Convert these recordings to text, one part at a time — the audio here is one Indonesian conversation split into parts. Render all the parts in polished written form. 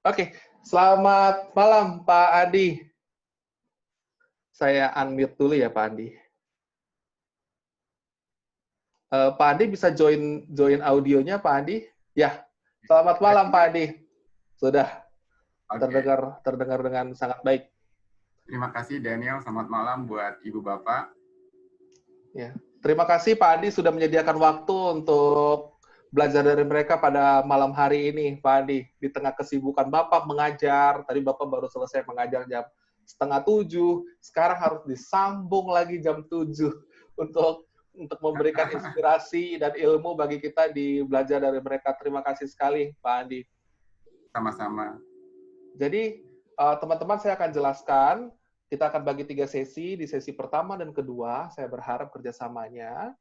Oke, selamat malam Pak Adi. Saya unmute dulu ya Pak Adi. Pak Adi bisa join audionya Pak Adi? Ya, selamat malam Pak Adi. Sudah Oke. terdengar dengan sangat baik. Terima kasih Daniel, selamat malam buat Ibu Bapak. Ya. Terima kasih Pak Adi sudah menyediakan waktu untuk belajar dari mereka pada malam hari ini, Pak Adi. Di tengah kesibukan Bapak mengajar, tadi Bapak baru selesai mengajar jam 6:30, sekarang harus disambung lagi jam 7 untuk memberikan inspirasi dan ilmu bagi kita di belajar dari mereka. Terima kasih sekali, Pak Adi. Sama-sama. Jadi, teman-teman saya akan jelaskan, kita akan bagi 3 sesi. Di sesi pertama dan kedua, saya berharap kerjasamanya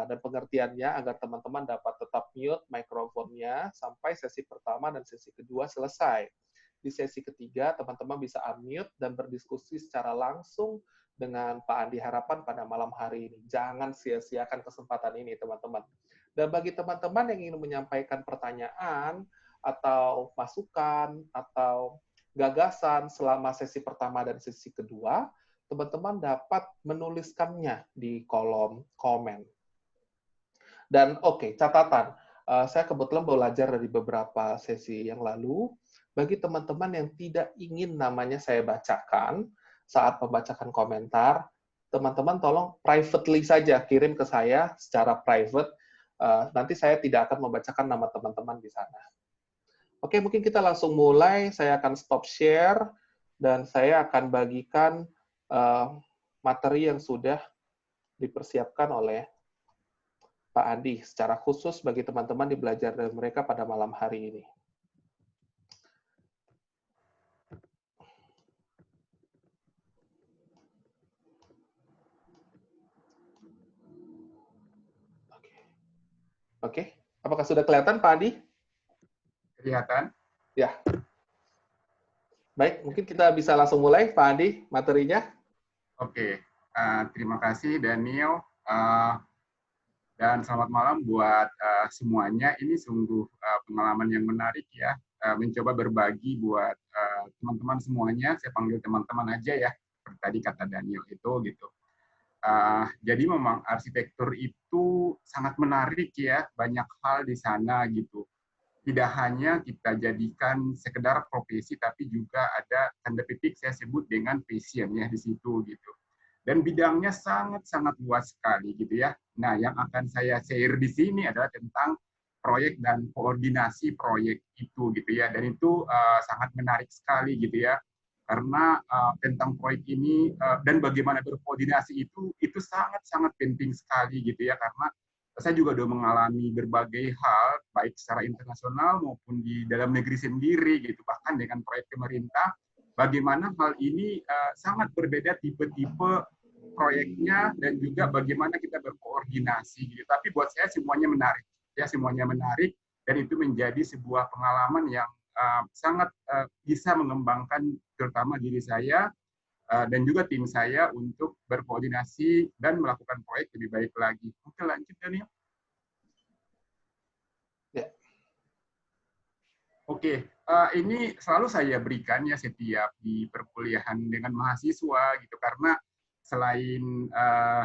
dan pengertiannya agar teman-teman dapat tetap mute mikrofonnya sampai sesi pertama dan sesi kedua selesai. Di sesi ketiga, teman-teman bisa unmute dan berdiskusi secara langsung dengan Pak Andi Harapan pada malam hari ini. Jangan sia-siakan kesempatan ini, teman-teman. Dan bagi teman-teman yang ingin menyampaikan pertanyaan, atau masukan, atau gagasan selama sesi pertama dan sesi kedua, teman-teman dapat menuliskannya di kolom komen. Dan catatan, saya kebetulan belajar dari beberapa sesi yang lalu, bagi teman-teman yang tidak ingin namanya saya bacakan saat membacakan komentar, teman-teman tolong privately saja kirim ke saya secara private, nanti saya tidak akan membacakan nama teman-teman di sana. Oke, mungkin kita langsung mulai. Saya akan stop share dan saya akan bagikan materi yang sudah dipersiapkan oleh Pak Andi secara khusus bagi teman-teman di belajar dari mereka pada malam hari ini. Oke, apakah sudah kelihatan Pak Andi? Kelihatan? Ya. Baik, mungkin kita bisa langsung mulai Pak Andi materinya. Oke. Terima kasih Daniel. Dan selamat malam buat semuanya. Ini sungguh pengalaman yang menarik ya. Mencoba berbagi buat teman-teman semuanya. Saya panggil teman-teman aja ya. Seperti tadi kata Daniel itu gitu. Jadi memang arsitektur itu sangat menarik ya. Banyak hal di sana gitu. Tidak hanya kita jadikan sekedar profesi, tapi juga ada tanda petik saya sebut dengan passion ya di situ gitu. Dan bidangnya sangat-sangat luas sekali gitu ya. Nah, yang akan saya share di sini adalah tentang proyek dan koordinasi proyek itu gitu ya. Dan itu sangat menarik sekali gitu ya. Karena tentang proyek ini dan bagaimana berkoordinasi itu sangat-sangat penting sekali gitu ya. Karena saya juga sudah mengalami berbagai hal, baik secara internasional maupun di dalam negeri sendiri, gitu. Bahkan dengan proyek pemerintah, bagaimana hal ini sangat berbeda tipe-tipe proyeknya dan juga bagaimana kita berkoordinasi. Gitu. Tapi buat saya semuanya menarik, ya semuanya menarik dan itu menjadi sebuah pengalaman yang sangat bisa mengembangkan terutama diri saya dan juga tim saya untuk berkoordinasi dan melakukan proyek lebih baik lagi. Oke, lanjut Daniel. Ya. Oke, ini selalu saya berikan ya setiap di perkuliahan dengan mahasiswa gitu karena selain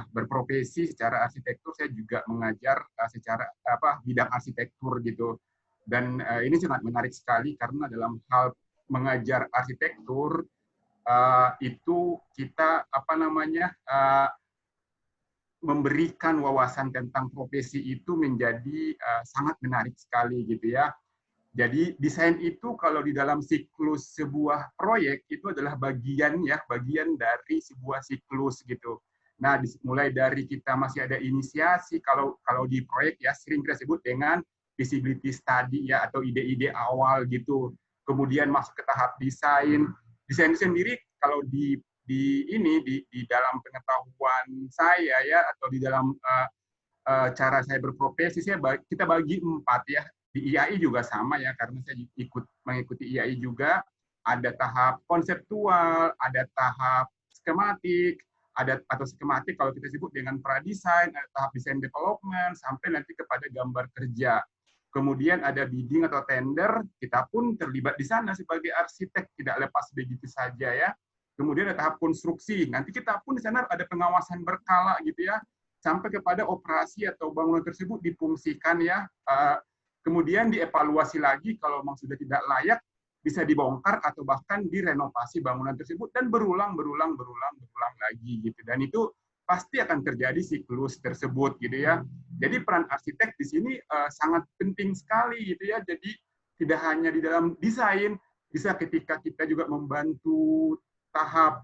berprofesi secara arsitektur, saya juga mengajar secara bidang arsitektur gitu. Dan ini sangat menarik sekali karena dalam hal mengajar arsitektur itu kita memberikan wawasan tentang profesi itu menjadi sangat menarik sekali gitu ya. Jadi desain itu kalau di dalam siklus sebuah proyek itu adalah bagian dari sebuah siklus gitu. Nah, mulai dari kita masih ada inisiasi kalau di proyek ya sering kita sebut dengan visibility study ya atau ide-ide awal gitu. Kemudian masuk ke tahap desain. Desain sendiri kalau di dalam pengetahuan saya ya atau di dalam cara saya berprofesi kita bagi 4 ya. Di IAI juga sama ya karena saya mengikuti IAI juga. Ada tahap konseptual, ada tahap skematik, atau skematik kalau kita sebut dengan pradesain, ada tahap desain development sampai nanti kepada gambar kerja. kemudian ada bidding atau tender, kita pun terlibat di sana sebagai arsitek, tidak lepas begitu saja ya. Kemudian ada tahap konstruksi, nanti kita pun di sana ada pengawasan berkala gitu ya, sampai kepada operasi atau bangunan tersebut difungsikan ya. Kemudian dievaluasi lagi kalau memang sudah tidak layak, bisa dibongkar atau bahkan direnovasi bangunan tersebut dan berulang lagi gitu. Dan itu pasti akan terjadi siklus tersebut gitu ya. Jadi peran arsitek di sini sangat penting sekali gitu ya. Jadi tidak hanya di dalam desain, bisa ketika kita juga membantu tahap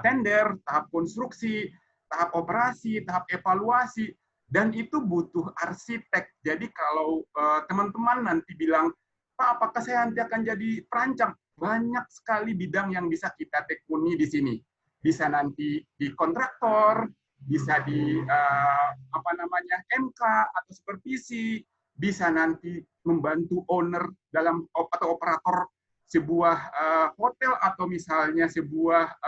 tender, tahap konstruksi, tahap operasi, tahap evaluasi, dan itu butuh arsitek. Jadi kalau teman-teman nanti bilang, Pak, apakah saya nanti akan jadi perancang? Banyak sekali bidang yang bisa kita tekuni di sini. Bisa nanti di kontraktor, bisa di MK atau supervisi, bisa nanti membantu owner dalam atau operator sebuah hotel atau misalnya sebuah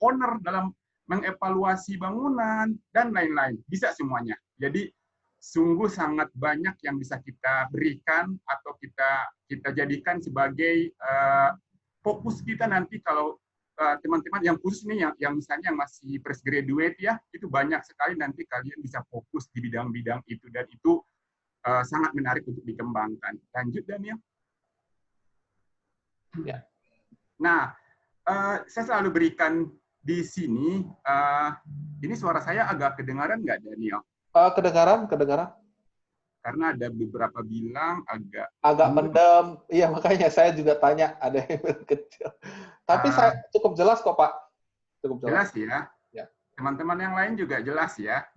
owner dalam mengevaluasi bangunan dan lain-lain. Bisa semuanya. Jadi sungguh sangat banyak yang bisa kita berikan atau kita jadikan sebagai fokus kita nanti kalau teman-teman yang khusus nih yang misalnya yang masih fresh graduate ya, itu banyak sekali nanti kalian bisa fokus di bidang-bidang itu dan itu sangat menarik untuk dikembangkan. Lanjut Daniel. Ya. Nah, saya selalu berikan di sini, ini suara saya agak kedengaran nggak Daniel? Kedengaran. Karena ada beberapa bilang agak mendem. Iya, makanya saya juga tanya, ada yang kecil. Tapi saya cukup jelas kok, Pak. Cukup jelas ya. Ya. Teman-teman yang lain juga jelas ya.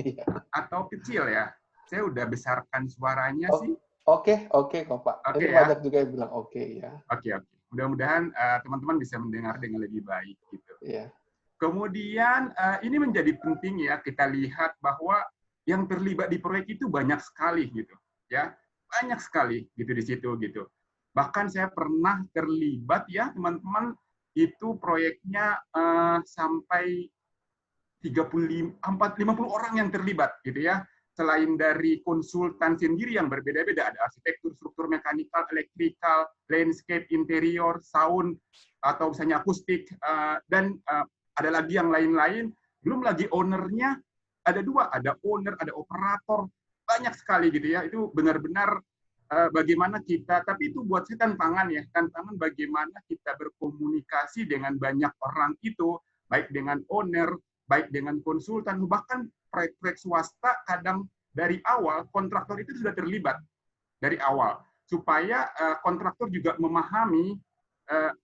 Iya. Atau kecil ya. Saya udah besarkan suaranya sih. Oke kok, Pak. Ini ya. banyak juga yang bilang oke ya. Oke. Mudah-mudahan teman-teman bisa mendengar dengan lebih baik gitu. Iya. Kemudian ini menjadi penting ya kita lihat bahwa yang terlibat di proyek itu banyak sekali gitu ya, banyak sekali gitu di situ gitu. Bahkan saya pernah terlibat ya teman-teman, itu proyeknya sampai 50 orang yang terlibat gitu ya. Selain dari konsultan sendiri yang berbeda-beda, ada arsitektur, struktur mekanikal, elektrikal, landscape, interior, sound atau misalnya akustik, dan ada lagi yang lain-lain. Belum lagi ownernya ada dua, ada owner, ada operator, banyak sekali gitu ya. Itu benar-benar bagaimana kita, tapi itu buat saya tantangan ya, tantangan bagaimana kita berkomunikasi dengan banyak orang itu, baik dengan owner, baik dengan konsultan, bahkan proyek-proyek swasta kadang dari awal kontraktor itu sudah terlibat dari awal, supaya kontraktor juga memahami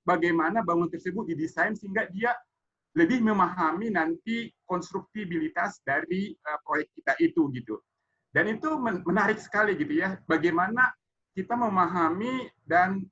bagaimana bangunan tersebut didesain sehingga dia lebih memahami nanti konstruktibilitas dari proyek kita itu gitu. Dan itu menarik sekali gitu ya, bagaimana kita memahami dan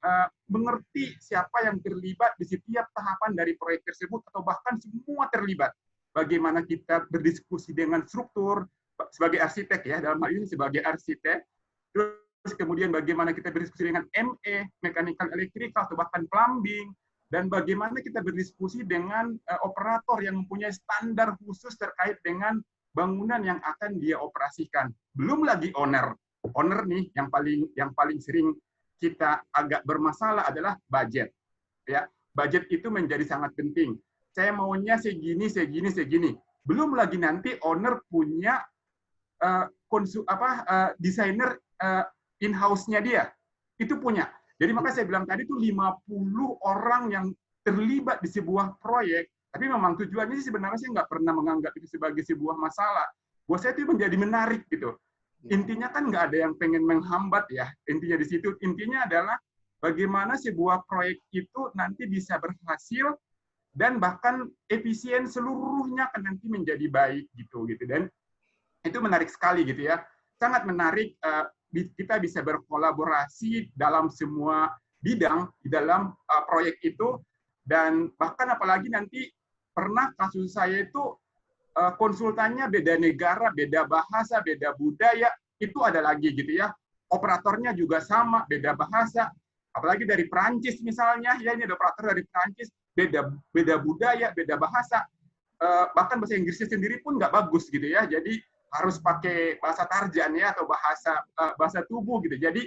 mengerti siapa yang terlibat di setiap tahapan dari proyek tersebut atau bahkan semua terlibat. Bagaimana kita berdiskusi dengan struktur sebagai arsitek ya, dalam hal ini sebagai arsitek. Terus kemudian bagaimana kita berdiskusi dengan ME, mechanical electrical atau bahkan plumbing. Dan bagaimana kita berdiskusi dengan operator yang mempunyai standar khusus terkait dengan bangunan yang akan dia operasikan. Belum lagi owner. Owner nih yang paling sering kita agak bermasalah adalah budget. Ya, budget itu menjadi sangat penting. Saya maunya segini. Belum lagi nanti owner punya desainer in-house-nya dia. Itu punya. Jadi makanya saya bilang tadi itu 50 orang yang terlibat di sebuah proyek, tapi memang tujuannya sih sebenarnya saya nggak pernah menganggap itu sebagai sebuah masalah. Buat saya itu menjadi menarik gitu. Intinya kan nggak ada yang pengen menghambat ya. Intinya di situ, intinya adalah bagaimana sebuah proyek itu nanti bisa berhasil dan bahkan efisien seluruhnya kan nanti menjadi baik gitu. Dan itu menarik sekali gitu ya. Sangat menarik. Kita bisa berkolaborasi dalam semua bidang di dalam proyek itu, dan bahkan apalagi nanti pernah kasus saya itu konsultannya beda negara, beda bahasa, beda budaya, itu ada lagi gitu ya. Operatornya juga sama, beda bahasa, apalagi dari Perancis misalnya, ya ini ada operator dari Perancis, beda budaya, beda bahasa, bahkan bahasa Inggrisnya sendiri pun nggak bagus gitu ya. Jadi harus pakai bahasa tarjan ya, atau bahasa tubuh gitu. Jadi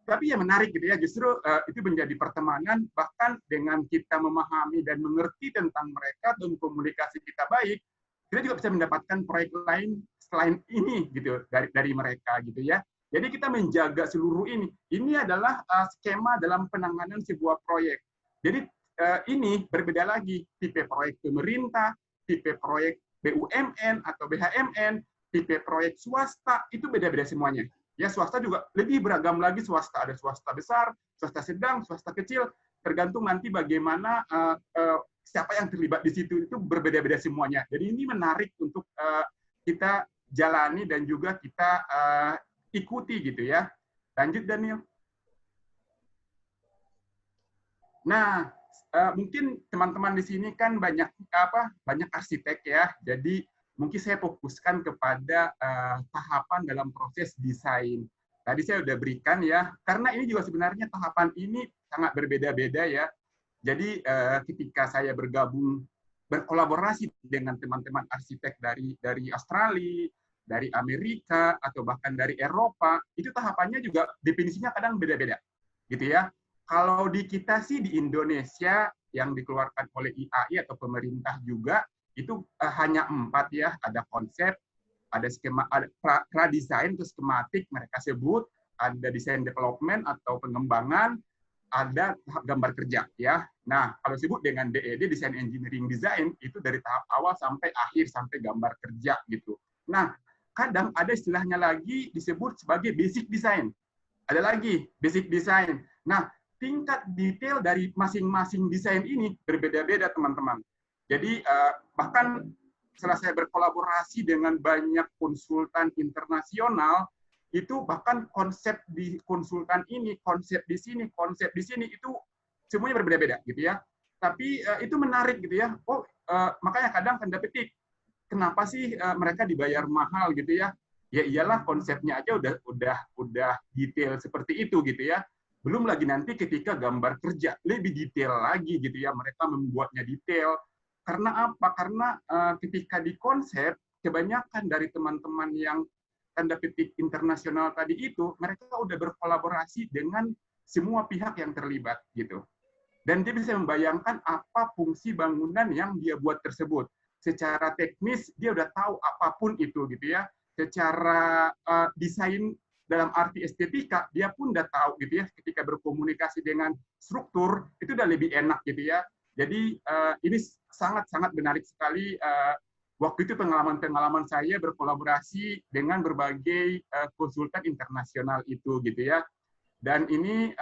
tapi ya menarik gitu ya, justru itu menjadi pertemanan, bahkan dengan kita memahami dan mengerti tentang mereka dan komunikasi kita baik, kita juga bisa mendapatkan proyek lain selain ini gitu dari mereka gitu ya. Jadi kita menjaga seluruh ini. Ini adalah skema dalam penanganan sebuah proyek. Jadi ini berbeda lagi, tipe proyek pemerintah, tipe proyek BUMN atau BHMN, tipe proyek swasta, itu beda-beda semuanya. Ya, swasta juga lebih beragam lagi, swasta ada swasta besar, swasta sedang, swasta kecil, tergantung nanti bagaimana siapa yang terlibat di situ, itu berbeda-beda semuanya. Jadi ini menarik untuk kita jalani dan juga kita ikuti gitu ya. Lanjut Daniel. Nah, mungkin teman-teman di sini kan banyak arsitek ya. Jadi mungkin saya fokuskan kepada tahapan dalam proses desain. Tadi saya sudah berikan ya, karena ini juga sebenarnya tahapan ini sangat berbeda-beda ya. Jadi ketika saya berkolaborasi dengan teman-teman arsitek dari Australia, dari Amerika, atau bahkan dari Eropa, itu tahapannya juga definisinya kadang beda-beda, gitu ya. Kalau di kita sih di Indonesia yang dikeluarkan oleh IAI atau pemerintah juga, itu hanya 4 ya, ada konsep, ada skema, ada pra-desain atau skematik mereka sebut, ada desain development atau pengembangan, ada tahap gambar kerja ya. Nah, kalau sebut dengan DED, design engineering design, itu dari tahap awal sampai akhir sampai gambar kerja gitu. Nah, kadang ada istilahnya lagi disebut sebagai basic design. Ada lagi basic design. Nah, tingkat detail dari masing-masing desain ini berbeda-beda teman-teman. Jadi bahkan setelah saya berkolaborasi dengan banyak konsultan internasional, itu bahkan konsep di konsultan ini, konsep di sini itu semuanya berbeda-beda gitu ya. Tapi itu menarik gitu ya. Oh, makanya kadang tanda petik, kenapa sih mereka dibayar mahal gitu ya? Ya iyalah konsepnya aja udah detail seperti itu gitu ya. Belum lagi nanti ketika gambar kerja lebih detail lagi gitu ya, mereka membuatnya detail. Karena apa? Karena ketika di konsep, kebanyakan dari teman-teman yang tanda petik internasional tadi itu, mereka udah berkolaborasi dengan semua pihak yang terlibat gitu. Dan dia bisa membayangkan apa fungsi bangunan yang dia buat tersebut. Secara teknis dia udah tahu apapun itu gitu ya. Secara desain dalam arti estetika dia pun udah tahu gitu ya. Ketika berkomunikasi dengan struktur itu udah lebih enak gitu ya. Jadi ini sangat-sangat menarik sekali. Waktu itu pengalaman-pengalaman saya berkolaborasi dengan berbagai konsultan internasional itu gitu ya. Dan ini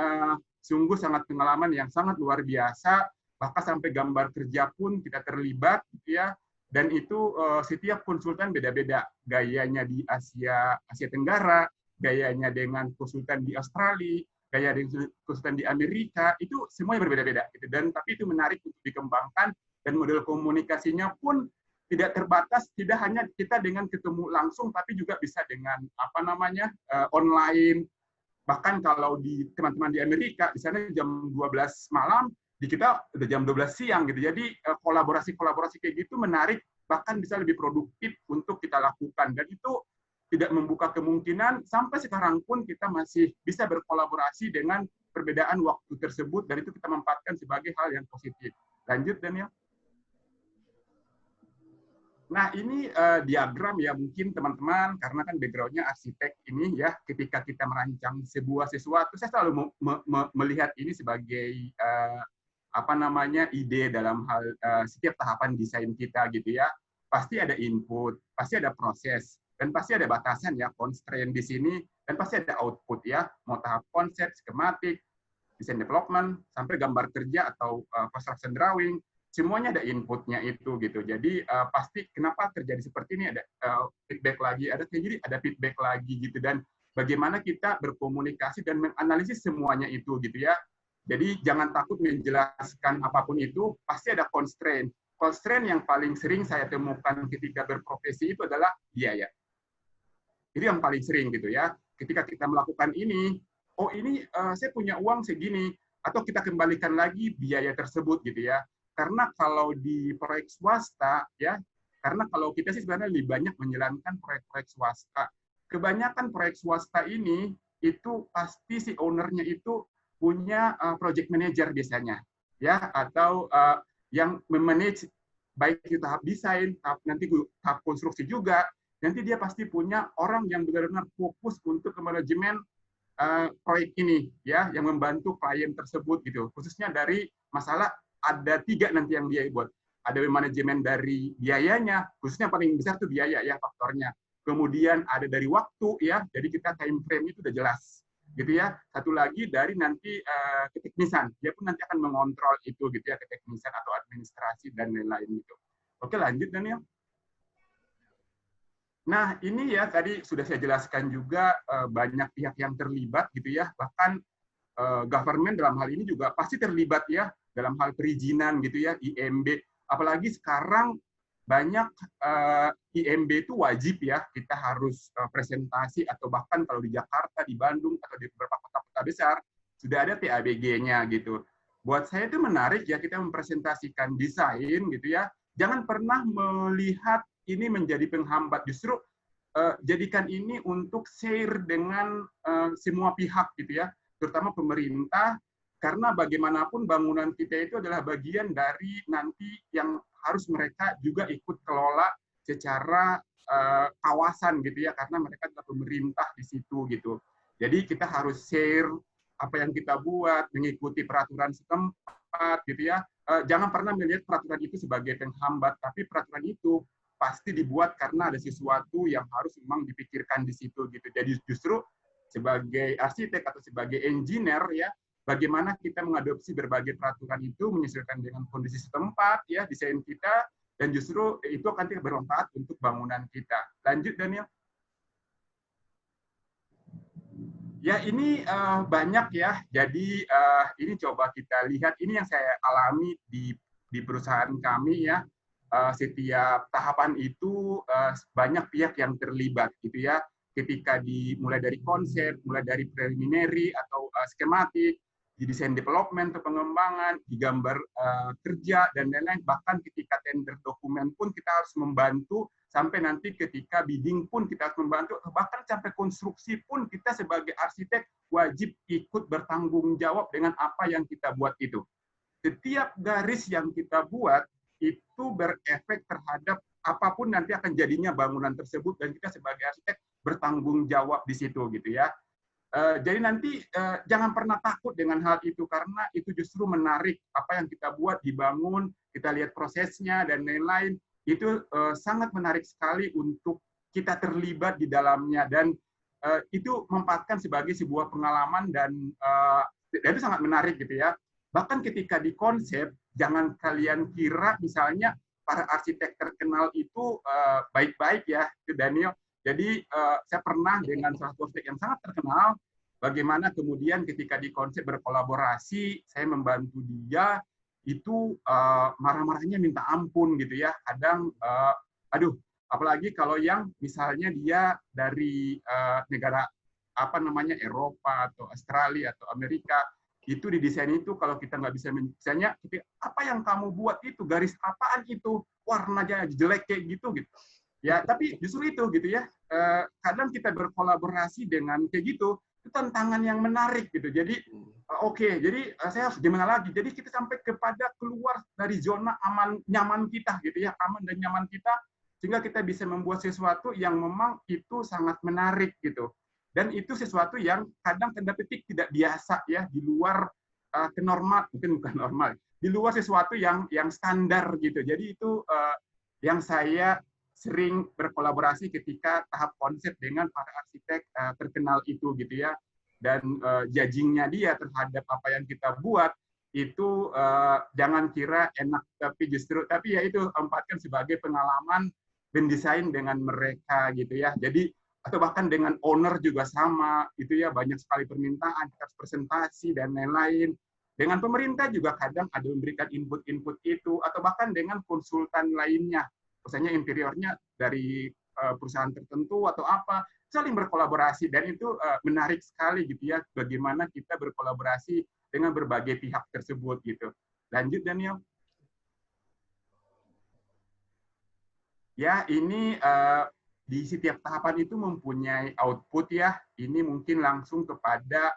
sungguh sangat pengalaman yang sangat luar biasa, bahkan sampai gambar kerja pun kita terlibat gitu ya. Dan itu setiap konsultan beda-beda, gayanya di Asia Tenggara, gayanya dengan konsultan di Australia, gaya dengan konsultan di Amerika, itu semuanya berbeda-beda gitu. Dan tapi itu menarik untuk dikembangkan, dan model komunikasinya pun tidak terbatas, tidak hanya kita dengan ketemu langsung, tapi juga bisa dengan online. Bahkan kalau di teman-teman di Amerika, di sana jam 12 malam, di kita udah jam 12 siang gitu. Jadi kolaborasi-kolaborasi kayak gitu menarik, bahkan bisa lebih produktif untuk kita lakukan. Dan itu tidak membuka kemungkinan, sampai sekarang pun kita masih bisa berkolaborasi dengan perbedaan waktu tersebut, dan itu kita manfaatkan sebagai hal yang positif. Lanjut, Daniel. Nah, ini diagram ya, mungkin teman-teman, karena kan background-nya arsitek ini ya, ketika kita merancang sebuah sesuatu, saya selalu melihat ini sebagai ide dalam hal setiap tahapan desain kita gitu ya. Pasti ada input, pasti ada proses, dan pasti ada batasan ya, constraint di sini, dan pasti ada output ya, mau tahap konsep, skematik, design development, sampai gambar kerja atau construction drawing, semuanya ada inputnya itu gitu. Jadi pasti kenapa terjadi seperti ini, ada feedback lagi, ada feedback lagi gitu, dan bagaimana kita berkomunikasi dan menganalisis semuanya itu gitu ya. Jadi jangan takut menjelaskan apapun itu, pasti ada constraint. Constraint yang paling sering saya temukan ketika berprofesi itu adalah biaya. Itu yang paling sering gitu ya. Ketika kita melakukan ini, oh ini saya punya uang segini, atau kita kembalikan lagi biaya tersebut gitu ya. Karena kalau di proyek swasta ya, Karena kalau kita sih sebenarnya lebih banyak menjalankan proyek-proyek swasta. Kebanyakan proyek swasta ini itu pasti si ownernya itu punya project manager biasanya, ya, atau yang memanage baik di tahap desain, nanti tahap konstruksi juga. Nanti dia pasti punya orang yang benar-benar fokus untuk ke manajemen proyek ini, ya, yang membantu klien tersebut gitu. Khususnya dari masalah ada 3 nanti yang dia buat. Ada manajemen dari biayanya, khususnya paling besar tuh biaya ya faktornya. Kemudian ada dari waktu ya, jadi kita time frame itu udah jelas gitu ya. Satu lagi dari nanti keteknisan, dia pun nanti akan mengontrol itu gitu ya, keteknisan atau administrasi dan lain-lain gitu. Oke, lanjut Daniel. Nah, ini ya tadi sudah saya jelaskan juga banyak pihak yang terlibat gitu ya, bahkan government dalam hal ini juga pasti terlibat ya dalam hal perizinan gitu ya, IMB. Apalagi sekarang banyak IMB itu wajib ya, kita harus presentasi, atau bahkan kalau di Jakarta, di Bandung, atau di beberapa kota-kota besar sudah ada TABG-nya gitu. Buat saya itu menarik ya kita mempresentasikan desain gitu ya. Jangan pernah melihat ini menjadi penghambat, justru jadikan ini untuk share dengan semua pihak gitu ya, terutama pemerintah, karena bagaimanapun bangunan kita itu adalah bagian dari nanti yang harus mereka juga ikut kelola secara kawasan gitu ya, karena mereka adalah pemerintah di situ gitu. Jadi kita harus share apa yang kita buat, mengikuti peraturan setempat gitu ya. Jangan pernah melihat peraturan itu sebagai penghambat, tapi peraturan itu pasti dibuat karena ada sesuatu yang harus memang dipikirkan di situ gitu. Jadi justru sebagai arsitek atau sebagai engineer ya, bagaimana kita mengadopsi berbagai peraturan itu menyesuaikan dengan kondisi setempat ya, desain kita, dan justru itu akan bermanfaat untuk bangunan kita. Lanjut Daniel. Ya ini banyak ya, jadi ini coba kita lihat, ini yang saya alami di perusahaan kami ya. Setiap tahapan itu banyak pihak yang terlibat gitu ya, ketika mulai dari konsep, mulai dari preliminary atau skematik, di desain development atau pengembangan, di gambar kerja dan lain-lain, bahkan ketika tender dokumen pun kita harus membantu, sampai nanti ketika bidding pun kita harus membantu, bahkan sampai konstruksi pun kita sebagai arsitek wajib ikut bertanggung jawab dengan apa yang kita buat itu. Setiap garis yang kita buat itu berefek terhadap apapun nanti akan jadinya bangunan tersebut, dan kita sebagai arsitek bertanggung jawab di situ gitu ya. Jadi nanti jangan pernah takut dengan hal itu, karena itu justru menarik. Apa yang kita buat dibangun, kita lihat prosesnya dan lain-lain, itu sangat menarik sekali untuk kita terlibat di dalamnya, dan itu memanfaatkan sebagai sebuah pengalaman, dan itu sangat menarik gitu ya. Bahkan ketika di konsep, jangan kalian kira misalnya para arsitek terkenal itu baik-baik ya, Daniel. Jadi saya pernah dengan salah satu arsitek yang sangat terkenal, bagaimana kemudian ketika di konsep berkolaborasi, saya membantu dia, itu marah-marahnya minta ampun gitu ya. Kadang, aduh, apalagi kalau yang misalnya dia dari negara apa namanya Eropa atau Australia atau Amerika, itu di desain itu kalau kita nggak bisa misalnya, apa yang kamu buat itu, garis apaan itu, warnanya jelek kayak gitu gitu. Ya, tapi justru itu gitu ya. Kadang kita berkolaborasi dengan kayak gitu, itu tantangan yang menarik gitu. Jadi oke, jadi saya harus gimana lagi? Jadi kita sampai kepada keluar dari zona aman nyaman kita gitu ya, aman dan nyaman kita, sehingga kita bisa membuat sesuatu yang memang itu sangat menarik gitu. Dan itu sesuatu yang kadang tanda petik tidak biasa ya, di luar kenormal, mungkin bukan normal, di luar sesuatu yang standar gitu. Jadi itu yang saya sering berkolaborasi ketika tahap konsep dengan para arsitek terkenal itu gitu ya, dan judging-nya dia terhadap apa yang kita buat itu jangan kira enak, tapi ya itu empatkan sebagai pengalaman mendesain dengan mereka gitu ya. Jadi atau bahkan dengan owner juga sama itu ya, banyak sekali permintaan, kita harus presentasi dan lain-lain. Dengan pemerintah juga kadang ada memberikan input-input itu, atau bahkan dengan konsultan lainnya, misalnya interiornya dari perusahaan tertentu atau apa, saling berkolaborasi, dan itu menarik sekali gitu ya, bagaimana kita berkolaborasi dengan berbagai pihak tersebut gitu. Lanjut Daniel. Ya, ini di setiap tahapan itu mempunyai output ya. Ini mungkin langsung kepada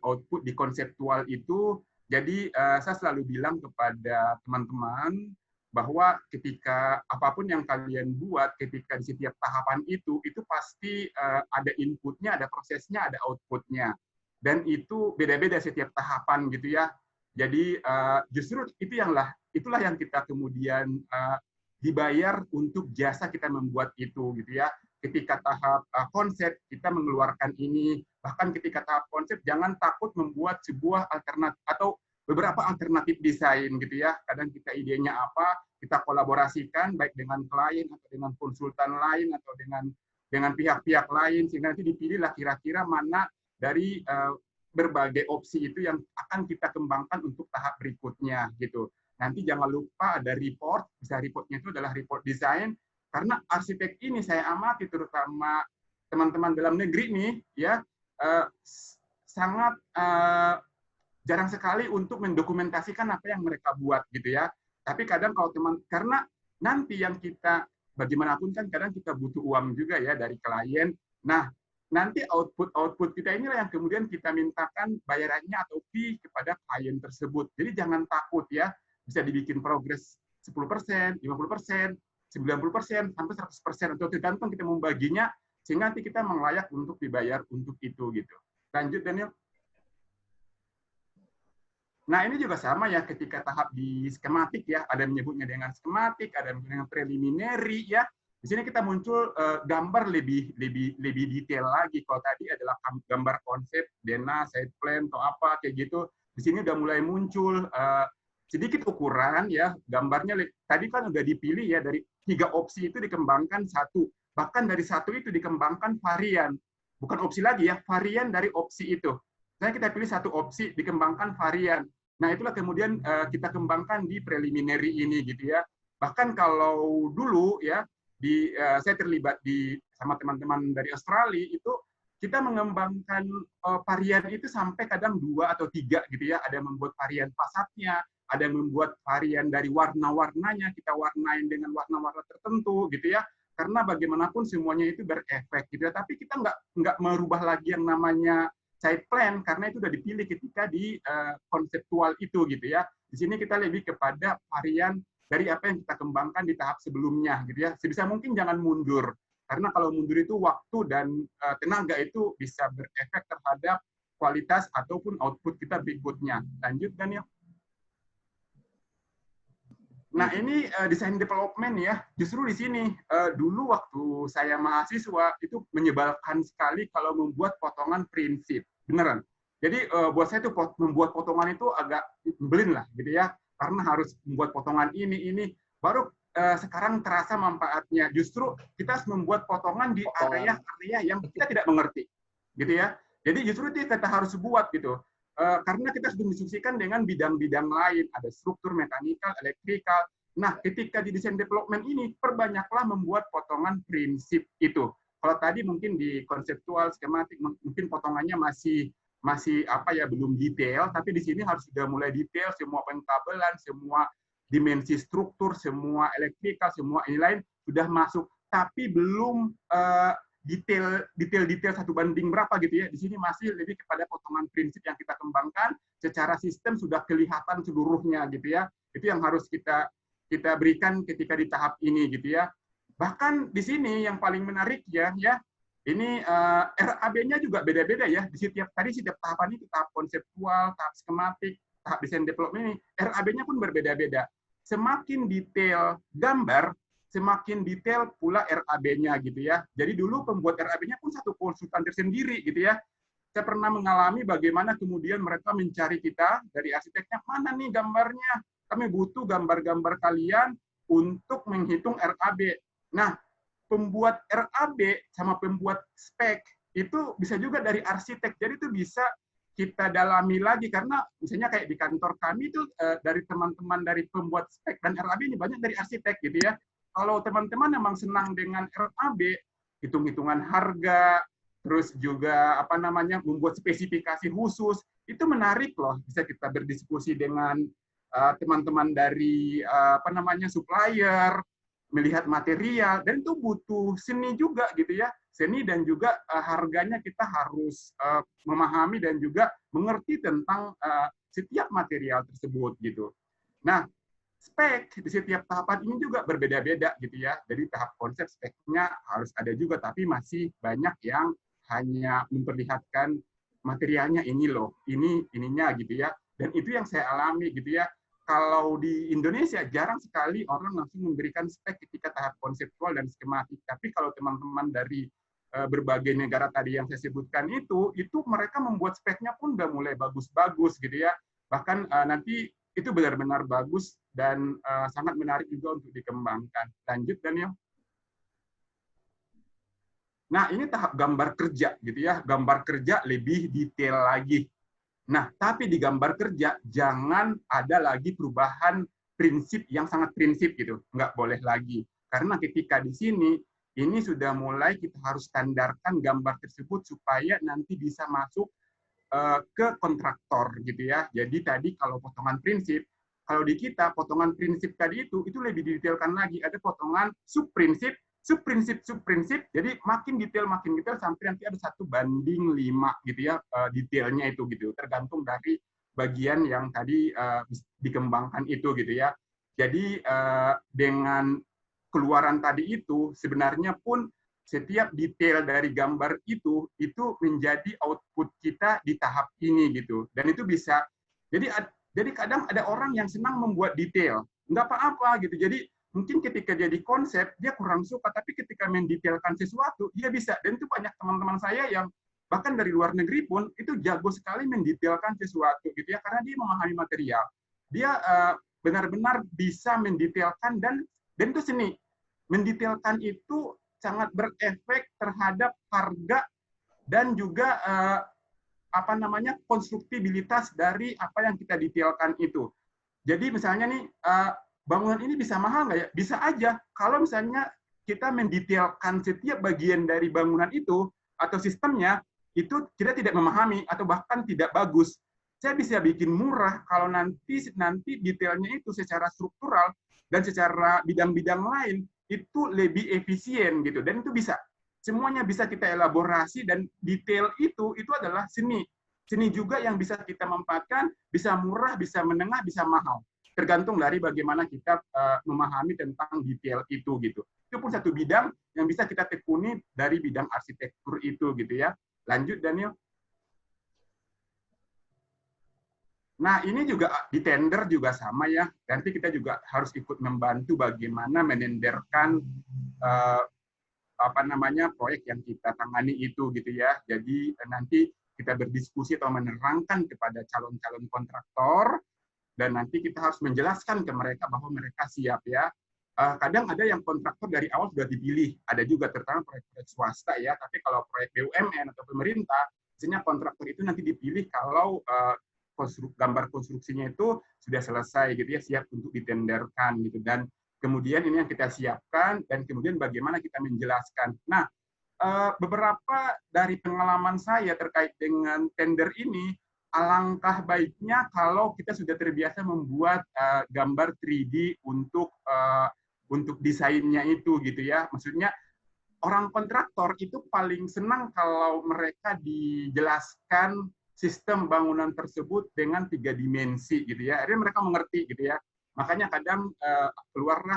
output di konseptual itu. Jadi saya selalu bilang kepada teman-teman bahwa ketika apapun yang kalian buat, ketika di setiap tahapan itu pasti ada inputnya, ada prosesnya, ada outputnya. Dan itu beda-beda setiap tahapan gitu ya. Jadi justru itulah yang kita kemudian dibayar untuk jasa kita membuat itu gitu ya. Ketika tahap konsep kita mengeluarkan ini, bahkan ketika tahap konsep jangan takut membuat sebuah alternatif atau beberapa alternatif desain gitu ya. Kadang kita idenya apa, kita kolaborasikan baik dengan klien atau dengan konsultan lain atau dengan pihak-pihak lain sehingga nanti dipilihlah kira-kira mana dari berbagai opsi itu yang akan kita kembangkan untuk tahap berikutnya gitu. Nanti jangan lupa ada report, bisa reportnya itu adalah report design, karena arsitek ini saya amati terutama teman-teman dalam negeri nih, ya sangat jarang sekali untuk mendokumentasikan apa yang mereka buat gitu ya. Tapi kadang kalau karena nanti yang kita bagaimanapun kan kadang kita butuh uang juga ya dari klien. Nah, nanti output kita inilah yang kemudian kita mintakan bayarannya atau fee kepada klien tersebut. Jadi jangan takut ya, bisa dibikin progres 10%, 50%, 90%, sampai 100%, atau tergantung kita membaginya, sehingga nanti kita melayak untuk dibayar untuk itu gitu. Lanjut Daniel. Nah ini juga sama ya ketika tahap di skematik ya, ada menyebutnya dengan skematik, ada dengan preliminary ya. Di sini kita muncul gambar lebih detail lagi. Kalau tadi adalah gambar konsep, dena, site plan atau apa kayak gitu. Di sini udah mulai muncul sedikit ukuran ya, gambarnya tadi kan udah dipilih ya, dari 3 opsi itu dikembangkan satu, bahkan dari satu itu dikembangkan varian, bukan opsi lagi ya, varian dari opsi itu. Misalnya kita pilih satu opsi, dikembangkan varian. Nah itulah kemudian kita kembangkan di preliminary ini gitu ya. Bahkan kalau dulu ya, saya terlibat sama teman-teman dari Australia itu, kita mengembangkan varian itu sampai kadang 2 atau 3 gitu ya. Ada yang membuat varian fasadnya, ada yang membuat varian dari warna-warnanya, kita warnain dengan warna-warna tertentu gitu ya. Karena bagaimanapun semuanya itu berefek gitu ya. Tapi kita nggak merubah lagi yang namanya side plan karena itu sudah dipilih ketika di konseptual itu gitu ya. Di sini kita lebih kepada varian dari apa yang kita kembangkan di tahap sebelumnya gitu ya. Sebisa mungkin jangan mundur. Karena kalau mundur itu waktu dan tenaga itu bisa berefek terhadap kualitas ataupun output kita berikutnya. Lanjut Daniel. Nah ini desain development ya. Justru di sini dulu waktu saya mahasiswa itu menyebalkan sekali kalau membuat potongan prinsip. Beneran. Jadi buat saya itu membuat potongan itu agak nyebelin lah gitu ya. Karena harus membuat potongan ini. Baru sekarang terasa manfaatnya. Justru kita harus membuat potongan di area-area yang kita tidak mengerti, gitu ya. Jadi justru itu kita harus buat gitu. Karena kita sudah didiskusikan dengan bidang-bidang lain, ada struktur, mekanikal, elektrikal. Nah, ketika di desain development ini, perbanyaklah membuat potongan prinsip itu. Kalau tadi mungkin di konseptual, skematik, mungkin potongannya masih apa ya, belum detail, tapi di sini harus sudah mulai detail, semua pengkabelan, semua dimensi struktur, semua elektrikal, semua ini lain sudah masuk, tapi belum detail 1 banding berapa gitu ya. Di sini masih lebih kepada potongan prinsip yang kita kembangkan, secara sistem sudah kelihatan seluruhnya gitu ya. Itu yang harus kita berikan ketika di tahap ini gitu ya. Bahkan di sini yang paling menarik ya, ini RAB-nya juga beda-beda ya. Di setiap tahapan itu, tahap konseptual, tahap skematik, tahap desain development ini, RAB-nya pun berbeda-beda. Semakin detail gambar, semakin detail pula RAB-nya gitu ya. Jadi dulu pembuat RAB-nya pun satu konsultan tersendiri gitu ya. Saya pernah mengalami bagaimana kemudian mereka mencari kita dari arsiteknya, mana nih gambarnya? Kami butuh gambar-gambar kalian untuk menghitung RAB. Nah, pembuat RAB sama pembuat spek itu bisa juga dari arsitek. Jadi itu bisa kita dalami lagi karena misalnya kayak di kantor kami itu dari teman-teman dari pembuat spek dan RAB ini banyak dari arsitek gitu ya. Kalau teman-teman memang senang dengan RAB, hitung-hitungan harga, terus juga apa namanya membuat spesifikasi khusus, itu menarik loh. Bisa kita berdiskusi dengan teman-teman dari apa namanya supplier, melihat material, dan itu butuh seni juga gitu ya, seni dan juga harganya kita harus memahami dan juga mengerti tentang setiap material tersebut gitu. Nah, spek di setiap tahapan ini juga berbeda-beda gitu ya. Jadi tahap konsep speknya harus ada juga, tapi masih banyak yang hanya memperlihatkan materialnya ini loh, ininya gitu ya. Dan itu yang saya alami gitu ya. Kalau di Indonesia jarang sekali orang langsung memberikan spek ketika tahap konseptual dan skematik. Tapi kalau teman-teman dari berbagai negara tadi yang saya sebutkan itu mereka membuat speknya pun udah mulai bagus-bagus gitu ya. Bahkan nanti itu benar-benar bagus dan sangat menarik juga untuk dikembangkan. Lanjut, Daniel. Nah, ini tahap gambar kerja gitu ya. Gambar kerja lebih detail lagi. Nah, tapi di gambar kerja jangan ada lagi perubahan prinsip yang sangat prinsip gitu. Nggak boleh lagi. Karena ketika di sini, ini sudah mulai kita harus standarkan gambar tersebut supaya nanti bisa masuk ke kontraktor gitu ya. Jadi tadi kalau potongan prinsip, kalau di kita potongan prinsip tadi itu lebih didetailkan lagi. Ada potongan subprinsip, subprinsip, subprinsip. Jadi makin detail sampai nanti ada 1:5 gitu ya detailnya itu gitu. Tergantung dari bagian yang tadi dikembangkan itu gitu ya. Jadi dengan keluaran tadi itu sebenarnya pun setiap detail dari gambar itu menjadi output kita di tahap ini gitu. Dan itu bisa jadi kadang ada orang yang senang membuat detail, nggak apa-apa gitu. Jadi mungkin ketika jadi konsep dia kurang suka, tapi ketika mendetailkan sesuatu dia bisa. Dan itu banyak teman-teman saya yang bahkan dari luar negeri pun itu jago sekali mendetailkan sesuatu gitu ya, karena dia memahami material. Dia benar-benar bisa mendetailkan dan itu seni. Mendetailkan itu sangat berefek terhadap harga dan juga konstruktibilitas dari apa yang kita detailkan itu. Jadi misalnya nih bangunan ini bisa mahal nggak ya? Bisa aja kalau misalnya kita mendetailkan setiap bagian dari bangunan itu atau sistemnya itu kita tidak memahami atau bahkan tidak bagus. Saya bisa bikin murah kalau nanti detailnya itu secara struktural dan secara bidang-bidang lain itu lebih efisien gitu, dan itu bisa semuanya bisa kita elaborasi, dan detail itu adalah seni juga yang bisa kita manfaatkan, bisa murah, bisa menengah, bisa mahal, tergantung dari bagaimana kita memahami tentang detail itu gitu. Itu pun satu bidang yang bisa kita tekuni dari bidang arsitektur itu gitu ya. Lanjut, Daniel. Nah, ini juga di tender juga sama ya. Nanti kita juga harus ikut membantu bagaimana menenderkan proyek yang kita tangani itu gitu ya. Jadi nanti kita berdiskusi atau menerangkan kepada calon-calon kontraktor, dan nanti kita harus menjelaskan ke mereka bahwa mereka siap ya. Kadang ada yang kontraktor dari awal sudah dipilih, ada juga terutama proyek-proyek swasta ya. Tapi kalau proyek BUMN atau pemerintah, biasanya kontraktor itu nanti dipilih kalau gambar konstruksinya itu sudah selesai gitu ya, siap untuk ditenderkan gitu. Dan kemudian ini yang kita siapkan, dan kemudian bagaimana kita menjelaskan. Nah, beberapa dari pengalaman saya terkait dengan tender ini, alangkah baiknya kalau kita sudah terbiasa membuat gambar 3D untuk desainnya itu gitu ya. Maksudnya orang kontraktor itu paling senang kalau mereka dijelaskan sistem bangunan tersebut dengan 3 dimensi gitu ya. Akhirnya mereka mengerti gitu ya. Makanya kadang keluarlah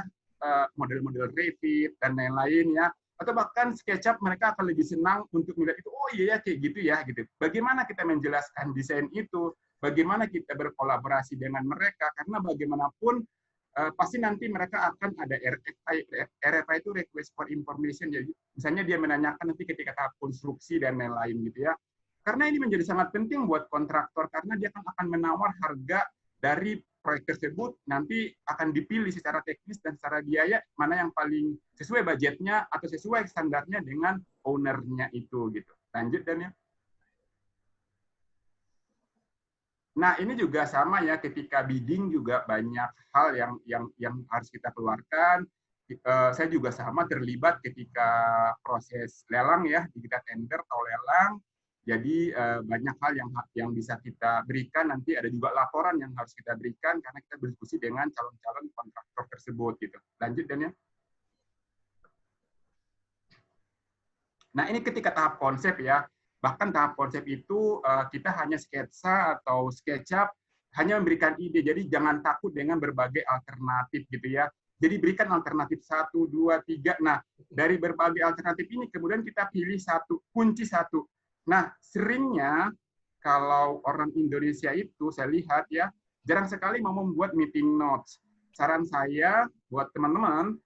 model-model Revit dan lain-lain ya. Atau bahkan SketchUp, mereka akan lebih senang untuk melihat itu, oh iya ya kayak gitu ya gitu. Bagaimana kita menjelaskan desain itu, bagaimana kita berkolaborasi dengan mereka, karena bagaimanapun pasti nanti mereka akan ada RFI. RFI itu request for information. Jadi misalnya dia menanyakan nanti ketika tahap konstruksi dan lain-lain gitu ya. Karena ini menjadi sangat penting buat kontraktor, karena dia akan menawar harga dari proyek tersebut, nanti akan dipilih secara teknis dan secara biaya mana yang paling sesuai budgetnya atau sesuai standarnya dengan owner-nya itu gitu. Lanjut, Daniel. Nah, ini juga sama ya, ketika bidding juga banyak hal yang harus kita keluarkan. Saya juga sama terlibat ketika proses lelang ya, kita tender atau lelang. Jadi banyak hal yang bisa kita berikan, nanti ada juga laporan yang harus kita berikan karena kita berdiskusi dengan calon-calon kontraktor tersebut gitu. Lanjut, Daniel. Nah, ini ketika tahap konsep ya. Bahkan tahap konsep itu kita hanya sketsa atau SketchUp, hanya memberikan ide. Jadi jangan takut dengan berbagai alternatif gitu ya. Jadi berikan alternatif 1, 2, 3. Nah, dari berbagai alternatif ini kemudian kita pilih satu, kunci satu. Nah, seringnya kalau orang Indonesia itu saya lihat ya, jarang sekali mau membuat meeting notes. Saran saya buat teman-teman,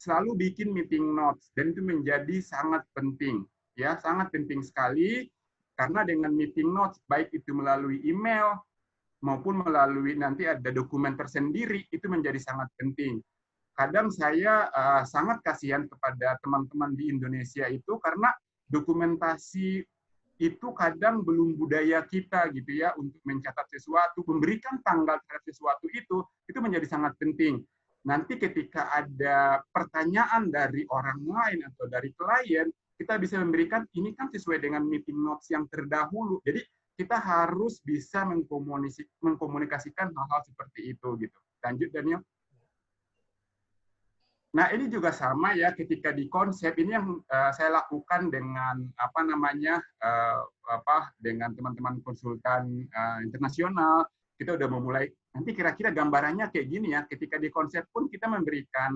selalu bikin meeting notes, dan itu menjadi sangat penting, ya, sangat penting sekali, karena dengan meeting notes, baik itu melalui email maupun melalui nanti ada dokumen tersendiri, itu menjadi sangat penting. Kadang saya sangat kasihan kepada teman-teman di Indonesia itu karena dokumentasi itu kadang belum budaya kita gitu ya, untuk mencatat sesuatu, memberikan tanggal terhadap sesuatu itu menjadi sangat penting. Nanti ketika ada pertanyaan dari orang lain atau dari klien, kita bisa memberikan, ini kan sesuai dengan meeting notes yang terdahulu. Jadi kita harus bisa mengkomunikasikan hal-hal seperti itu gitu. Lanjut, Daniel. Nah, ini juga sama ya, ketika di konsep ini yang saya lakukan dengan dengan teman-teman konsultan internasional. Kita udah memulai, nanti kira-kira gambarannya kayak gini ya. Ketika di konsep pun kita memberikan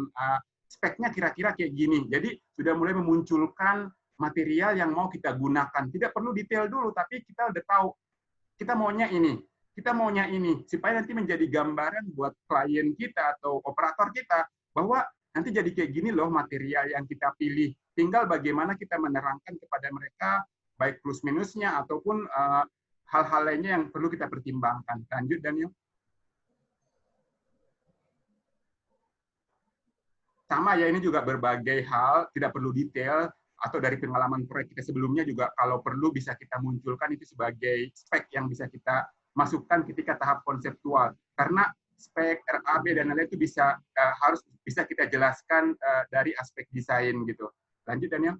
speknya kira-kira kayak gini. Jadi sudah mulai memunculkan material yang mau kita gunakan. Tidak perlu detail dulu, tapi kita udah tahu kita maunya ini. Kita maunya ini, supaya nanti menjadi gambaran buat klien kita atau operator kita bahwa nanti jadi kayak gini loh material yang kita pilih. Tinggal bagaimana kita menerangkan kepada mereka, baik plus minusnya ataupun hal-hal lainnya yang perlu kita pertimbangkan. Lanjut, Daniel. Sama ya, ini juga berbagai hal, tidak perlu detail, atau dari pengalaman proyek kita sebelumnya juga kalau perlu bisa kita munculkan itu sebagai spek yang bisa kita masukkan ketika tahap konseptual. Karena spek RAB dan lain-lain itu harus bisa kita jelaskan dari aspek desain gitu. Lanjut, Daniel.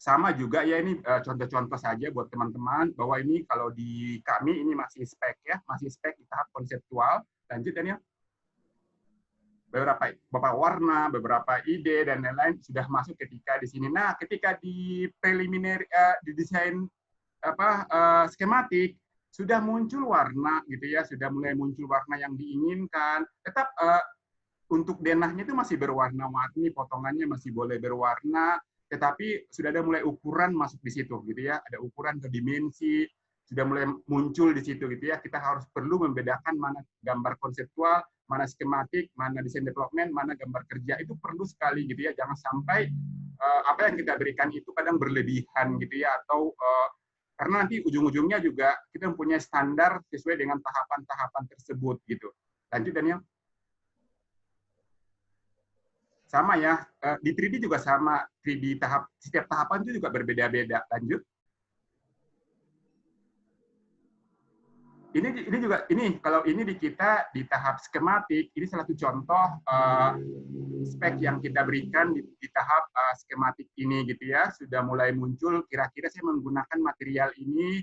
Sama juga ya, ini contoh-contoh saja buat teman-teman bahwa ini kalau di kami ini masih spek ya, masih spek di tahap konseptual. Lanjut, Daniel. Beberapa warna, beberapa ide dan lain-lain sudah masuk ketika di sini. Nah, ketika di preliminary di desain skematik sudah muncul warna gitu ya, sudah mulai muncul warna yang diinginkan. Tetap untuk denahnya itu masih berwarna-warni, potongannya masih boleh berwarna, tetapi sudah ada mulai ukuran masuk di situ gitu ya, ada ukuran ke dimensi sudah mulai muncul di situ gitu ya. Kita harus perlu membedakan mana gambar konseptual, mana skematik, mana desain development, mana gambar kerja, itu perlu sekali gitu ya. Jangan sampai apa yang kita berikan itu kadang berlebihan gitu ya, atau karena nanti ujung-ujungnya juga kita mempunyai standar sesuai dengan tahapan-tahapan tersebut gitu. Lanjut, Daniel. Sama ya, di 3D juga sama, 3D setiap tahapan itu juga berbeda-beda. Lanjut. Ini juga, kalau ini di kita di tahap skematik, ini salah satu contoh spek yang kita berikan di tahap skematik ini gitu ya, sudah mulai muncul kira-kira saya menggunakan material ini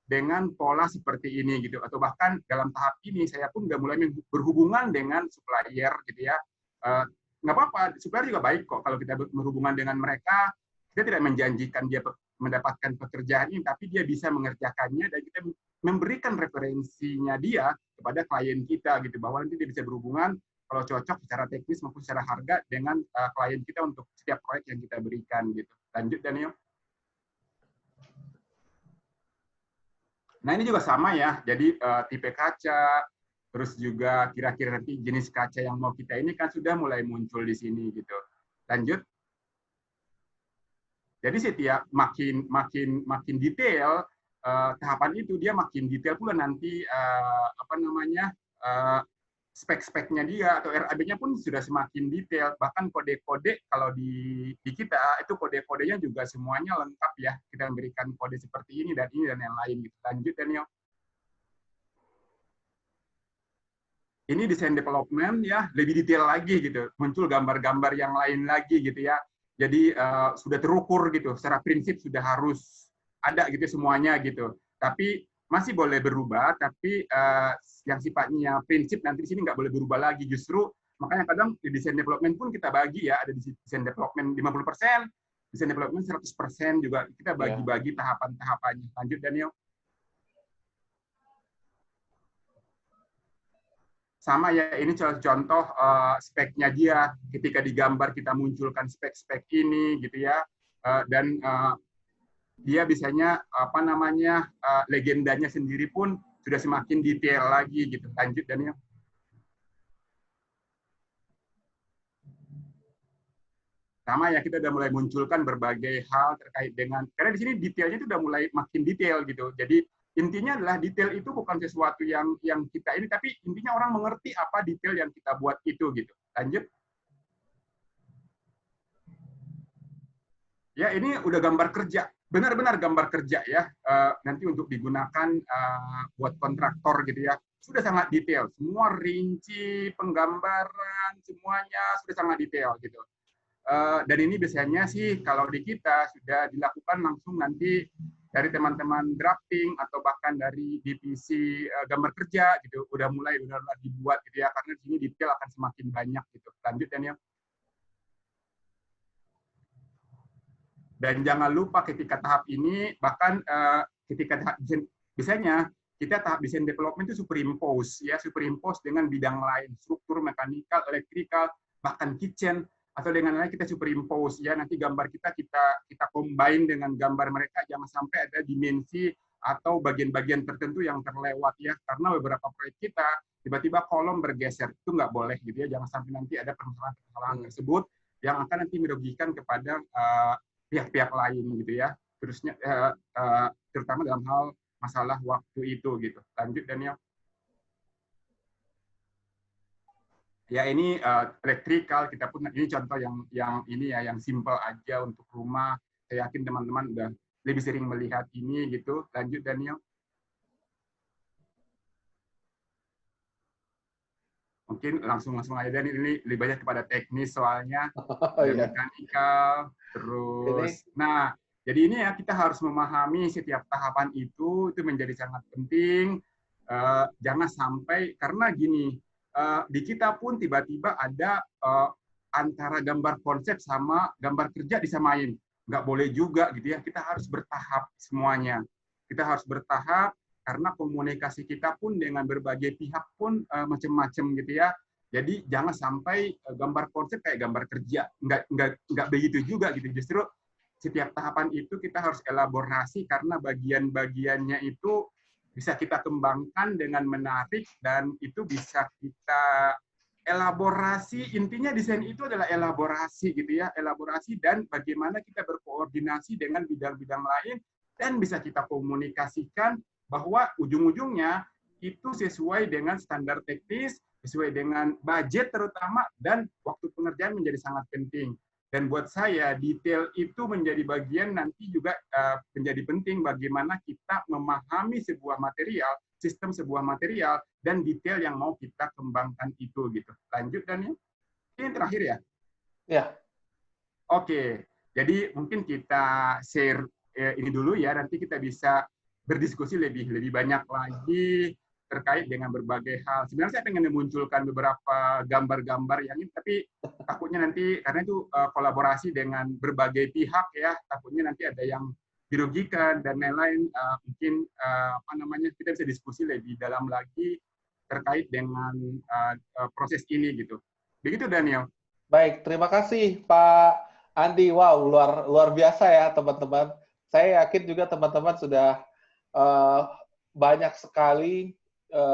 dengan pola seperti ini gitu, atau bahkan dalam tahap ini saya pun udah mulai berhubungan dengan supplier gitu ya. Nggak apa-apa, supplier juga baik kok kalau kita berhubungan dengan mereka. Kita tidak menjanjikan dia mendapatkan pekerjaan ini, tapi dia bisa mengerjakannya dan kita memberikan referensinya dia kepada klien kita gitu, bahwa nanti dia bisa berhubungan kalau cocok secara teknis maupun secara harga dengan klien kita untuk setiap proyek yang kita berikan gitu. Lanjut, Daniel. Nah, ini juga sama ya, jadi tipe kaca, terus juga kira-kira nanti jenis kaca yang mau kita ini kan sudah mulai muncul di sini gitu. Lanjut. Jadi setiap makin detail tahapan itu, dia makin detail pula nanti spek-speknya dia atau RAB-nya pun sudah semakin detail. Bahkan kode-kode kalau di kita itu kode-kodenya juga semuanya lengkap ya. Kita memberikan kode seperti ini dan yang lain gitu. Lanjut, Daniel. Ini desain development ya, lebih detail lagi gitu. Muncul gambar-gambar yang lain lagi gitu ya. Jadi sudah terukur gitu, secara prinsip sudah harus ada gitu semuanya gitu. Tapi masih boleh berubah, tapi yang sifatnya prinsip nanti di sini nggak boleh berubah lagi. Justru makanya kadang di desain development pun kita bagi ya, ada di desain development 50%, desain development 100% juga kita bagi-bagi tahapan-tahapannya. Lanjut Daniel. Sama ya, ini contoh speknya dia. Ketika digambar kita munculkan spek-spek ini gitu ya, dan dia biasanya apa namanya legendanya sendiri pun sudah semakin detail lagi gitu. Lanjut Daniel. Sama ya, kita udah mulai munculkan berbagai hal terkait dengan, karena di sini detailnya itu udah mulai makin detail gitu. Jadi intinya adalah detail itu bukan sesuatu yang kita ini, tapi intinya orang mengerti apa detail yang kita buat itu gitu. Lanjut. Ya, ini udah gambar kerja, benar-benar gambar kerja ya. Nanti untuk digunakan buat kontraktor gitu ya. Sudah sangat detail, semua rinci, penggambaran, semuanya sudah sangat detail gitu. Dan ini biasanya sih kalau di kita sudah dilakukan langsung nanti dari teman-teman drafting atau bahkan dari divisi gambar kerja gitu, udah mulai benar-benar dibuat gitu ya, karena di sini detail akan semakin banyak gitu. Lanjut Daniel. Dan jangan lupa ketika tahap ini, bahkan ketika tahap desain, biasanya kita tahap desain development itu superimpose ya, superimpose dengan bidang lain, struktur, mekanikal, elektrikal, bahkan kitchen, atau dengan lain kita superimpose ya, nanti gambar kita combine dengan gambar mereka, jangan sampai ada dimensi atau bagian-bagian tertentu yang terlewat ya, karena beberapa proyek kita tiba-tiba kolom bergeser, itu nggak boleh gitu ya, jangan sampai nanti ada permasalahan tersebut yang akan nanti merugikan kepada pihak-pihak lain gitu ya, terusnya terutama dalam hal masalah waktu itu gitu. Lanjut Daniel. Ya ini elektrikal, kita pun ini contoh yang ini ya, yang simple aja untuk rumah. Saya yakin teman-teman udah lebih sering melihat ini gitu. Lanjut Daniel. Mungkin langsung aja Daniel, ini lebih banyak kepada teknis soalnya, mekanikal, terus. Nah, jadi ini ya kita harus memahami setiap tahapan itu menjadi sangat penting. Jangan sampai, karena gini, di kita pun tiba-tiba ada antara gambar konsep sama gambar kerja disamain. Nggak boleh juga gitu ya, kita harus bertahap semuanya. Kita harus bertahap, karena komunikasi kita pun dengan berbagai pihak pun macam-macam gitu ya. Jadi jangan sampai gambar konsep kayak gambar kerja. Nggak begitu juga gitu. Justru setiap tahapan itu kita harus elaborasi, karena bagian-bagiannya itu bisa kita kembangkan dengan menarik, dan itu bisa kita elaborasi. Intinya desain itu adalah elaborasi gitu ya, elaborasi dan bagaimana kita berkoordinasi dengan bidang-bidang lain, dan bisa kita komunikasikan bahwa ujung-ujungnya itu sesuai dengan standar teknis, sesuai dengan budget terutama, dan waktu pengerjaan menjadi sangat penting. Dan buat saya, detail itu menjadi bagian nanti juga menjadi penting, bagaimana kita memahami sebuah material, sistem sebuah material, dan detail yang mau kita kembangkan itu gitu. Lanjut Daniel. Ini terakhir ya? Ya. Oke, jadi mungkin kita share ini dulu ya, nanti kita bisa berdiskusi lebih banyak lagi terkait dengan berbagai hal. Sebenarnya saya pengen memunculkan beberapa gambar-gambar yang ini, tapi takutnya nanti, karena itu kolaborasi dengan berbagai pihak ya, takutnya nanti ada yang dirugikan dan lain-lain. Mungkin apa namanya, kita bisa diskusi lebih dalam lagi terkait dengan proses ini gitu. Begitu Daniel. Baik, terima kasih Pak Andi. Wow, luar biasa ya teman-teman. Saya yakin juga teman-teman sudah banyak sekali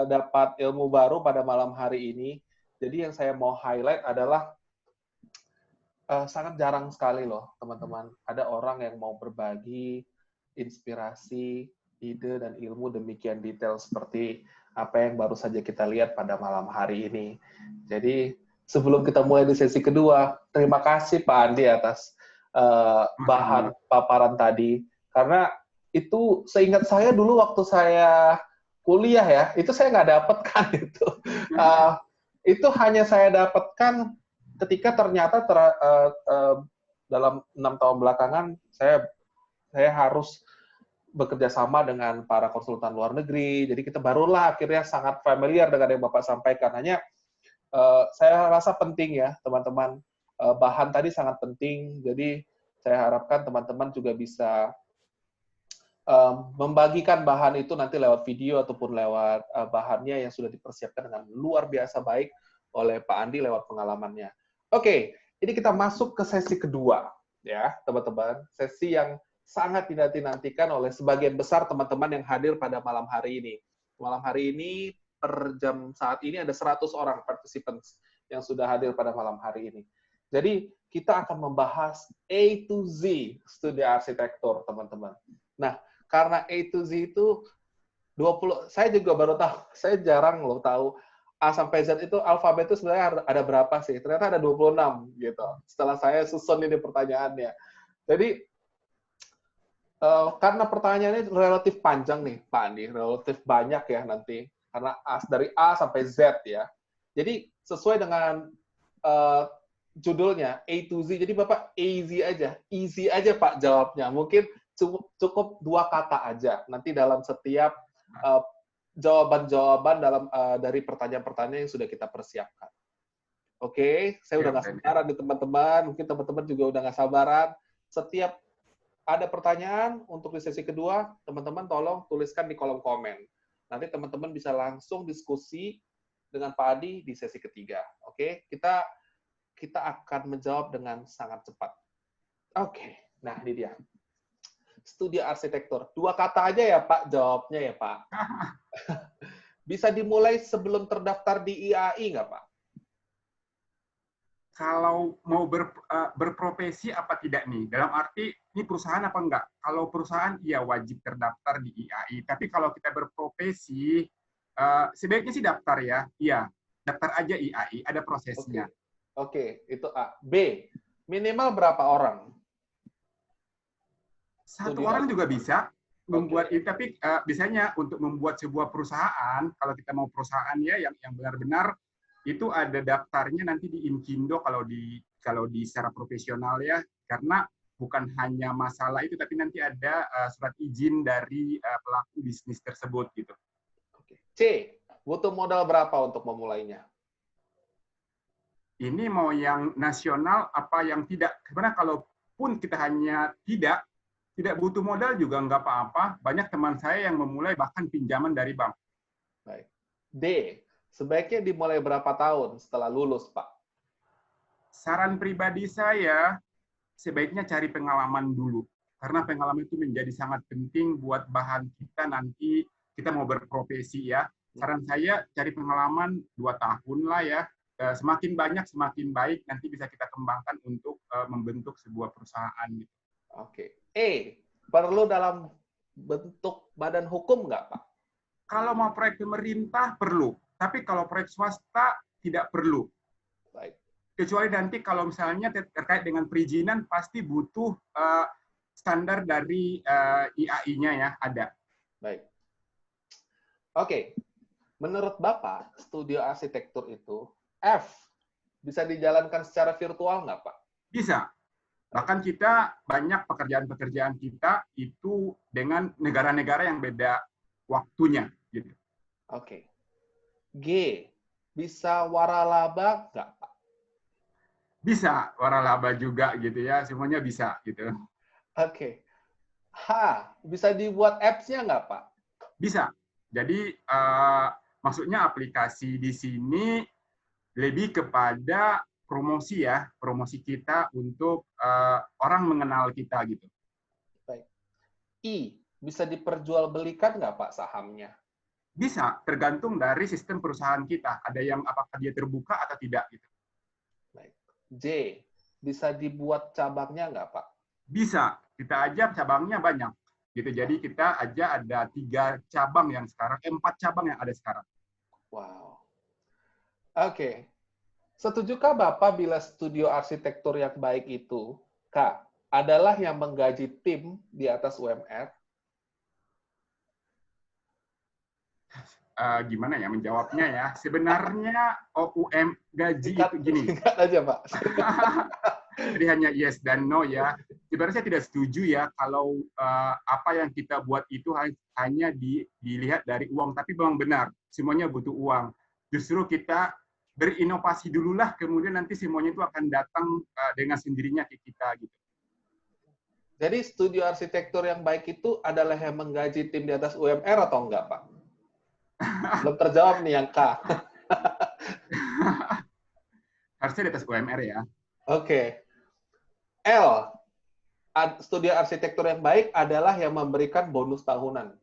dapat ilmu baru pada malam hari ini. Jadi yang saya mau highlight adalah sangat jarang sekali loh teman-teman, ada orang yang mau berbagi inspirasi, ide, dan ilmu demikian detail seperti apa yang baru saja kita lihat pada malam hari ini. Jadi sebelum kita mulai di sesi kedua, terima kasih Pak Andi atas bahan paparan tadi, karena itu seingat saya dulu waktu saya kuliah ya, itu saya nggak dapatkan itu. Itu hanya saya dapatkan ketika ternyata dalam 6 tahun belakangan saya harus bekerja sama dengan para konsultan luar negeri. Jadi kita barulah akhirnya sangat familiar dengan yang Bapak sampaikan. Hanya saya rasa penting ya, teman-teman. Bahan tadi sangat penting. Jadi saya harapkan teman-teman juga bisa membagikan bahan itu nanti lewat video ataupun lewat bahannya yang sudah dipersiapkan dengan luar biasa baik oleh Pak Andi lewat pengalamannya. Oke, ini kita masuk ke sesi kedua, ya teman-teman. Sesi yang sangat dinanti-nantikan oleh sebagian besar teman-teman yang hadir pada malam hari ini. Malam hari ini, per jam saat ini ada 100 orang participants yang sudah hadir pada malam hari ini. Jadi, kita akan membahas A to Z studi arsitektur, teman-teman. Nah, karena A to Z itu 20, saya juga baru tahu, saya jarang loh tahu A sampai Z itu alfabet itu sebenarnya ada berapa sih? Ternyata ada 26 gitu. Setelah saya susun ini pertanyaannya. Jadi karena pertanyaannya relatif panjang nih, Pak Andi, relatif banyak ya nanti. Karena dari A sampai Z ya. Jadi sesuai dengan judulnya A to Z. Jadi Bapak easy aja Pak jawabnya. Mungkin cukup 2 kata aja. Nanti dalam setiap jawaban-jawaban dari pertanyaan-pertanyaan yang sudah kita persiapkan. Oke, saya udah nggak sabaran nih teman-teman. Mungkin teman-teman juga udah nggak sabaran. Setiap ada pertanyaan untuk di sesi kedua, teman-teman tolong tuliskan di kolom komen. Nanti teman-teman bisa langsung diskusi dengan Pak Adi di sesi ketiga. Oke, kita akan menjawab dengan sangat cepat. Oke, nah ini dia. Studi arsitektur. 2 kata aja ya Pak jawabnya ya Pak. Bisa dimulai sebelum terdaftar di IAI nggak Pak? Kalau mau berprofesi apa tidak nih? Dalam arti ini perusahaan apa enggak? Kalau perusahaan ya wajib terdaftar di IAI. Tapi kalau kita berprofesi sebaiknya sih daftar ya. Iya, daftar aja IAI, ada prosesnya. Oke, itu A. B, minimal berapa orang? 1 orang juga bisa membuat itu, tapi biasanya untuk membuat sebuah perusahaan, kalau kita mau perusahaan ya yang benar-benar itu ada daftarnya nanti di Inkindo kalau di secara profesional ya, karena bukan hanya masalah itu, tapi nanti ada surat izin dari pelaku bisnis tersebut gitu. C, butuh modal berapa untuk memulainya? Ini mau yang nasional apa yang tidak? Karena kalaupun kita hanya tidak butuh modal juga nggak apa-apa. Banyak teman saya yang memulai bahkan pinjaman dari bank. Baik. D, sebaiknya dimulai berapa tahun setelah lulus, Pak? Saran pribadi saya, sebaiknya cari pengalaman dulu. Karena pengalaman itu menjadi sangat penting buat bahan kita nanti kita mau berprofesi ya. Saran saya cari pengalaman 2 tahun lah ya. Semakin banyak, semakin baik. Nanti bisa kita kembangkan untuk membentuk sebuah perusahaan. Oke. E, perlu dalam bentuk badan hukum nggak, Pak? Kalau mau proyek pemerintah, perlu. Tapi kalau proyek swasta, tidak perlu. Baik. Kecuali nanti kalau misalnya terkait dengan perizinan, pasti butuh standar dari IAI-nya ya, ada. Baik. Oke. Menurut Bapak, studio arsitektur itu, F, bisa dijalankan secara virtual nggak, Pak? Bisa. Bahkan kita banyak pekerjaan-pekerjaan kita itu dengan negara-negara yang beda waktunya. Gitu. Oke. G, bisa waralaba nggak, Pak? Bisa waralaba juga gitu ya, semuanya bisa gitu. Oke. H, bisa dibuat apps-nya nggak, Pak? Bisa. Jadi maksudnya aplikasi di sini lebih kepada promosi ya, promosi kita untuk orang mengenal kita gitu. Baik. I, bisa diperjualbelikan nggak Pak sahamnya? Bisa, tergantung dari sistem perusahaan kita. Ada yang apakah dia terbuka atau tidak gitu. Baik. J, bisa dibuat cabangnya nggak Pak? Bisa, kita aja cabangnya banyak. Gitu. Jadi kita aja ada 3 cabang yang sekarang, 4 cabang yang ada sekarang. Wow. Oke. Setujukah Bapak bila studio arsitektur yang baik itu, K, adalah yang menggaji tim di atas UMR? Gimana ya menjawabnya ya? Sebenarnya OUM gaji itu gini. Singkat aja, Pak. Jadi hanya yes dan no ya. Sebenarnya saya tidak setuju ya kalau apa yang kita buat itu hanya dilihat dari uang, tapi memang benar semuanya butuh uang. Justru kita berinovasi dululah, kemudian nanti semuanya itu akan datang dengan sendirinya ke kita gitu. Jadi studio arsitektur yang baik itu adalah yang menggaji tim di atas UMR atau enggak, Pak? Belum terjawab nih yang K. Harusnya di atas UMR ya. Oke. L. Studio arsitektur yang baik adalah yang memberikan bonus tahunan.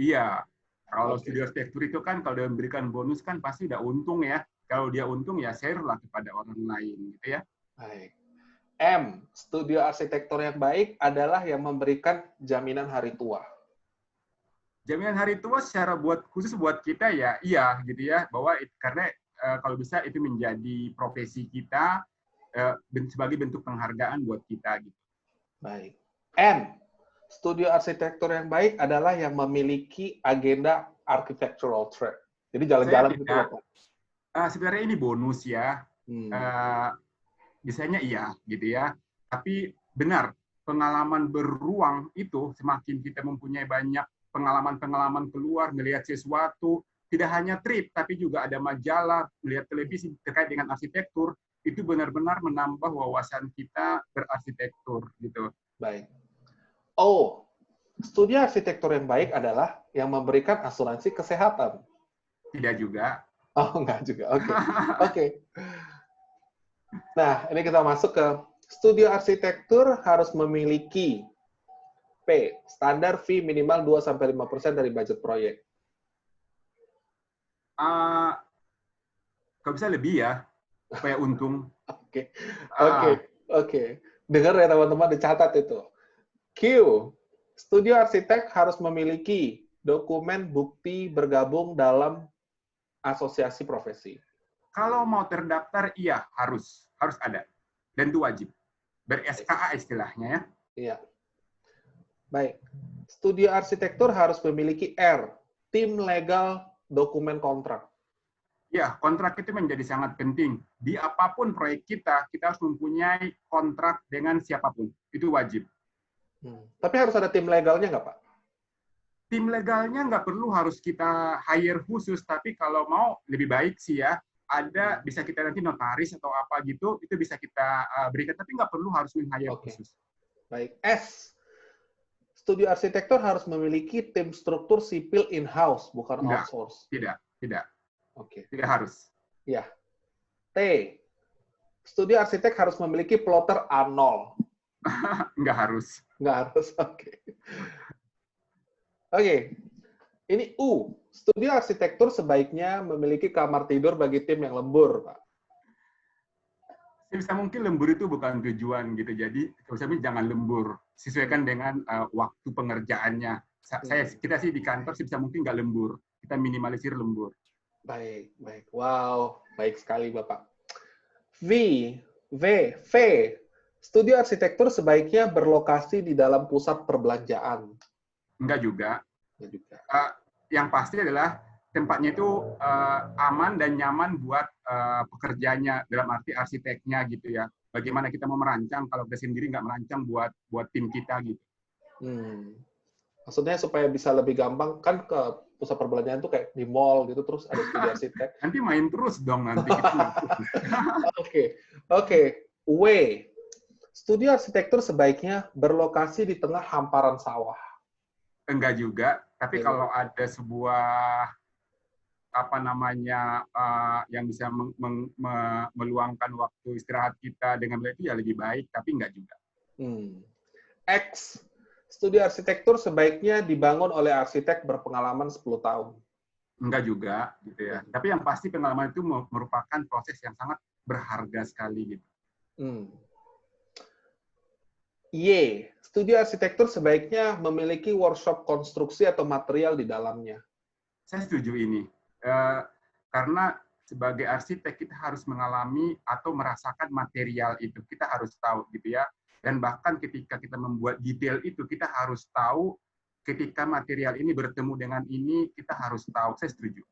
Iya. Kalau Oke. studio arsitektur itu kan kalau dia memberikan bonus kan pasti udah untung ya. Kalau dia untung ya share lah kepada orang lain gitu ya. Baik. M. Studio arsitektur yang baik adalah yang memberikan jaminan hari tua. Jaminan hari tua secara khusus buat kita ya iya gitu ya, bahwa karena kalau bisa itu menjadi profesi kita sebagai bentuk penghargaan buat kita gitu. Baik. N. Studio arsitektur yang baik adalah yang memiliki agenda architectural track. Jadi jalan-jalan gitu loh, Pak. Sebenarnya ini bonus ya. Biasanya iya gitu ya. Tapi benar, pengalaman beruang itu semakin kita mempunyai banyak pengalaman-pengalaman keluar, melihat sesuatu, tidak hanya trip, tapi juga ada majalah, melihat televisi terkait dengan arsitektur, itu benar-benar menambah wawasan kita berarsitektur gitu. Baik. O. Studi arsitektur yang baik adalah yang memberikan asuransi kesehatan. Tidak juga. Oh, enggak juga. Oke. Oke. Nah, ini kita masuk ke studio arsitektur harus memiliki P. Standar fee minimal 2-5% dari budget proyek. Kalau bisa lebih ya, supaya untung. Oke. Oke. Dengar ya teman-teman, dicatat itu. Q. Studio arsitek harus memiliki dokumen bukti bergabung dalam asosiasi profesi. Kalau mau terdaftar, iya harus ada, dan itu wajib. Ber-SKA istilahnya ya. Iya. Baik. Studio arsitektur harus memiliki R. Tim legal dokumen kontrak. Ya, kontrak itu menjadi sangat penting. Di apapun proyek kita harus mempunyai kontrak dengan siapapun. Itu wajib. Tapi harus ada tim legalnya nggak, Pak? Tim legalnya nggak perlu harus kita hire khusus, tapi kalau mau lebih baik sih ya, ada bisa kita nanti notaris atau apa gitu, itu bisa kita berikan, tapi nggak perlu harus hire khusus. Baik. S. Studio arsitektur harus memiliki tim struktur sipil in-house, bukan outsource. Tidak. Oke. Tidak harus. Ya. T. Studio arsitek harus memiliki plotter A0. Nggak harus. Nggak harus, oke. Oke. Ini U. Studio arsitektur sebaiknya memiliki kamar tidur bagi tim yang lembur, Pak. Sebisa mungkin lembur itu bukan tujuan gitu. Jadi jangan lembur. Sesuaikan dengan waktu pengerjaannya. Kita sih di kantor sebisa mungkin nggak lembur. Kita minimalisir lembur. Baik. Wow, baik sekali Bapak. V. Studio arsitektur sebaiknya berlokasi di dalam pusat perbelanjaan. Enggak juga. Yang pasti adalah tempatnya itu aman dan nyaman buat pekerjanya, dalam arti arsiteknya gitu ya. Bagaimana kita mau merancang kalau kita sendiri nggak merancang buat tim kita gitu. Maksudnya supaya bisa lebih gampang, kan ke pusat perbelanjaan tuh kayak di mall gitu, terus ada studio arsitek. Nanti main terus dong nanti. Oke. W. Studio arsitektur sebaiknya berlokasi di tengah hamparan sawah. Enggak juga, tapi kalau ada sebuah yang bisa meluangkan waktu istirahat kita dengan itu ya lebih baik, tapi enggak juga. X. Studio arsitektur sebaiknya dibangun oleh arsitek berpengalaman 10 tahun. Enggak juga, gitu ya. Tapi yang pasti pengalaman itu merupakan proses yang sangat berharga sekali, gitu. Y. Studio arsitektur sebaiknya memiliki workshop konstruksi atau material di dalamnya. Saya setuju ini. Karena sebagai arsitek kita harus mengalami atau merasakan material itu. Kita harus tahu, gitu ya. Dan bahkan ketika kita membuat detail itu, kita harus tahu ketika material ini bertemu dengan ini, kita harus tahu. Saya setuju.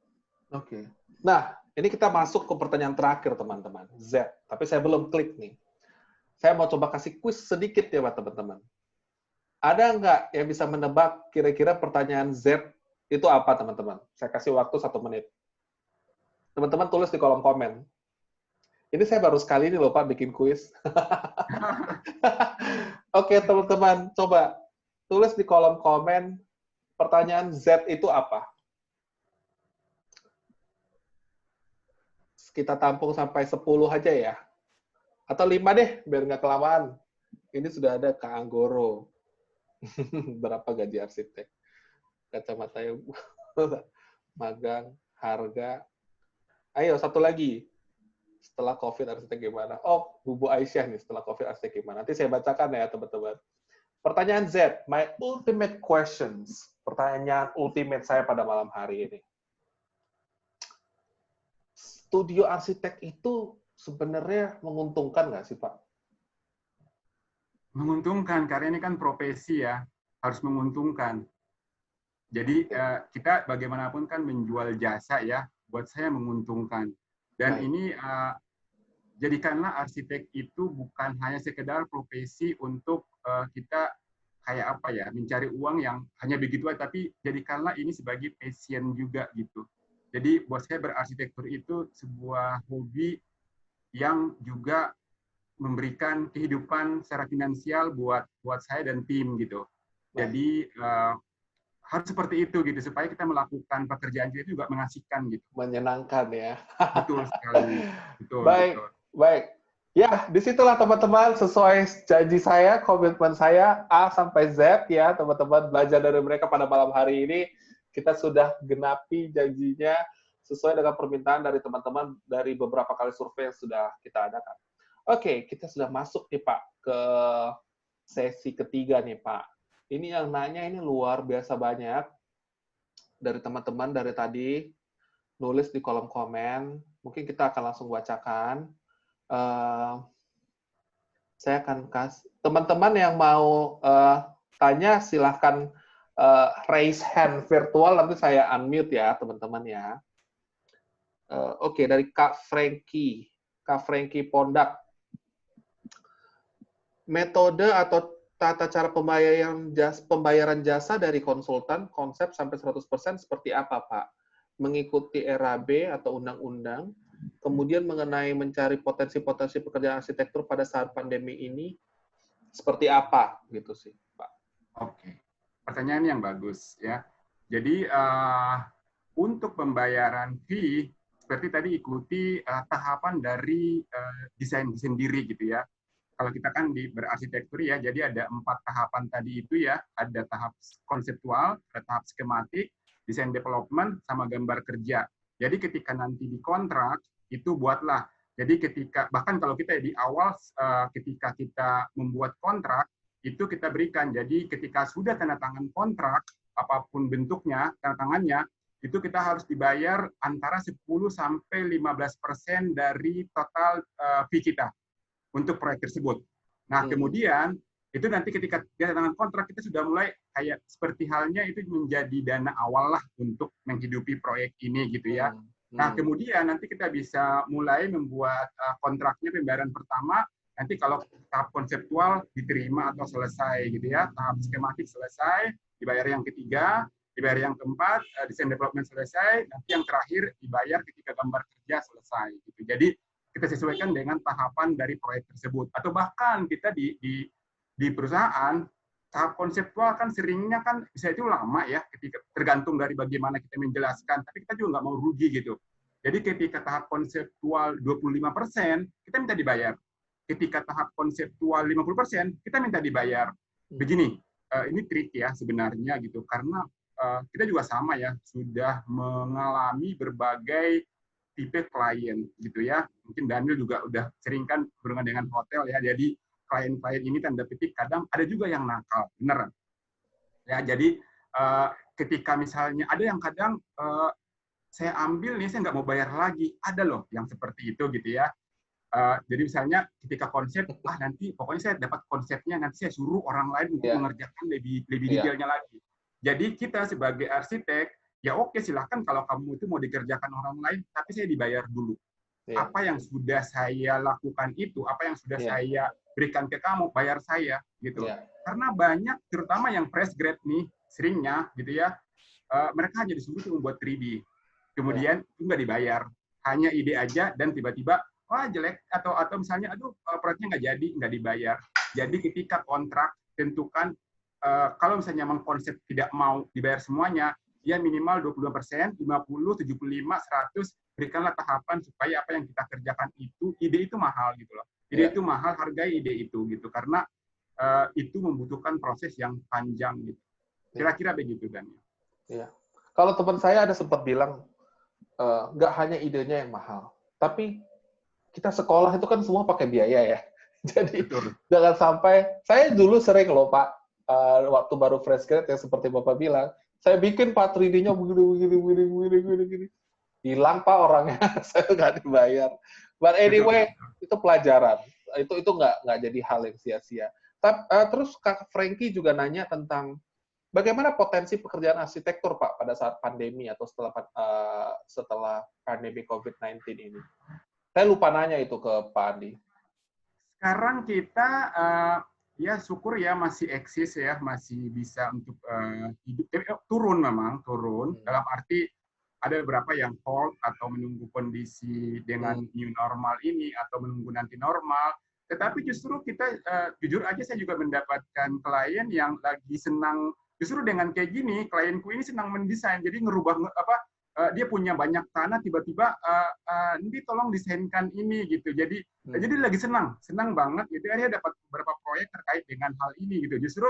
Oke. Nah, ini kita masuk ke pertanyaan terakhir, teman-teman. Z. Tapi saya belum klik nih. Saya mau coba kasih kuis sedikit ya buat teman-teman. Ada nggak yang bisa menebak kira-kira pertanyaan Z itu apa, teman-teman? Saya kasih waktu 1 menit. Teman-teman tulis di kolom komen. Ini saya baru sekali ini loh, Pak, bikin kuis. Oke, teman-teman, coba tulis di kolom komen pertanyaan Z itu apa? Kita tampung sampai 10 aja ya. Atau 5 deh, biar nggak kelamaan. Ini sudah ada Kak Anggoro. Berapa gaji arsitek? Kacamata yang magang, harga. Ayo, satu lagi. Setelah COVID arsitek gimana? Oh, Bubu Aisyah nih, setelah COVID arsitek gimana? Nanti saya bacakan ya, teman-teman. Pertanyaan Z, my ultimate questions. Pertanyaan ultimate saya pada malam hari ini. Studio arsitek itu sebenarnya menguntungkan nggak sih, Pak? Menguntungkan, karena ini kan profesi ya, harus menguntungkan. Jadi kita bagaimanapun kan menjual jasa ya, buat saya menguntungkan. Dan Baik. ini jadikanlah arsitek itu bukan hanya sekedar profesi untuk kita kayak apa ya, mencari uang yang hanya begitu aja, tapi jadikanlah ini sebagai passion juga gitu. Jadi buat saya berarsitektur itu sebuah hobi yang juga memberikan kehidupan secara finansial buat saya dan tim gitu. Baik. Jadi harus seperti itu gitu supaya kita melakukan pekerjaan kita juga mengasihkan gitu. Menyenangkan ya. Betul sekali. Betul, Baik, betul. baik. Ya, disitulah teman-teman sesuai janji saya, komitmen saya A sampai Z ya, teman-teman belajar dari mereka pada malam hari ini. Kita sudah genapi janjinya sesuai dengan permintaan dari teman-teman dari beberapa kali survei yang sudah kita adakan. Oke, kita sudah masuk nih Pak ke sesi ketiga nih Pak. Ini yang nanya ini luar biasa banyak dari teman-teman dari tadi, nulis di kolom komen. Mungkin kita akan langsung bacakan. Saya akan kasih teman-teman yang mau tanya silahkan raise hand virtual, nanti saya unmute ya teman-teman ya. Oke, dari Kak Frankie Pondak. Metode atau tata cara pembayaran jasa dari konsultan, konsep sampai 100% seperti apa, Pak? Mengikuti RAB atau undang-undang, kemudian mengenai mencari potensi-potensi pekerjaan arsitektur pada saat pandemi ini, seperti apa, gitu sih, Pak. Oke, pertanyaan yang bagus ya. Jadi untuk pembayaran fee, seperti tadi ikuti tahapan dari desain sendiri gitu ya. Kalau kita kan di berarsitektur ya, jadi ada 4 tahapan tadi itu ya. Ada tahap konseptual, ada tahap skematik, desain development, sama gambar kerja. Jadi ketika nanti di kontrak, itu buatlah. Jadi ketika, bahkan kalau kita di awal, ketika kita membuat kontrak, itu kita berikan. Jadi ketika sudah tanda tangan kontrak, apapun bentuknya, tanda tangannya, itu kita harus dibayar antara 10-15% dari total fee kita untuk proyek tersebut. Nah, kemudian itu nanti ketika dia tangan kontrak, kita sudah mulai kayak seperti halnya itu menjadi dana awal lah untuk menghidupi proyek ini gitu ya. Nah, kemudian nanti kita bisa mulai membuat kontraknya pembayaran pertama, nanti kalau tahap konseptual diterima atau selesai gitu ya, tahap skematik selesai, dibayar yang ketiga, dibayar yang keempat, desain development selesai, nanti yang terakhir dibayar ketika gambar kerja selesai gitu. Jadi kita sesuaikan dengan tahapan dari proyek tersebut. Atau bahkan kita di perusahaan, tahap konseptual kan seringnya kan bisa itu lama ya, ketika tergantung dari bagaimana kita menjelaskan, tapi kita juga nggak mau rugi gitu. Jadi ketika tahap konseptual 25%, kita minta dibayar. Ketika tahap konseptual 50%, kita minta dibayar. Begini, ini trik ya sebenarnya gitu, karena kita juga sama ya, sudah mengalami berbagai tipe klien gitu ya. Mungkin Daniel juga udah sering kan berhubungan dengan hotel ya. Jadi klien-klien ini tanda petik kadang ada juga yang nakal, beneran. Ya, jadi ketika misalnya ada yang kadang saya ambil nih saya nggak mau bayar lagi, ada loh yang seperti itu gitu ya. Jadi misalnya ketika konsep, nanti pokoknya saya dapat konsepnya, nanti saya suruh orang lain untuk mengerjakan lebih detailnya lagi. Jadi kita sebagai arsitek, ya oke silahkan kalau kamu itu mau dikerjakan orang lain, tapi saya dibayar dulu. Apa yang sudah saya lakukan itu, apa yang sudah saya berikan ke kamu, bayar saya gitu. Yeah. Karena banyak, terutama yang fresh grade nih, seringnya gitu ya, mereka hanya disuruh membuat 3D, kemudian itu nggak dibayar, hanya ide aja dan tiba-tiba wah jelek atau misalnya aduh proyeknya nggak jadi, nggak dibayar. Jadi ketika kontrak tentukan kalau misalnya memang konsep tidak mau dibayar semuanya, ya minimal 22%, 50, 75, 100, berikanlah tahapan supaya apa yang kita kerjakan itu, ide itu mahal gitu loh. Ide itu mahal, hargai ide itu gitu, karena itu membutuhkan proses yang panjang gitu. Kira-kira begitu kan? Iya. Kalau teman saya ada sempat bilang, nggak hanya idenya yang mahal, tapi kita sekolah itu kan semua pakai biaya ya. Jadi Betul. jangan sampai, saya dulu sering loh Pak, waktu baru fresh grade yang seperti Bapak bilang, saya bikin Pak 3D-nya begini. Hilang Pak orangnya, saya nggak dibayar. But anyway, itu pelajaran. Itu nggak jadi hal yang sia-sia. Terus Kak Frankie juga nanya tentang bagaimana potensi pekerjaan arsitektur Pak pada saat pandemi atau setelah pandemi COVID-19 ini. Saya lupa nanya itu ke Pak Andi. Sekarang kita ya syukur ya masih eksis ya, masih bisa untuk hidup. Turun memang, turun. Dalam arti ada beberapa yang hold atau menunggu kondisi dengan new normal ini atau menunggu nanti normal. Tetapi justru kita, jujur aja saya juga mendapatkan klien yang lagi senang, justru dengan kayak gini, klienku ini senang mendesain, jadi ngerubah dia punya banyak tanah, tiba-tiba nanti tolong desainkan ini gitu. Jadi lagi senang banget gitu. Dia dapat beberapa proyek terkait dengan hal ini gitu. Justru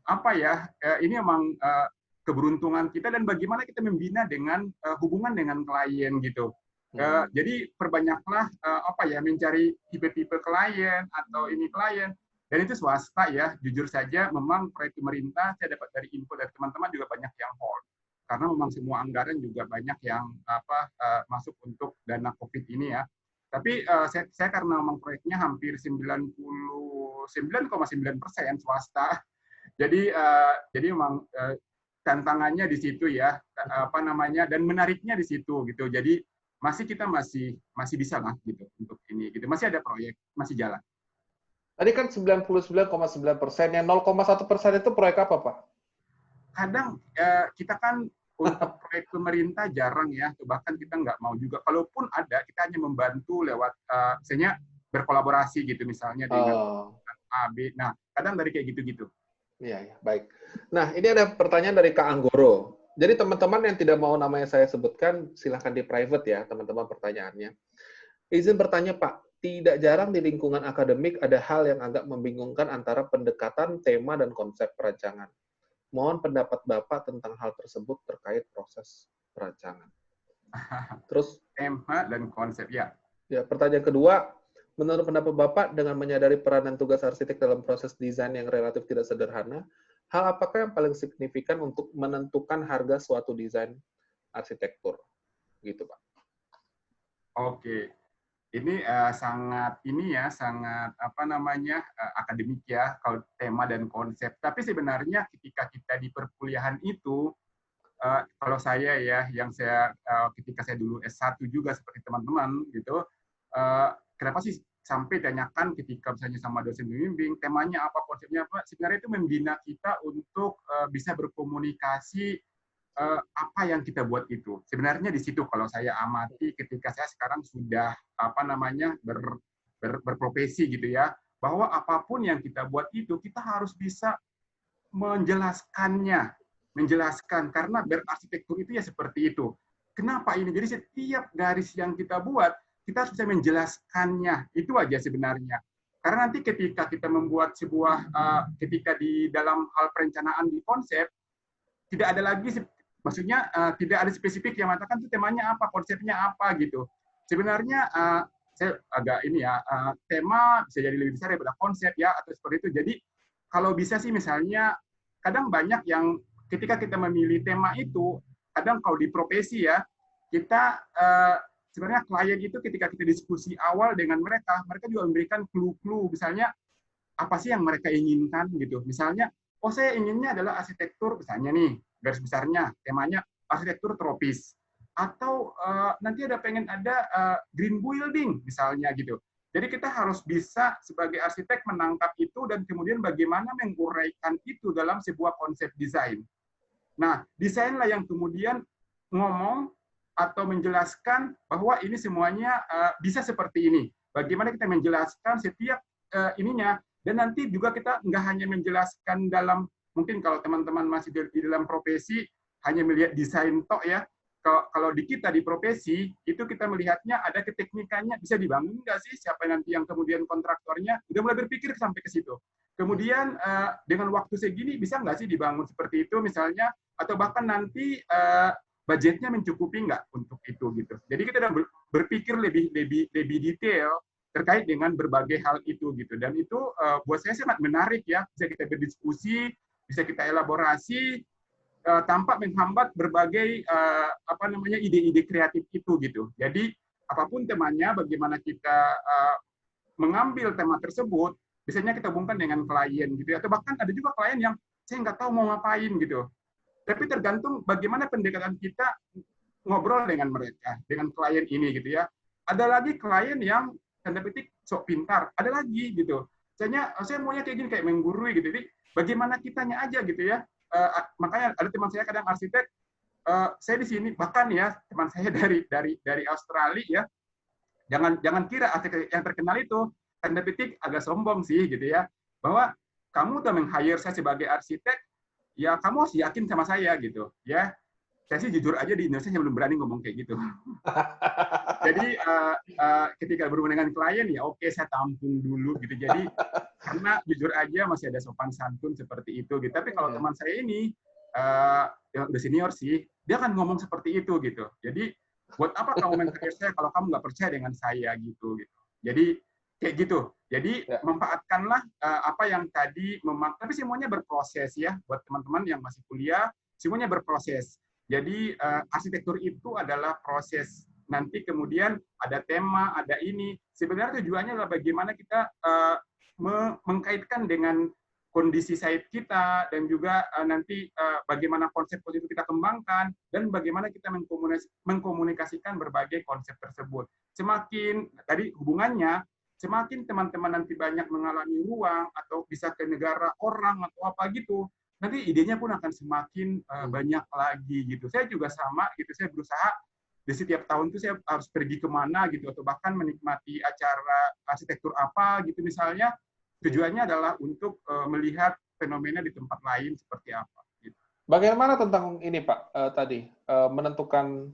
apa ya? Ini memang keberuntungan kita dan bagaimana kita membina dengan hubungan dengan klien gitu. Jadi perbanyaklah mencari tipe-tipe klien atau ini klien. Dan itu swasta ya. Jujur saja, memang proyek pemerintah saya dapat dari info dari teman-teman juga banyak yang hold. Karena memang semua anggaran juga banyak yang masuk untuk dana COVID ini ya. Tapi saya karena memang proyeknya hampir 99,9% swasta, jadi memang tantangannya di situ ya, dan menariknya di situ gitu. Jadi kita masih bisa lah gitu untuk ini gitu. Masih ada proyek, masih jalan. Tadi kan 99,9%, yang 0,1% itu proyek apa Pak? Kadang kita kan untuk proyek pemerintah jarang ya, bahkan kita nggak mau juga. Kalaupun ada, kita hanya membantu lewat, misalnya berkolaborasi gitu, misalnya dengan A, B. Nah, kadang dari kayak gitu-gitu. Iya, baik. Nah, ini ada pertanyaan dari Kak Anggoro. Jadi teman-teman yang tidak mau namanya saya sebutkan, silahkan di private ya, teman-teman pertanyaannya. Izin bertanya Pak, tidak jarang di lingkungan akademik ada hal yang agak membingungkan antara pendekatan, tema, dan konsep perancangan. Mohon pendapat Bapak tentang hal tersebut terkait proses perancangan. Terus tema dan konsep ya. Ya, pertanyaan kedua, menurut pendapat Bapak dengan menyadari peran dan tugas arsitek dalam proses desain yang relatif tidak sederhana, hal apakah yang paling signifikan untuk menentukan harga suatu desain arsitektur? Gitu, Pak. Oke. Ini sangat akademik ya kalau tema dan konsep. Tapi sebenarnya ketika kita di perkuliahan itu, kalau saya ya, ketika saya dulu S1 juga seperti teman-teman gitu, kenapa sih sampai tanyakan ketika misalnya sama dosen pembimbing, temanya apa, konsepnya apa, sebenarnya itu membina kita untuk bisa berkomunikasi apa yang kita buat itu. Sebenarnya di situ kalau saya amati ketika saya sekarang sudah berprofesi gitu ya, bahwa apapun yang kita buat itu kita harus bisa menjelaskan karena berarsitektur itu ya seperti itu. Kenapa ini? Jadi setiap garis yang kita buat kita harus bisa menjelaskannya. Itu aja sebenarnya. Karena nanti ketika kita membuat sebuah ketika di dalam hal perencanaan di konsep tidak ada lagi, maksudnya tidak ada spesifik yang mengatakan itu temanya apa, konsepnya apa gitu. Sebenarnya saya agak tema bisa jadi lebih besar daripada konsep ya, atau seperti itu. Jadi kalau bisa sih misalnya, kadang banyak yang ketika kita memilih tema itu, kadang kalau di profesi ya, kita sebenarnya klien itu ketika kita diskusi awal dengan mereka juga memberikan clue-clue, misalnya apa sih yang mereka inginkan gitu. Misalnya, oh saya inginnya adalah arsitektur, misalnya nih, garis besarnya, temanya arsitektur tropis. Atau nanti pengen ada green building, misalnya gitu. Jadi kita harus bisa sebagai arsitek menangkap itu dan kemudian bagaimana menguraikan itu dalam sebuah konsep desain. Nah, desainlah yang kemudian ngomong atau menjelaskan bahwa ini semuanya bisa seperti ini. Bagaimana kita menjelaskan setiap ininya, dan nanti juga kita nggak hanya menjelaskan dalam, mungkin kalau teman-teman masih di dalam profesi, hanya melihat desain tok ya. Kalau di kita di profesi itu kita melihatnya ada keteknikannya, bisa dibangun nggak sih, siapa nanti yang kemudian kontraktornya udah mulai berpikir sampai ke situ. Kemudian dengan waktu segini bisa nggak sih dibangun seperti itu misalnya, atau bahkan nanti budgetnya mencukupi nggak untuk itu gitu. Jadi kita udah berpikir lebih detail terkait dengan berbagai hal itu gitu. Dan itu buat saya sangat menarik ya, bisa kita berdiskusi, bisa kita elaborasi tanpa menghambat berbagai ide-ide kreatif itu gitu. Jadi apapun temanya, bagaimana kita mengambil tema tersebut, biasanya kita hubungkan dengan klien gitu ya. Atau bahkan ada juga klien yang saya nggak tahu mau ngapain gitu. Tapi tergantung bagaimana pendekatan kita ngobrol dengan mereka, dengan klien ini gitu ya. Ada lagi klien yang tanda petik sok pintar, ada lagi gitu. Saya maunya kayak gini, kayak menggurui gitu. Jadi bagaimana kitanya aja gitu ya. Makanya ada teman saya kadang arsitek, saya di sini bahkan ya teman saya dari Australia ya, jangan kira arsitek yang terkenal itu tanda petik agak sombong sih gitu ya, bahwa kamu udah meng-hire saya sebagai arsitek, ya kamu harus yakin sama saya gitu ya. Saya sih jujur aja di Indonesia saya belum berani ngomong kayak gitu. Jadi ketika berhubungan dengan klien ya oke, saya tampung dulu gitu. Jadi karena jujur aja masih ada sopan santun seperti itu gitu. Tapi kalau teman saya ini yang udah senior sih, dia akan ngomong seperti itu gitu. Jadi buat apa kamu meng-hire saya kalau kamu nggak percaya dengan saya gitu. Jadi kayak gitu. Jadi manfaatkanlah apa yang tadi tapi semuanya berproses ya, buat teman-teman yang masih kuliah, semuanya berproses. Jadi arsitektur itu adalah proses. Nanti kemudian ada tema, ada ini. Sebenarnya tujuannya adalah bagaimana kita mengkaitkan dengan kondisi site kita, dan juga nanti bagaimana konsep itu kita kembangkan, dan bagaimana kita mengkomunikasikan berbagai konsep tersebut. Semakin tadi hubungannya, semakin teman-teman nanti banyak mengalami ruang atau bisa ke negara orang atau apa gitu, nanti idenya pun akan semakin banyak lagi gitu. Saya juga sama gitu, saya berusaha di setiap tahun tuh saya harus pergi kemana gitu, atau bahkan menikmati acara arsitektur apa gitu misalnya, tujuannya adalah untuk melihat fenomena di tempat lain seperti apa. Gitu. Bagaimana tentang ini Pak, tadi menentukan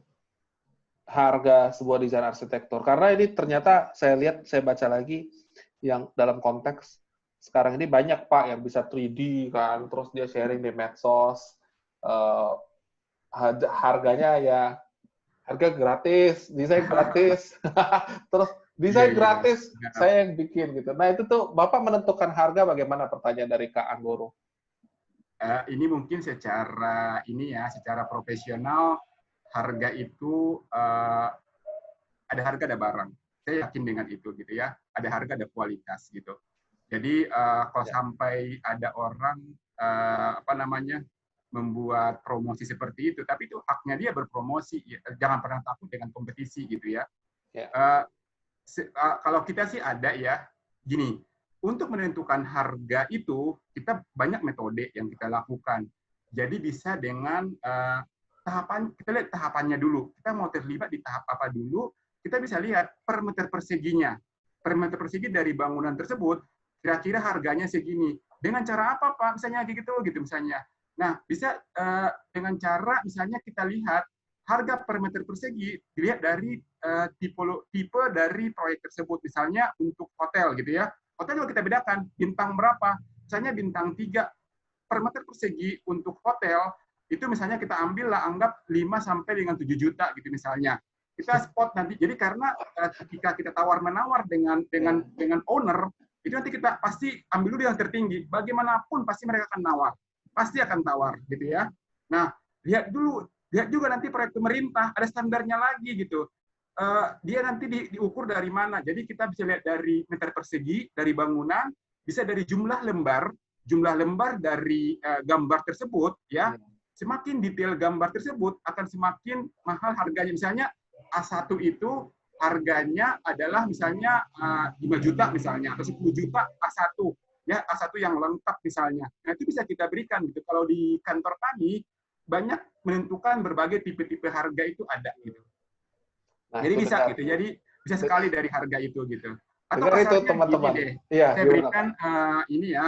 harga sebuah desain arsitektur? Karena ini ternyata saya lihat, saya baca lagi yang dalam konteks sekarang ini banyak Pak yang bisa 3D kan, terus dia sharing di medsos, harganya ya harga gratis, desain gratis, terus desain gratis saya yang bikin gitu. Nah itu tuh Bapak menentukan harga bagaimana, pertanyaan dari Kak Anggoro? Ini mungkin secara profesional, harga itu ada harga ada barang. Saya yakin dengan itu gitu ya. Ada harga ada kualitas gitu. Jadi kalau sampai ada orang membuat promosi seperti itu, tapi itu haknya dia berpromosi. Jangan pernah takut dengan kompetisi gitu ya. Kalau kita sih ada ya, gini, untuk menentukan harga itu kita banyak metode yang kita lakukan. Jadi bisa dengan tahapan, kita lihat tahapannya dulu. Kita mau terlibat di tahap apa dulu, kita bisa lihat per meter perseginya. Per meter persegi dari bangunan tersebut, kira-kira harganya segini. Dengan cara apa Pak? Misalnya gitu misalnya. Nah, bisa dengan cara misalnya kita lihat harga per meter persegi dilihat dari tipe dari proyek tersebut. Misalnya untuk hotel gitu ya. Hotel juga kita bedakan bintang berapa. Misalnya bintang 3 per meter persegi untuk hotel itu misalnya kita ambil lah, anggap 5 sampai dengan 7 juta gitu misalnya. Kita spot nanti. Jadi karena ketika kita tawar-menawar dengan owner, itu nanti kita pasti ambil dulu yang tertinggi. Bagaimanapun pasti mereka akan nawar. Pasti akan tawar gitu ya. Nah, lihat juga nanti proyek pemerintah ada standarnya lagi gitu. Dia nanti diukur dari mana. Jadi kita bisa lihat dari meter persegi dari bangunan, bisa dari jumlah lembar dari gambar tersebut ya. Semakin detail gambar tersebut akan semakin mahal harganya. Misalnya A1 itu harganya adalah misalnya 5 juta misalnya, atau 10 juta A1, ya A1 yang lengkap misalnya. Nah itu bisa kita berikan gitu. Kalau di kantor kami banyak menentukan berbagai tipe-tipe harga itu ada gitu. Nah, Jadi itu bisa dengar. gitu. Jadi bisa sekali dari harga itu gitu. Atau Dengar itu kasarnya gini teman-teman. deh, Iya, saya gimana Pak? berikan ini ya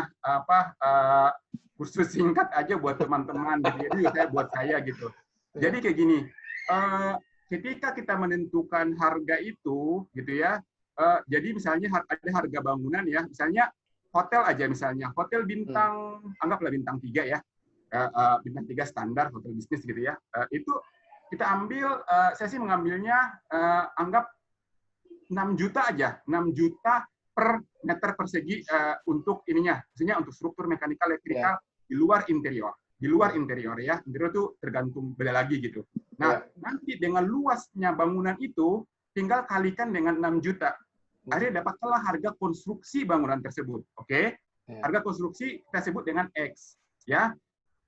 kursus singkat aja buat teman-teman gitu. Jadi saya buat saya gitu. Jadi Iya. kayak gini, ketika kita menentukan harga itu gitu ya. Jadi misalnya ada harga bangunan ya, misalnya hotel aja misalnya, hotel bintang anggaplah bintang 3 ya. Bintang 3 standar hotel bisnis gitu ya. Itu kita ambil, saya sih mengambilnya anggap 6 juta aja, 6 juta per meter persegi untuk ininya, maksudnya untuk struktur mekanikal elektrikal di luar interior. Di luar interior ya, interior itu tergantung beda lagi gitu. Nah, nanti dengan luasnya bangunan itu, tinggal kalikan dengan 6 juta. Akhirnya dapatlah harga konstruksi bangunan tersebut. Oke? Harga konstruksi kita sebut dengan X. Ya,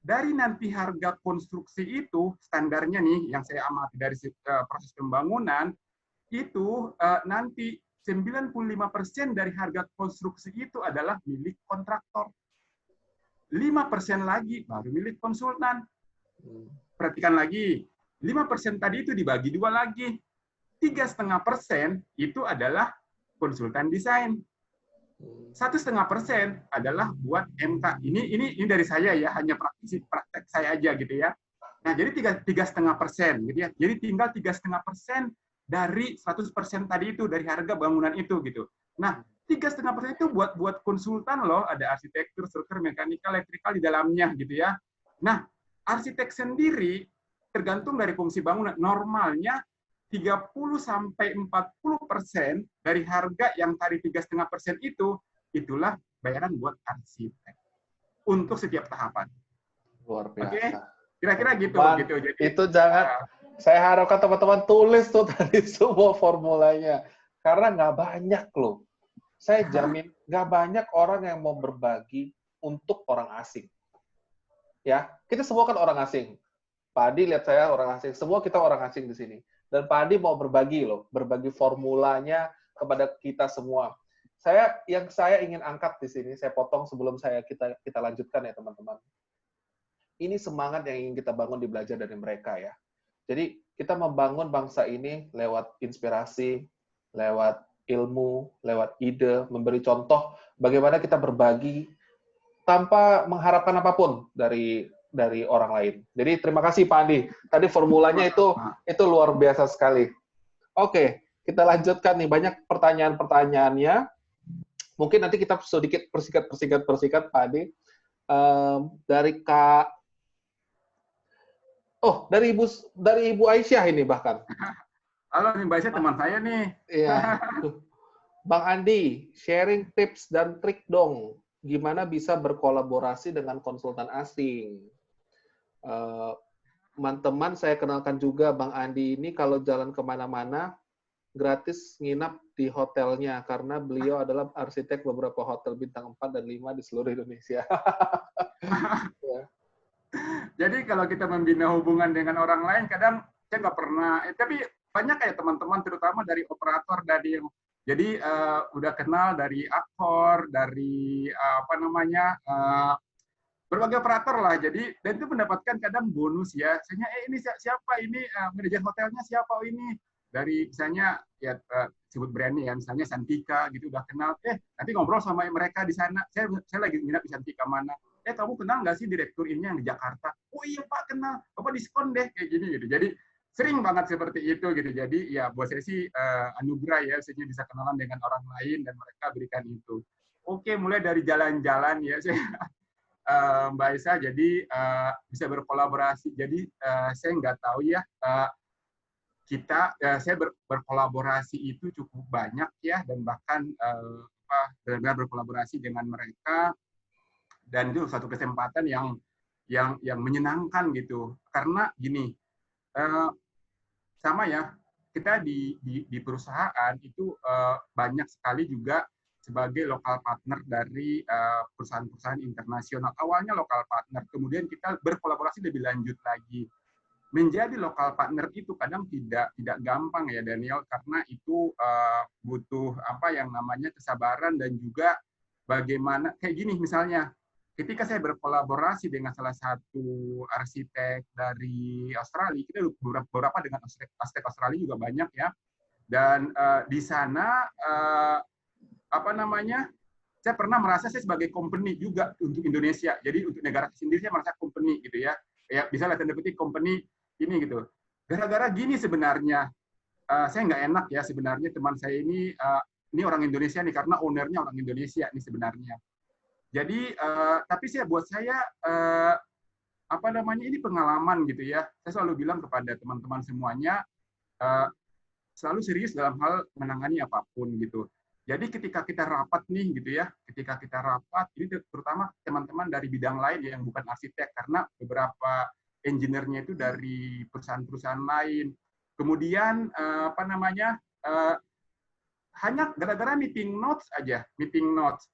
dari nanti harga konstruksi itu, standarnya nih, yang saya amati dari proses pembangunan, itu nanti 95% dari harga konstruksi itu adalah milik kontraktor. 5% lagi baru milik konsultan. Perhatikan lagi, 5% tadi itu dibagi 2 lagi. 3,5% itu adalah konsultan desain. 1,5% adalah buat MK. Ini dari saya ya, hanya praktek saya aja gitu ya. Nah, jadi 3,5% gitu ya. Jadi tinggal 3,5% dari 100% tadi itu, dari harga bangunan itu gitu. Nah, 3,5% itu buat konsultan loh, ada arsitektur, struktur, mekanikal, elektrikal di dalamnya gitu ya. Nah, arsitek sendiri tergantung dari fungsi bangunan. Normalnya 30-40% dari harga yang tadi 3,5% itu, itulah bayaran buat arsitek untuk setiap tahapan. Luar biasa. Oke, kira-kira gitu. Jadi itu jangan. Saya harapkan teman-teman tulis tuh tadi semua formulanya, karena nggak banyak loh. Saya jamin nggak banyak orang yang mau berbagi untuk orang asing. Ya, kita semua kan orang asing. Pak Adi lihat saya orang asing, semua kita orang asing di sini. Dan Pak Adi mau berbagi loh, berbagi formulanya kepada kita semua. Yang saya ingin angkat di sini, saya potong sebelum kita lanjutkan ya teman-teman. Ini semangat yang ingin kita bangun di belajar dari mereka ya. Jadi kita membangun bangsa ini lewat inspirasi, lewat ilmu, lewat ide, memberi contoh bagaimana kita berbagi tanpa mengharapkan apapun dari orang lain. Jadi terima kasih Pak Andi. Tadi formulanya itu luar biasa sekali. Oke, kita lanjutkan nih. Banyak pertanyaan-pertanyaannya. Mungkin nanti kita sedikit persikat Pak Andi. Dari Kak dari Ibu Aisyah ini bahkan. Halo, Mbak Aisyah teman saya nih. Iya. Bang Andi, sharing tips dan trik dong. Gimana bisa berkolaborasi dengan konsultan asing? Teman-teman saya kenalkan juga Bang Andi ini kalau jalan kemana-mana gratis nginap di hotelnya karena beliau adalah arsitek beberapa hotel bintang 4 dan 5 di seluruh Indonesia. Jadi kalau kita membina hubungan dengan orang lain, kadang saya nggak pernah, tapi banyak kayak teman-teman, terutama dari operator, dari yang jadi udah kenal dari aktor, dari berbagai operator lah. Jadi dan itu mendapatkan kadang bonus ya. Misalnya ini siapa ini manajer hotelnya siapa ini dari misalnya ya sebut brandnya ya, misalnya Santika gitu udah kenal. Nanti ngobrol sama mereka di sana. Saya lagi nginap di Santika mana. Kamu kenal nggak sih direktur ini yang di Jakarta? Oh iya Pak kenal. Bapak diskon deh kayak gini gitu. Jadi sering banget seperti itu gitu. Jadi ya buat saya sih anugerah ya, saya bisa kenalan dengan orang lain dan mereka berikan itu. Oke, mulai dari jalan-jalan ya saya Mbak Isa, jadi bisa berkolaborasi. Jadi saya nggak tahu ya, saya berkolaborasi itu cukup banyak ya, dan bahkan benar-benar berkolaborasi dengan mereka, dan itu satu kesempatan yang menyenangkan gitu. Karena gini, sama ya, kita di perusahaan itu banyak sekali juga sebagai lokal partner dari perusahaan-perusahaan internasional. Awalnya lokal partner, kemudian kita berkolaborasi lebih lanjut lagi. menjadi lokal partner itu kadang tidak gampang ya Daniel, karena itu butuh apa yang namanya kesabaran dan juga bagaimana kayak gini misalnya ketika saya berkolaborasi dengan salah satu arsitek dari Australia, kita beberapa dengan arsitek Australia juga banyak ya, dan di sana apa namanya, saya pernah merasa saya sebagai company juga untuk Indonesia. Jadi untuk negara sendiri saya merasa company gitu ya. Ya bisa lah tanda petik company ini gitu. Gara-gara gini sebenarnya saya nggak enak ya sebenarnya teman saya ini orang Indonesia nih karena ownernya orang Indonesia nih sebenarnya. Jadi tapi buat saya apa namanya ini pengalaman gitu ya. Saya selalu bilang kepada teman-teman semuanya selalu serius dalam hal menangani apapun gitu. Jadi ketika kita rapat nih gitu ya, ketika kita rapat, ini terutama teman-teman dari bidang lain yang bukan arsitek, karena beberapa engineer-nya itu dari perusahaan-perusahaan lain. Kemudian apa namanya, hanya gara-gara meeting notes aja, meeting notes.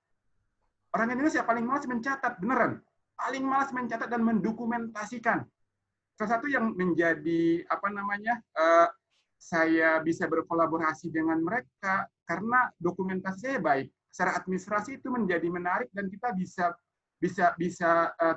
Orang Indonesia paling malas mencatat, beneran. Paling malas mencatat dan mendokumentasikan. Salah satu yang menjadi apa namanya, saya bisa berkolaborasi dengan mereka karena dokumentasi saya baik. Secara administrasi itu menjadi menarik dan kita bisa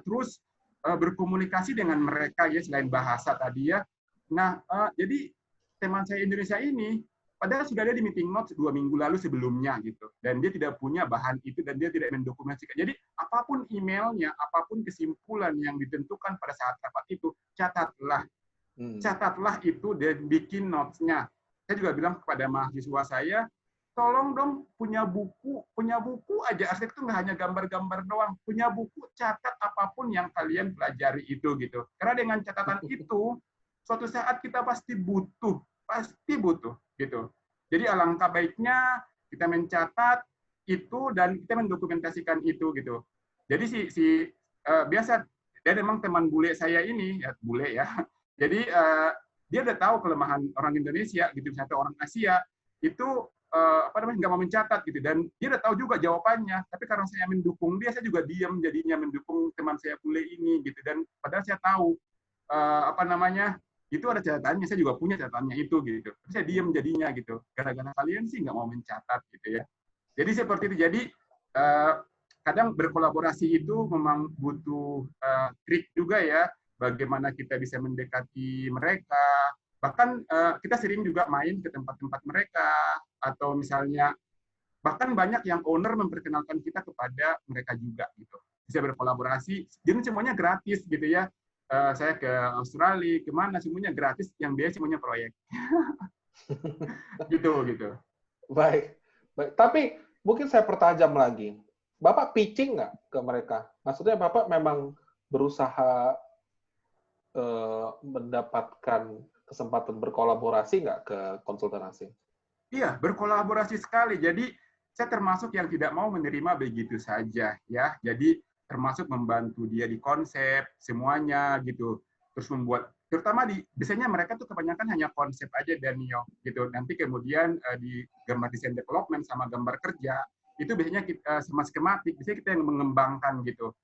terus berkomunikasi dengan mereka ya selain bahasa tadi ya. Nah, jadi teman saya Indonesia ini padahal sudah ada di meeting notes 2 minggu lalu sebelumnya gitu, dan dia tidak punya bahan itu dan dia tidak mendokumentasikan. Jadi apapun emailnya, apapun kesimpulan yang ditentukan pada saat rapat itu, catatlah itu dan bikin notes-nya. Saya juga bilang kepada mahasiswa saya, tolong dong punya buku aja. Arsitek itu nggak hanya gambar-gambar doang, punya buku, catat apapun yang kalian pelajari itu gitu. Karena dengan catatan itu, suatu saat kita pasti butuh gitu. Jadi alangkah baiknya kita mencatat itu dan kita mendokumentasikan itu gitu. Jadi biasa dan memang teman bule saya ini ya bule ya. Jadi dia udah tahu kelemahan orang Indonesia gitu, misalnya orang Asia itu apa namanya nggak mau mencatat gitu, dan dia udah tahu juga jawabannya. Tapi karena saya mendukung dia, saya juga diam jadinya mendukung teman saya bule ini gitu. Dan padahal saya tahu apa namanya itu ada catatannya, saya juga punya catatannya itu gitu. Tapi saya diam jadinya gitu. Gara-gara kalian sih nggak mau mencatat gitu ya. Jadi seperti itu. Jadi kadang berkolaborasi itu memang butuh trik juga ya. Bagaimana kita bisa mendekati mereka, bahkan kita sering juga main ke tempat-tempat mereka, atau misalnya bahkan banyak yang owner memperkenalkan kita kepada mereka juga gitu, bisa berkolaborasi, jadi semuanya gratis gitu ya. Saya ke Australia, kemana semuanya gratis, yang biaya semuanya proyek. gitu. Baik. Tapi mungkin saya pertajam lagi, Bapak pitching nggak ke mereka? Maksudnya Bapak memang berusaha mendapatkan kesempatan berkolaborasi nggak ke konsultan asing? Iya, berkolaborasi sekali. Jadi saya termasuk yang tidak mau menerima begitu saja ya. Jadi termasuk membantu dia di konsep semuanya gitu. Terus membuat terutama biasanya mereka tuh kebanyakan hanya konsep aja Daniel gitu. Nanti kemudian di gambar desain development sama gambar kerja itu biasanya kita sama skematik, biasanya kita yang mengembangkan gitu.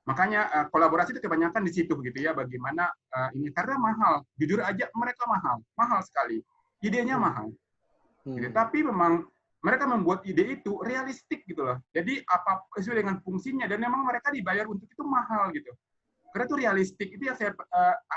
Makanya kolaborasi itu kebanyakan di situ gitu ya, bagaimana ini karena mahal, jujur aja mereka mahal sekali, idenya mahal. Gitu. Tapi memang mereka membuat ide itu realistik gitu loh. Jadi apa sesuai dengan fungsinya dan memang mereka dibayar untuk itu mahal gitu. Karena itu realistik, itu yang saya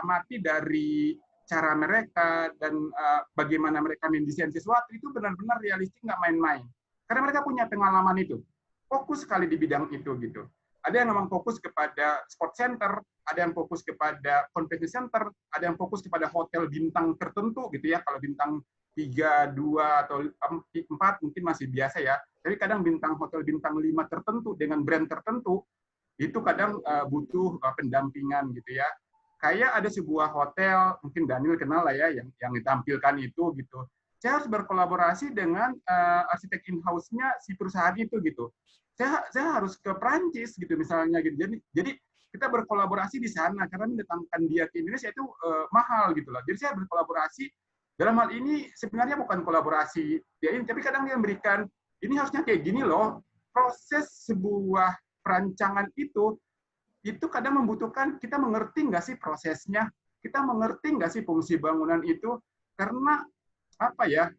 amati dari cara mereka dan bagaimana mereka mendesain sesuatu itu benar-benar realistik, nggak main-main. Karena mereka punya pengalaman itu, fokus sekali di bidang itu gitu. Ada yang memang fokus kepada sport center, ada yang fokus kepada convention center, ada yang fokus kepada hotel bintang tertentu gitu ya. Kalau bintang 3, 2 atau 4 mungkin masih biasa ya. Tapi kadang hotel bintang 5 tertentu dengan brand tertentu itu kadang butuh pendampingan gitu ya. Kayak ada sebuah hotel, mungkin Daniel kenal lah ya, yang ditampilkan itu gitu. Saya harus berkolaborasi dengan arsitek in-house-nya si perusahaan itu gitu. Saya harus ke Prancis gitu misalnya gitu. Jadi kita berkolaborasi di sana karena mendatangkan dia ke Indonesia itu mahal gitu loh. Jadi saya berkolaborasi dalam hal ini sebenarnya bukan kolaborasi dia ini, tapi kadang dia memberikan ini harusnya kayak gini loh. Proses sebuah perancangan itu kadang membutuhkan kita mengerti nggak sih prosesnya. kita mengerti nggak sih fungsi bangunan itu? Karena apa ya,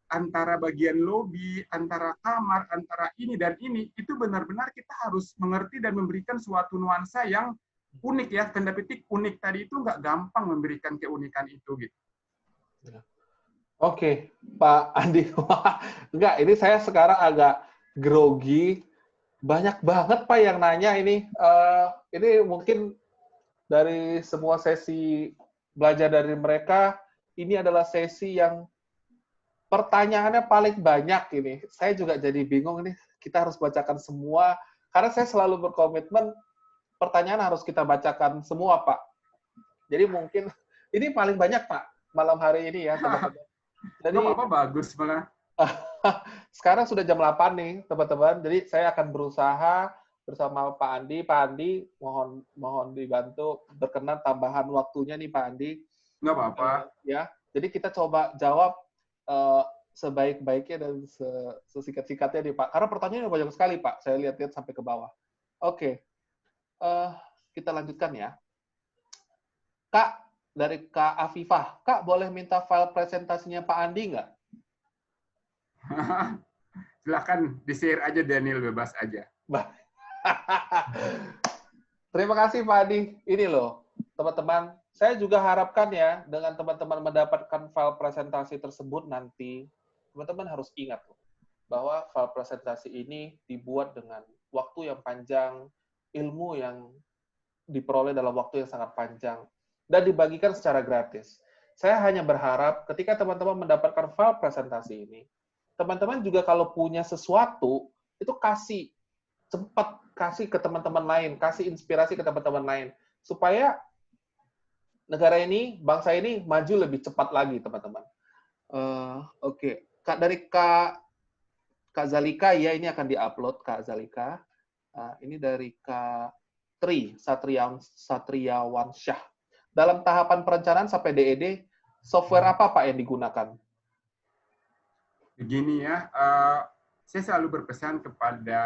antara bagian lobi, antara kamar, antara ini dan ini, itu benar-benar kita harus mengerti dan memberikan suatu nuansa yang unik ya, tanda petik unik tadi itu nggak gampang memberikan keunikan itu gitu. Oke, Pak Andi. Enggak, ini saya sekarang agak grogi. Banyak banget Pak yang nanya ini. Ini mungkin dari semua sesi belajar dari mereka, ini adalah sesi yang pertanyaannya paling banyak ini. Saya juga jadi bingung ini. Kita harus bacakan semua. Karena saya selalu berkomitmen pertanyaan harus kita bacakan semua, Pak. Jadi mungkin ini paling banyak, Pak, malam hari ini ya, teman-teman. Jadi apa bagus malah. sekarang sudah jam 8 nih, teman-teman. Jadi saya akan berusaha bersama Pak Andi. Pak Andi, mohon dibantu berkenan tambahan waktunya nih, Pak Andi. Nggak apa-apa. Ya, jadi kita coba jawab sebaik-baiknya dan sesikat-sikatnya nih, Pak. Karena pertanyaannya banyak sekali, Pak. Saya lihat-lihat sampai ke bawah. Oke. Kita lanjutkan ya. Kak, dari Kak Afifah. Kak, boleh minta file presentasinya Pak Andi nggak? Silakan di-share aja, Daniel, bebas aja. Terima kasih Pak Andi. Ini loh, teman-teman. Saya juga harapkan ya, dengan teman-teman mendapatkan file presentasi tersebut nanti, teman-teman harus ingat loh, bahwa file presentasi ini dibuat dengan waktu yang panjang, ilmu yang diperoleh dalam waktu yang sangat panjang, dan dibagikan secara gratis. Saya hanya berharap ketika teman-teman mendapatkan file presentasi ini, teman-teman juga kalau punya sesuatu, itu cepat kasih ke teman-teman lain, kasih inspirasi ke teman-teman lain, supaya negara ini, bangsa ini maju lebih cepat lagi, teman-teman. Oke. Dari Kak Zalika, ya ini akan diupload, Kak Zalika. Ini dari Kak Satriawansyah. Dalam tahapan perencanaan sampai DED, software apa Pak yang digunakan? Begini ya, saya selalu berpesan kepada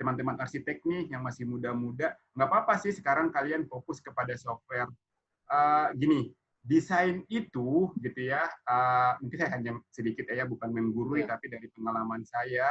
teman-teman arsitek nih yang masih muda-muda, nggak apa-apa sih sekarang kalian fokus kepada software. Gini, desain itu gitu ya, mungkin saya hanya sedikit ya, bukan menggurui, tapi dari pengalaman saya,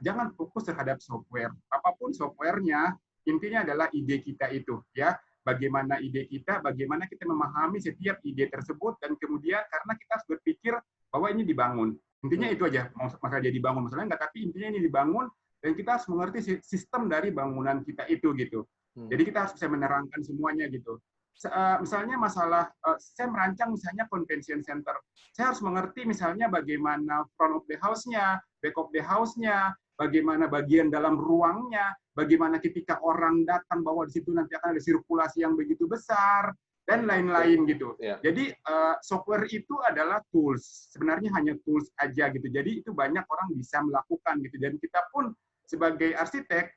jangan fokus terhadap software. Apapun softwarenya, intinya adalah ide kita itu ya. Bagaimana ide kita, bagaimana kita memahami setiap ide tersebut, dan kemudian karena kita harus berpikir bahwa ini dibangun. Intinya itu aja, masalah jadi dibangun, masalahnya enggak, tapi intinya ini dibangun, dan kita harus mengerti sistem dari bangunan kita itu gitu. Jadi kita harus bisa menerangkan semuanya gitu. Misalnya masalah, saya merancang misalnya convention center, saya harus mengerti misalnya bagaimana front of the house-nya, back of the house-nya, bagaimana bagian dalam ruangnya, bagaimana ketika orang datang bahwa di situ nanti akan ada sirkulasi yang begitu besar, dan lain-lain gitu. Jadi software itu adalah tools, sebenarnya hanya tools aja gitu. Jadi itu banyak orang bisa melakukan gitu. Dan kita pun sebagai arsitek,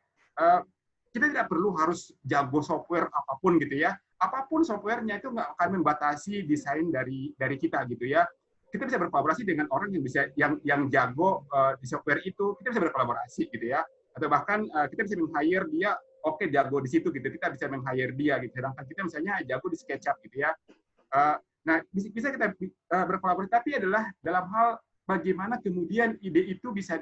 kita tidak perlu harus jago software apapun gitu ya. Apapun softwarenya itu nggak akan membatasi desain dari kita gitu ya. Kita bisa berkolaborasi dengan orang yang bisa yang jago di software itu, kita bisa berkolaborasi gitu ya. Atau bahkan kita bisa meng-hire dia, oke jago di situ gitu, kita bisa meng-hire dia gitu. Sedangkan kita misalnya jago di SketchUp gitu ya. Nah, bisa kita berkolaborasi, tapi adalah dalam hal bagaimana kemudian ide itu bisa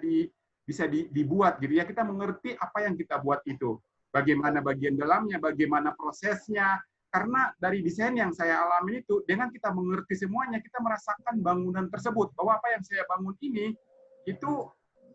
dibuat gitu ya. Kita mengerti apa yang kita buat itu. Bagaimana bagian dalamnya, bagaimana prosesnya. Karena dari desain yang saya alami itu, dengan kita mengerti semuanya, kita merasakan bangunan tersebut. Bahwa apa yang saya bangun ini, itu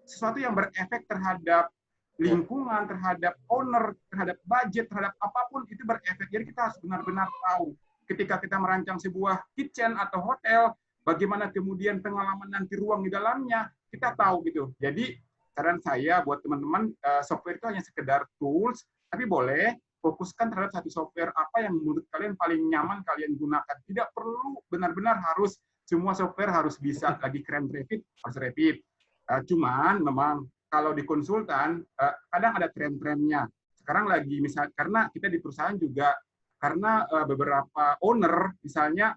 sesuatu yang berefek terhadap lingkungan, terhadap owner, terhadap budget, terhadap apapun, itu berefek. Jadi kita harus benar-benar tahu. Ketika kita merancang sebuah kitchen atau hotel, bagaimana kemudian pengalaman nanti ruang di dalamnya, kita tahu gitu. Jadi, saran saya buat teman-teman, software itu hanya sekedar tools, tapi boleh fokuskan terhadap satu software apa yang menurut kalian paling nyaman kalian gunakan. Tidak perlu benar-benar harus semua software harus bisa. Lagi keren Revit, harus Revit. Cuman memang kalau di konsultan kadang ada tren-trennya. Sekarang lagi misal karena kita di perusahaan juga karena beberapa owner misalnya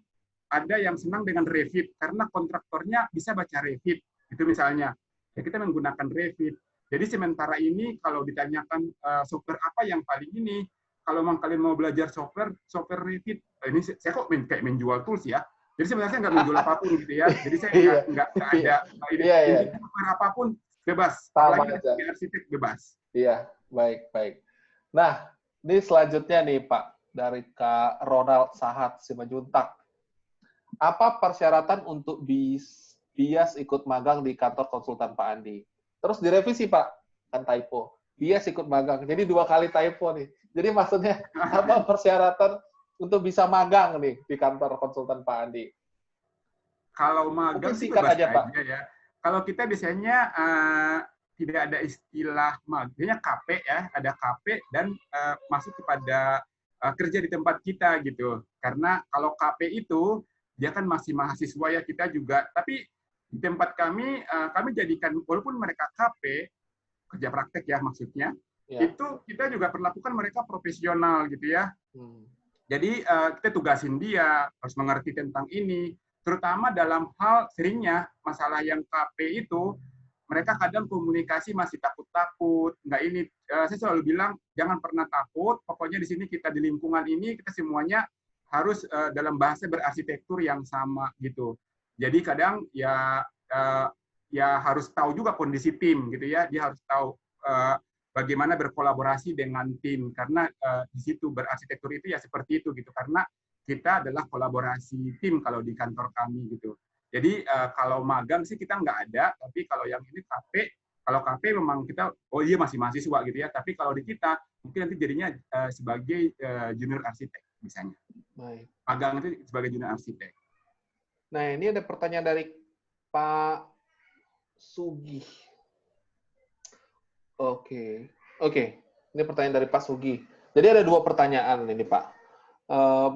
ada yang senang dengan Revit karena kontraktornya bisa baca Revit itu misalnya. Ya kita menggunakan Revit. Jadi sementara ini kalau ditanyakan software apa yang paling ini, kalau memang kalian mau belajar software related, ini saya kok kayak menjual tools ya. Jadi sebenarnya saya nggak menjual apapun gitu ya. Jadi saya nggak ada intinya software apapun bebas. Apalagi sebagai arsitek bebas. Iya, baik. Nah, ini selanjutnya nih Pak, dari Kak Ronald Sahat Simanjuntak. Apa persyaratan untuk bias ikut magang di kantor konsultan Pak Andi? Terus direvisi Pak, kan typo. Bias ikut magang, jadi 2 kali typo nih. Jadi maksudnya apa persyaratan untuk bisa magang nih di kantor konsultan Pak Andi? Kalau magang sih bebas aja Pak. Ya. Kalau kita biasanya tidak ada istilah magangnya KP ya, ada KP dan masuk kepada kerja di tempat kita gitu. Karena kalau KP itu dia kan masih mahasiswa ya, kita juga. Tapi di tempat kami jadikan walaupun mereka KP kerja praktek ya maksudnya, itu kita juga perlakukan mereka profesional gitu ya. Jadi kita tugasin dia harus mengerti tentang ini, terutama dalam hal seringnya masalah yang KP itu mereka kadang komunikasi masih takut-takut, nggak ini. Saya selalu bilang jangan pernah takut. Pokoknya di sini kita di lingkungan ini kita semuanya harus dalam bahasa berarsitektur yang sama gitu. Jadi kadang ya harus tahu juga kondisi tim gitu ya. Dia harus tahu bagaimana berkolaborasi dengan tim karena di situ berarsitektur itu ya seperti itu gitu. Karena kita adalah kolaborasi tim kalau di kantor kami gitu. Jadi kalau magang sih kita nggak ada, tapi kalau yang ini KP, kalau KP memang kita, oh iya masih mahasiswa gitu ya, tapi kalau di kita mungkin nanti jadinya sebagai junior arsitek misalnya. Magang itu sebagai junior arsitek. Nah ini ada pertanyaan dari Pak Sugi. Oke. Ini pertanyaan dari Pak Sugi. Jadi ada 2 pertanyaan ini Pak.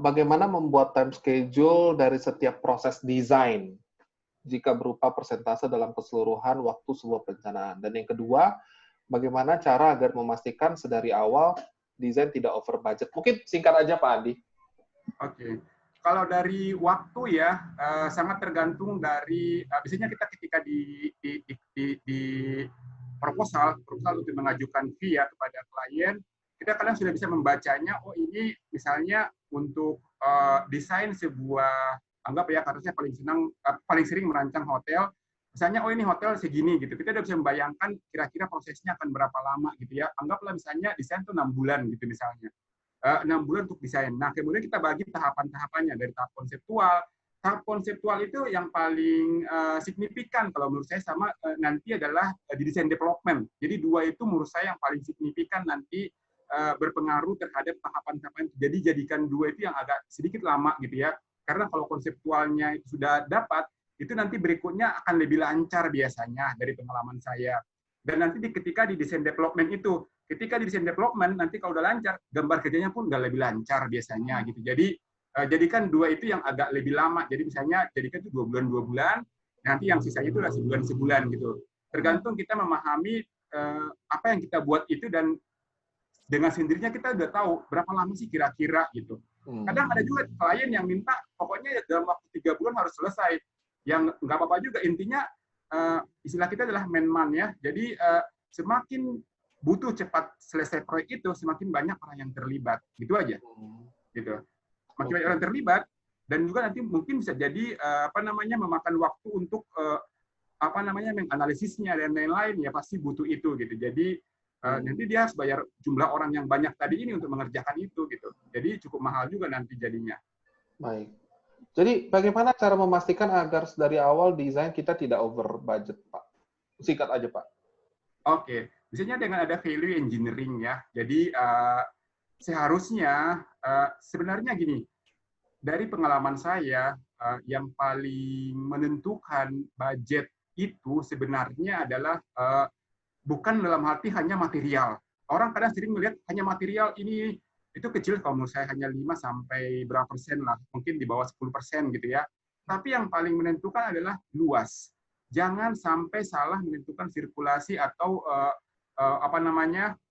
Bagaimana membuat time schedule dari setiap proses desain jika berupa persentase dalam keseluruhan waktu sebuah perencanaan. Dan yang kedua, bagaimana cara agar memastikan sedari awal desain tidak over budget. Mungkin singkat aja Pak Andi. Oke. Kalau dari waktu ya, sangat tergantung dari, biasanya kita ketika di proposal untuk mengajukan fee ya kepada klien, kita kadang sudah bisa membacanya, oh ini misalnya untuk desain sebuah, anggap ya karena saya paling sering merancang hotel, misalnya oh ini hotel segini gitu, kita udah bisa membayangkan kira-kira prosesnya akan berapa lama gitu ya, anggaplah misalnya desain itu 6 bulan gitu misalnya, 6 bulan untuk desain. Nah kemudian kita bagi tahapan-tahapannya dari tahap konseptual itu yang paling signifikan kalau menurut saya sama nanti adalah di desain development. Jadi 2 itu menurut saya yang paling signifikan nanti berpengaruh terhadap tahapan-tahapan. Jadi jadikan 2 itu yang agak sedikit lama gitu ya. Karena kalau konseptualnya itu sudah dapat, itu nanti berikutnya akan lebih lancar biasanya dari pengalaman saya. Dan nanti ketika di desain development itu, ketika di desain development nanti kalau udah lancar, gambar kerjanya pun udah lebih lancar biasanya gitu. Jadi jadikan 2 itu yang agak lebih lama. Jadi misalnya jadikan itu 2 bulan, nanti yang sisanya itu adalah sebulan gitu. Tergantung kita memahami apa yang kita buat itu dan dengan sendirinya kita udah tahu berapa lama sih kira-kira gitu. Kadang ada juga klien yang minta pokoknya dalam waktu 3 bulan harus selesai. Yang nggak apa-apa juga, intinya istilah kita adalah man-man ya. Jadi semakin butuh cepat selesai proyek itu, semakin banyak orang yang terlibat. Gitu aja. Gitu. Semakin banyak orang terlibat dan juga nanti mungkin bisa jadi memakan waktu untuk menganalisisnya dan lain-lain ya pasti butuh itu gitu. Jadi nanti dia harus bayar jumlah orang yang banyak tadi ini untuk mengerjakan itu gitu. Jadi cukup mahal juga nanti jadinya. Baik. Jadi bagaimana cara memastikan agar dari awal desain kita tidak over budget, Pak? Singkat aja, Pak. Oke. Biasanya dengan ada value engineering ya. Jadi seharusnya sebenarnya gini, dari pengalaman saya yang paling menentukan budget itu sebenarnya adalah bukan dalam arti hanya material. Orang kadang sering melihat hanya material ini itu kecil kalau menurut saya hanya 5 sampai berapa persen lah, mungkin di bawah 10% gitu ya. Tapi yang paling menentukan adalah luas. Jangan sampai salah menentukan sirkulasi atau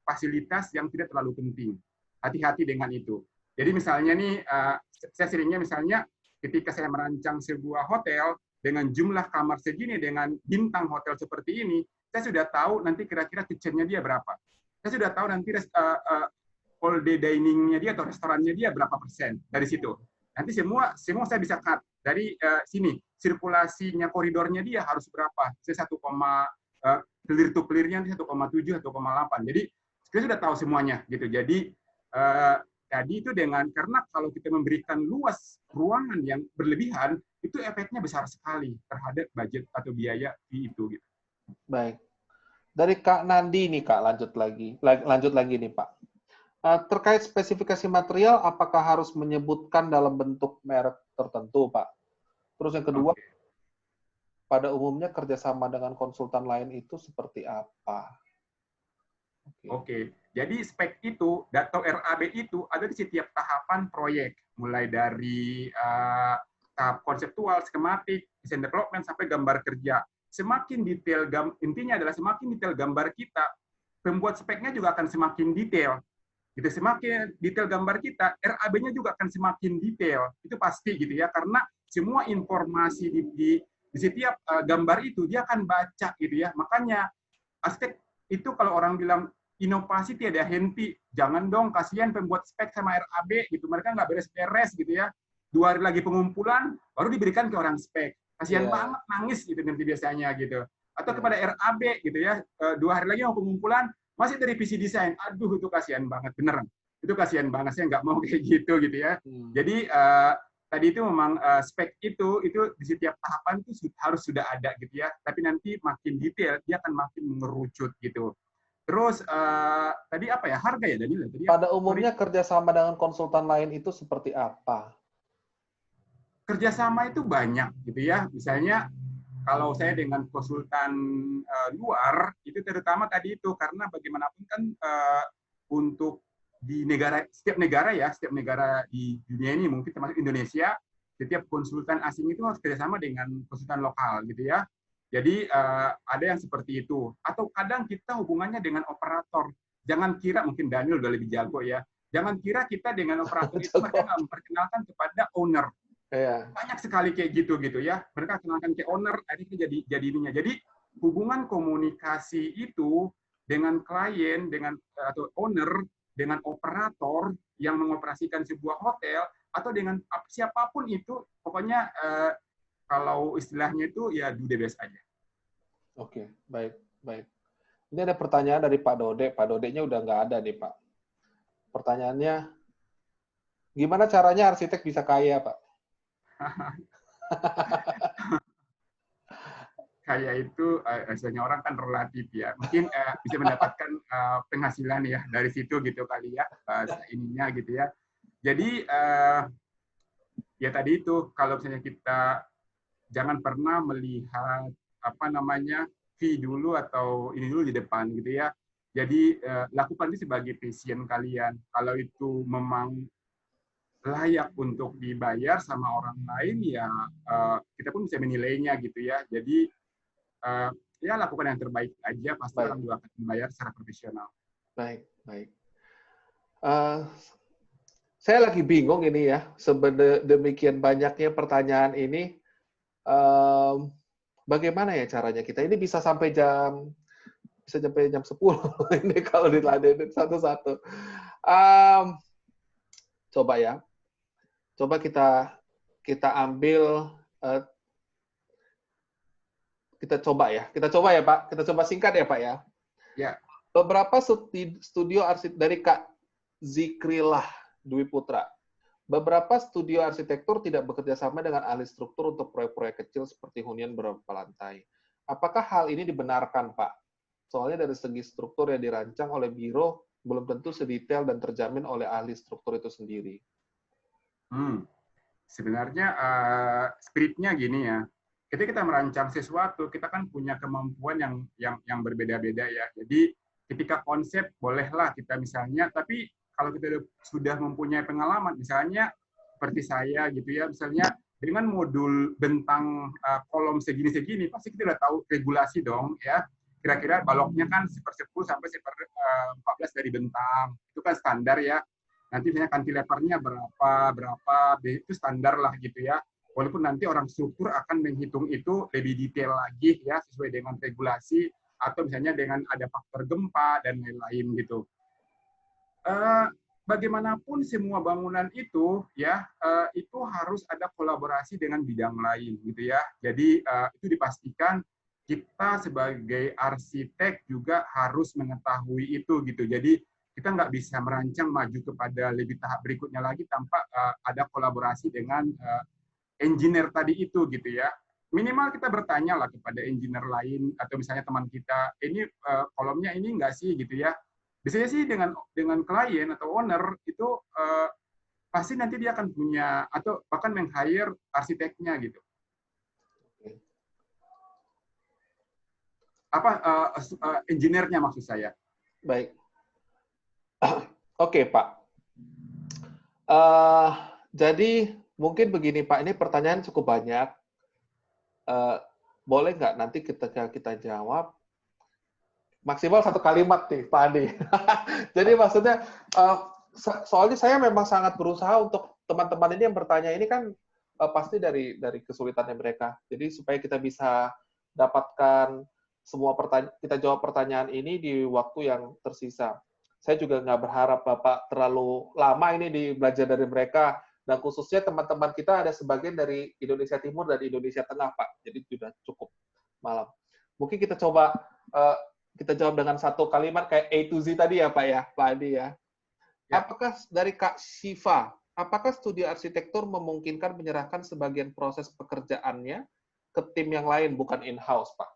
fasilitas yang tidak terlalu penting. Hati-hati dengan itu. Jadi misalnya nih, saya seringnya misalnya ketika saya merancang sebuah hotel dengan jumlah kamar segini, dengan bintang hotel seperti ini, saya sudah tahu nanti kira-kira kitchen-nya dia berapa. Saya sudah tahu nanti all day dining-nya dia atau restorannya dia berapa persen dari situ. Nanti semua saya bisa cut dari sini. Sirkulasinya koridornya dia harus berapa? Saya 1, clear to clear-nya 1,7, 1,8. Jadi kita sudah tahu semuanya gitu. Jadi tadi itu karena kalau kita memberikan luas ruangan yang berlebihan, itu efeknya besar sekali terhadap budget atau biaya fee itu. Gitu. Baik. Dari Kak Nandi nih Kak, lanjut lagi nih Pak. Terkait spesifikasi material, apakah harus menyebutkan dalam bentuk merek tertentu Pak? Terus yang kedua, pada umumnya kerjasama dengan konsultan lain itu seperti apa? Oke. Jadi spek itu atau RAB itu ada di setiap tahapan proyek, mulai dari tahap konseptual, skematik, design development sampai gambar kerja. Semakin detail, intinya adalah semakin detail gambar kita, pembuat speknya juga akan semakin detail. Gitu, semakin detail gambar kita, RAB-nya juga akan semakin detail. Itu pasti gitu ya, karena semua informasi di setiap gambar itu dia akan baca gitu ya. Makanya arsitek itu kalau orang bilang inovasi tiada henti, jangan dong, kasihan pembuat spek sama RAB gitu, mereka nggak beres-beres gitu ya. 2 hari lagi pengumpulan baru diberikan ke orang spek. Kasihan banget, nangis gitu nanti biasanya gitu. Atau kepada RAB gitu ya, 2 hari lagi mau pengumpulan, masih dari visi desain. Aduh, itu kasihan banget, beneran. Itu kasihan banget, saya nggak mau kayak gitu ya. Jadi tadi itu memang spek itu di setiap tahapan itu harus sudah ada gitu ya. Tapi nanti makin detail, dia akan makin mengerucut gitu. Terus tadi apa ya, harga ya Daniel? Tadi pada umumnya kerjasama dengan konsultan lain itu seperti apa? Kerjasama itu banyak gitu ya. Misalnya kalau saya dengan konsultan luar itu terutama tadi itu karena bagaimanapun kan untuk di setiap negara di dunia ini mungkin termasuk Indonesia, setiap konsultan asing itu harus kerjasama dengan konsultan lokal gitu ya. Jadi ada yang seperti itu. Atau kadang kita hubungannya dengan operator. Jangan kira, mungkin Daniel udah lebih jago ya. Jangan kira kita dengan operator itu mereka nggak memperkenalkan kepada owner. Banyak sekali kayak gitu ya. Mereka kenalkan ke owner, akhirnya jadi ininya. Jadi hubungan komunikasi itu dengan klien, atau owner, dengan operator yang mengoperasikan sebuah hotel atau dengan siapapun itu, pokoknya kalau istilahnya itu ya do the best aja. Oke, baik. Ini ada pertanyaan dari Pak Dode. Pak Dodenya udah nggak ada nih Pak. Pertanyaannya, gimana caranya arsitek bisa kaya Pak? Kaya itu rasanya orang kan relatif ya. Mungkin bisa mendapatkan penghasilan ya dari situ gitu kali ya, bahasa ininya gitu ya. Jadi ya tadi itu kalau misalnya kita jangan pernah melihat fee dulu atau ini dulu di depan gitu ya. Jadi lakukan itu sebagai passion kalian. Kalau itu memang layak untuk dibayar sama orang lain ya kita pun bisa menilainya gitu ya. Jadi ya lakukan yang terbaik aja, pasti orang juga akan membayar secara profesional. Baik. Saya lagi bingung ini ya, demikian banyaknya pertanyaan ini, bagaimana ya caranya kita? Ini bisa sampai jam 10 ini kalau diladenin satu-satu. Coba ya. Coba kita ambil, kita coba ya Pak. Kita coba singkat ya Pak ya. Ya. Beberapa studio arsitek dari Kak Zikrillah Dwi Putra. Beberapa studio arsitektur tidak bekerja sama dengan ahli struktur untuk proyek-proyek kecil seperti hunian beberapa lantai. Apakah hal ini dibenarkan Pak? Soalnya dari segi struktur yang dirancang oleh biro belum tentu sedetail dan terjamin oleh ahli struktur itu sendiri. Sebenarnya spiritnya gini ya. Ketika kita merancang sesuatu, kita kan punya kemampuan yang berbeda-beda ya. Jadi ketika konsep bolehlah kita misalnya, tapi kalau kita sudah mempunyai pengalaman, misalnya seperti saya gitu ya, misalnya dengan modul bentang kolom segini-segini, pasti kita udah tahu regulasi dong ya. Kira-kira baloknya kan 1/10 sampai 1/14 dari bentang. Itu kan standar ya. Nanti misalnya cantilevernya berapa, itu standar lah gitu ya. Walaupun nanti orang struktur akan menghitung itu lebih detail lagi ya, sesuai dengan regulasi, atau misalnya dengan ada faktor gempa dan lain-lain gitu. bagaimanapun semua bangunan itu ya itu harus ada kolaborasi dengan bidang lain gitu ya. Jadi itu dipastikan kita sebagai arsitek juga harus mengetahui itu gitu. Jadi kita nggak bisa merancang maju kepada lebih tahap berikutnya lagi tanpa ada kolaborasi dengan engineer tadi itu gitu ya. Minimal kita bertanya lah kepada engineer lain atau misalnya teman kita, ini kolomnya ini enggak sih gitu ya. Biasanya sih dengan klien atau owner itu pasti nanti dia akan punya atau bahkan meng-hire arsiteknya gitu. Apa engineer-nya maksud saya. Baik. Oke, Pak. Jadi mungkin begini, Pak. Ini pertanyaan cukup banyak. Boleh nggak nanti ketika kita jawab maksimal 1 kalimat nih, Pak Andi. Jadi maksudnya soalnya saya memang sangat berusaha untuk teman-teman ini yang bertanya ini kan pasti dari kesulitannya mereka. Jadi supaya kita bisa dapatkan semua pertanyaan, kita jawab pertanyaan ini di waktu yang tersisa. Saya juga nggak berharap Bapak terlalu lama ini di belajar dari mereka, dan khususnya teman-teman kita ada sebagian dari Indonesia Timur dan Indonesia Tengah, Pak. Jadi sudah cukup malam. Mungkin kita coba kita jawab dengan 1 kalimat kayak A to Z tadi ya, Pak ya, Pak Adi ya. Apakah dari Kak Syifa, apakah studi arsitektur memungkinkan menyerahkan sebagian proses pekerjaannya ke tim yang lain, bukan in-house, Pak?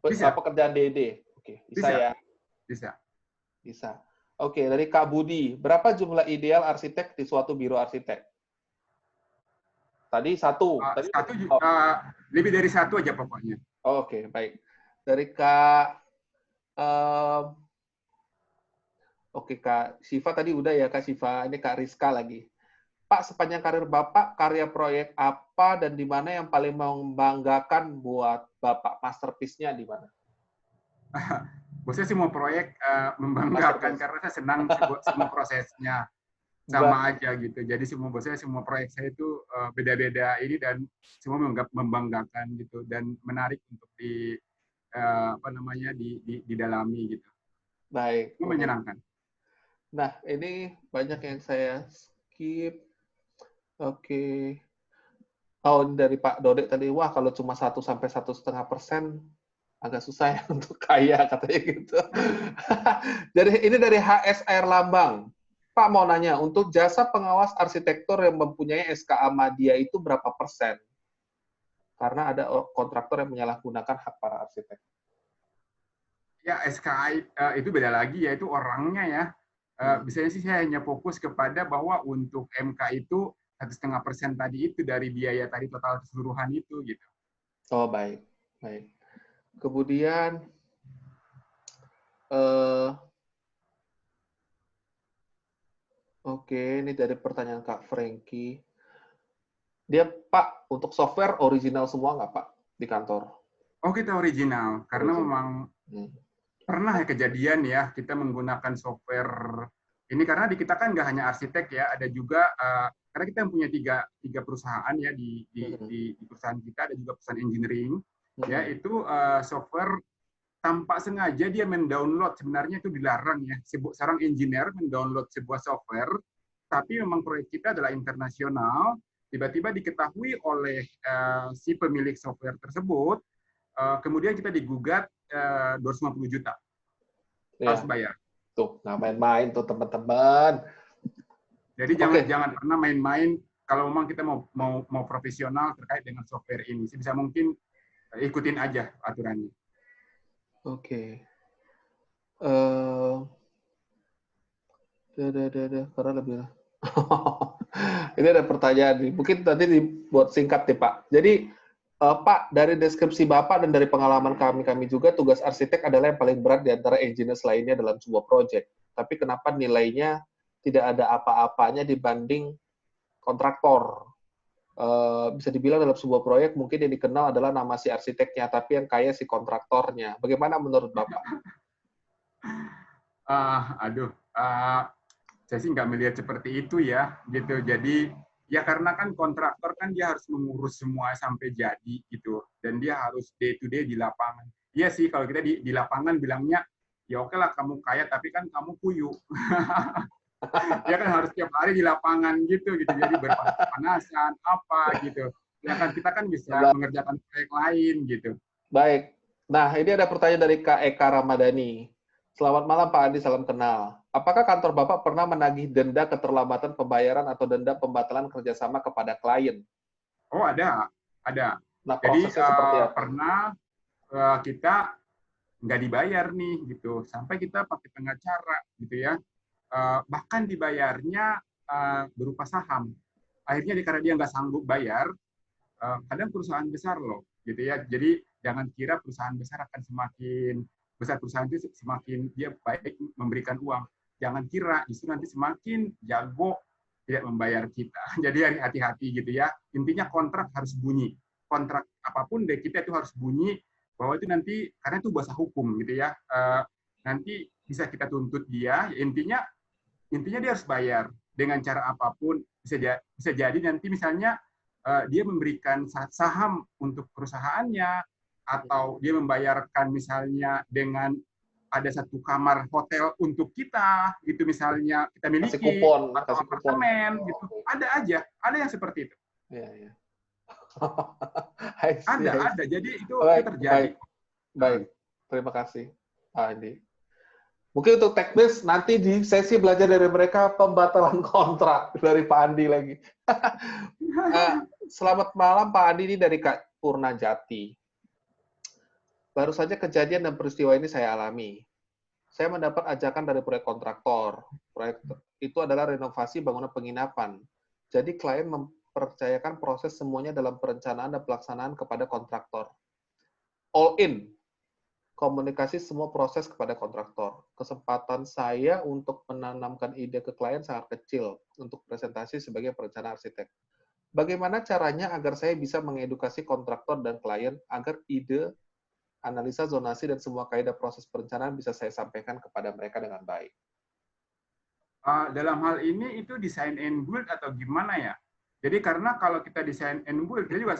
Bisa. Pekerjaan DD. Oke, bisa ya? Bisa. Oke, dari Kak Budi, berapa jumlah ideal arsitek di suatu biro arsitek? Tadi 1. Tadi lebih dari 1 aja pokoknya. Oke, baik. Dari Kak Oke, Kak Syifa tadi udah ya, Kak Syifa. Ini Kak Rizka lagi. Pak, sepanjang karir Bapak, karya proyek apa dan di mana yang paling membanggakan buat Bapak? Masterpiece-nya di mana? Bosnya semua proyek membanggakan karena saya senang semua prosesnya sama aja gitu. Jadi semua proyek saya itu beda-beda ini dan semua membanggakan gitu dan menarik untuk didalami gitu. Baik. Itu menyenangkan. Nah, ini banyak yang saya skip. Oke. Oh, dari Pak Dodek tadi, wah kalau cuma 1 sampai 1,5% agak susah ya untuk kaya, katanya gitu. Ini dari HS Air Lambang. Pak mau nanya, untuk jasa pengawas arsitektur yang mempunyai SKA Madya itu berapa persen? Karena ada kontraktor yang menyalahgunakan hak para arsitek. Ya, SKA itu beda lagi, yaitu orangnya ya. Biasanya sih saya hanya fokus kepada bahwa untuk MK itu 1,5% tadi itu dari biaya tadi total keseluruhan itu gitu. Oh, baik. Baik. Kemudian oke, ini dari pertanyaan Kak Franky. Dia, Pak, untuk software original semua nggak, Pak, di kantor? Oh, kita original. Karena memang pernah ya kejadian ya, kita menggunakan software ini karena di kita kan nggak hanya arsitek ya, ada juga, karena kita punya tiga perusahaan ya, di perusahaan kita, ada juga perusahaan engineering, ya itu software tanpa sengaja dia mendownload, sebenarnya itu dilarang ya, seorang engineer mendownload sebuah software, tapi memang proyek kita adalah internasional, tiba-tiba diketahui oleh si pemilik software tersebut, kemudian kita digugat 250 juta. Harus bayar. Tuh, nggak main-main tuh teman-teman. Jadi jangan pernah main-main kalau memang kita mau profesional terkait dengan software ini. Sebisa mungkin ikutin aja aturannya. Oke. Karena lebih. Ini ada pertanyaan nih. Mungkin tadi dibuat singkat nih, Pak. Jadi, Pak, dari deskripsi Bapak dan dari pengalaman kami juga, tugas arsitek adalah yang paling berat di antara engineers lainnya dalam sebuah proyek. Tapi kenapa nilainya tidak ada apa-apanya dibanding kontraktor? Bisa dibilang dalam sebuah proyek mungkin yang dikenal adalah nama si arsiteknya, tapi yang kaya si kontraktornya. Bagaimana menurut Bapak? Saya sih nggak melihat seperti itu ya, gitu. Jadi ya karena kan kontraktor kan dia harus mengurus semua sampai jadi gitu, dan dia harus day to day di lapangan. Iya sih kalau kita di lapangan bilangnya ya oke lah kamu kaya tapi kan kamu kuyu. Dia kan harus tiap hari di lapangan gitu, jadi berpanas-panasan apa gitu. Sedangkan kita kan bisa mengerjakan proyek lain gitu. Baik. Nah, ini ada pertanyaan dari Kak Eka Ramadhani. Selamat malam Pak Andi, salam kenal. Apakah kantor Bapak pernah menagih denda keterlambatan pembayaran atau denda pembatalan kerjasama kepada klien? Oh ada. Nah, Jadi prosesnya seperti apa? pernah kita nggak dibayar nih gitu, sampai kita pakai pengacara gitu ya. Bahkan dibayarnya berupa saham. Akhirnya karena dia nggak sanggup bayar, kadang perusahaan besar loh, gitu ya. Jadi jangan kira perusahaan besar akan semakin besar, perusahaan itu semakin dia baik memberikan uang. Jangan kira, justru nanti semakin jago tidak membayar kita. Jadi hati-hati gitu ya. Intinya kontrak harus bunyi. Kontrak apapun deh kita itu harus bunyi bahwa itu nanti karena itu bahasa hukum gitu ya. Nanti bisa kita tuntut dia. Intinya dia harus bayar dengan cara apapun. Bisa jadi nanti misalnya dia memberikan saham untuk perusahaannya, atau dia membayarkan misalnya dengan ada satu kamar hotel untuk kita, gitu misalnya kita miliki, atau apartemen, gitu. Ada aja, ada yang seperti itu. Ya. Ada. Jadi itu terjadi. Baik. Terima kasih, Pak Andi. Mungkin untuk teknis nanti di sesi belajar dari mereka pembatalan kontrak dari Pak Andi lagi. Selamat malam Pak Andi, ini dari Kak Purna Jati. Baru saja kejadian dan peristiwa ini saya alami. Saya mendapat ajakan dari proyek kontraktor. Proyek itu adalah renovasi bangunan penginapan. Jadi klien mempercayakan proses semuanya dalam perencanaan dan pelaksanaan kepada kontraktor. All in. Komunikasi semua proses kepada kontraktor. Kesempatan saya untuk menanamkan ide ke klien sangat kecil untuk presentasi sebagai perencana arsitek. Bagaimana caranya agar saya bisa mengedukasi kontraktor dan klien agar ide, analisa zonasi, dan semua kaidah proses perencanaan bisa saya sampaikan kepada mereka dengan baik? Dalam hal ini itu design and build atau gimana ya? Jadi karena kalau kita design and build, kita juga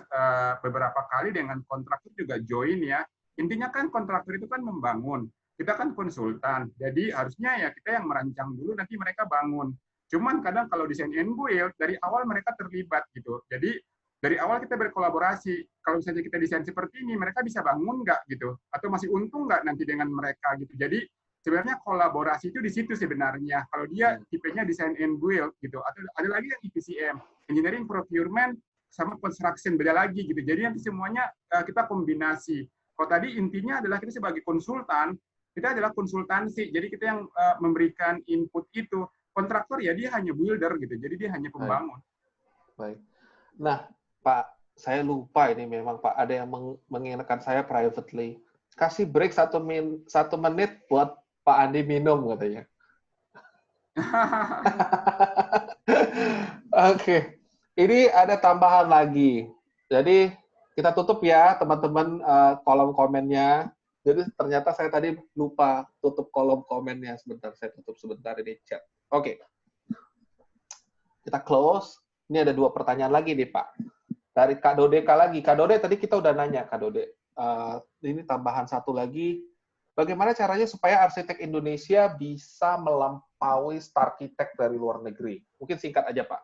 beberapa kali dengan kontraktor juga join ya. Intinya kan kontraktor itu kan membangun, kita kan konsultan, jadi harusnya ya kita yang merancang dulu, nanti mereka bangun. Cuman kadang kalau desain and build, dari awal mereka terlibat gitu. Jadi dari awal kita berkolaborasi. Kalau misalnya kita desain seperti ini, mereka bisa bangun nggak gitu? Atau masih untung nggak nanti dengan mereka gitu. Jadi sebenarnya kolaborasi itu di situ sebenarnya. Kalau dia tipenya desain and build gitu. Atau ada lagi yang EPCM, engineering, procurement, sama construction, beda lagi gitu. Jadi nanti semuanya kita kombinasi. Kalau tadi intinya adalah kita sebagai konsultan, kita adalah konsultansi. Jadi kita yang memberikan input itu. Kontraktor ya dia hanya builder gitu. Jadi dia hanya pembangun. Baik. Nah, Pak, saya lupa ini memang Pak ada yang mengingatkan saya privately. Kasih break 1 menit buat Pak Andi minum katanya. Oke. Ini ada tambahan lagi. Jadi kita tutup ya teman-teman kolom komennya. Jadi ternyata saya tadi lupa tutup kolom komennya sebentar. Saya tutup sebentar ini chat. Oke. Kita close. Ini ada 2 pertanyaan lagi nih Pak. Dari Kak Dodeka lagi. Kak Dode tadi kita udah nanya Kak Dode. Ini tambahan satu lagi. Bagaimana caranya supaya arsitek Indonesia bisa melampaui starkitek dari luar negeri? Mungkin singkat aja Pak.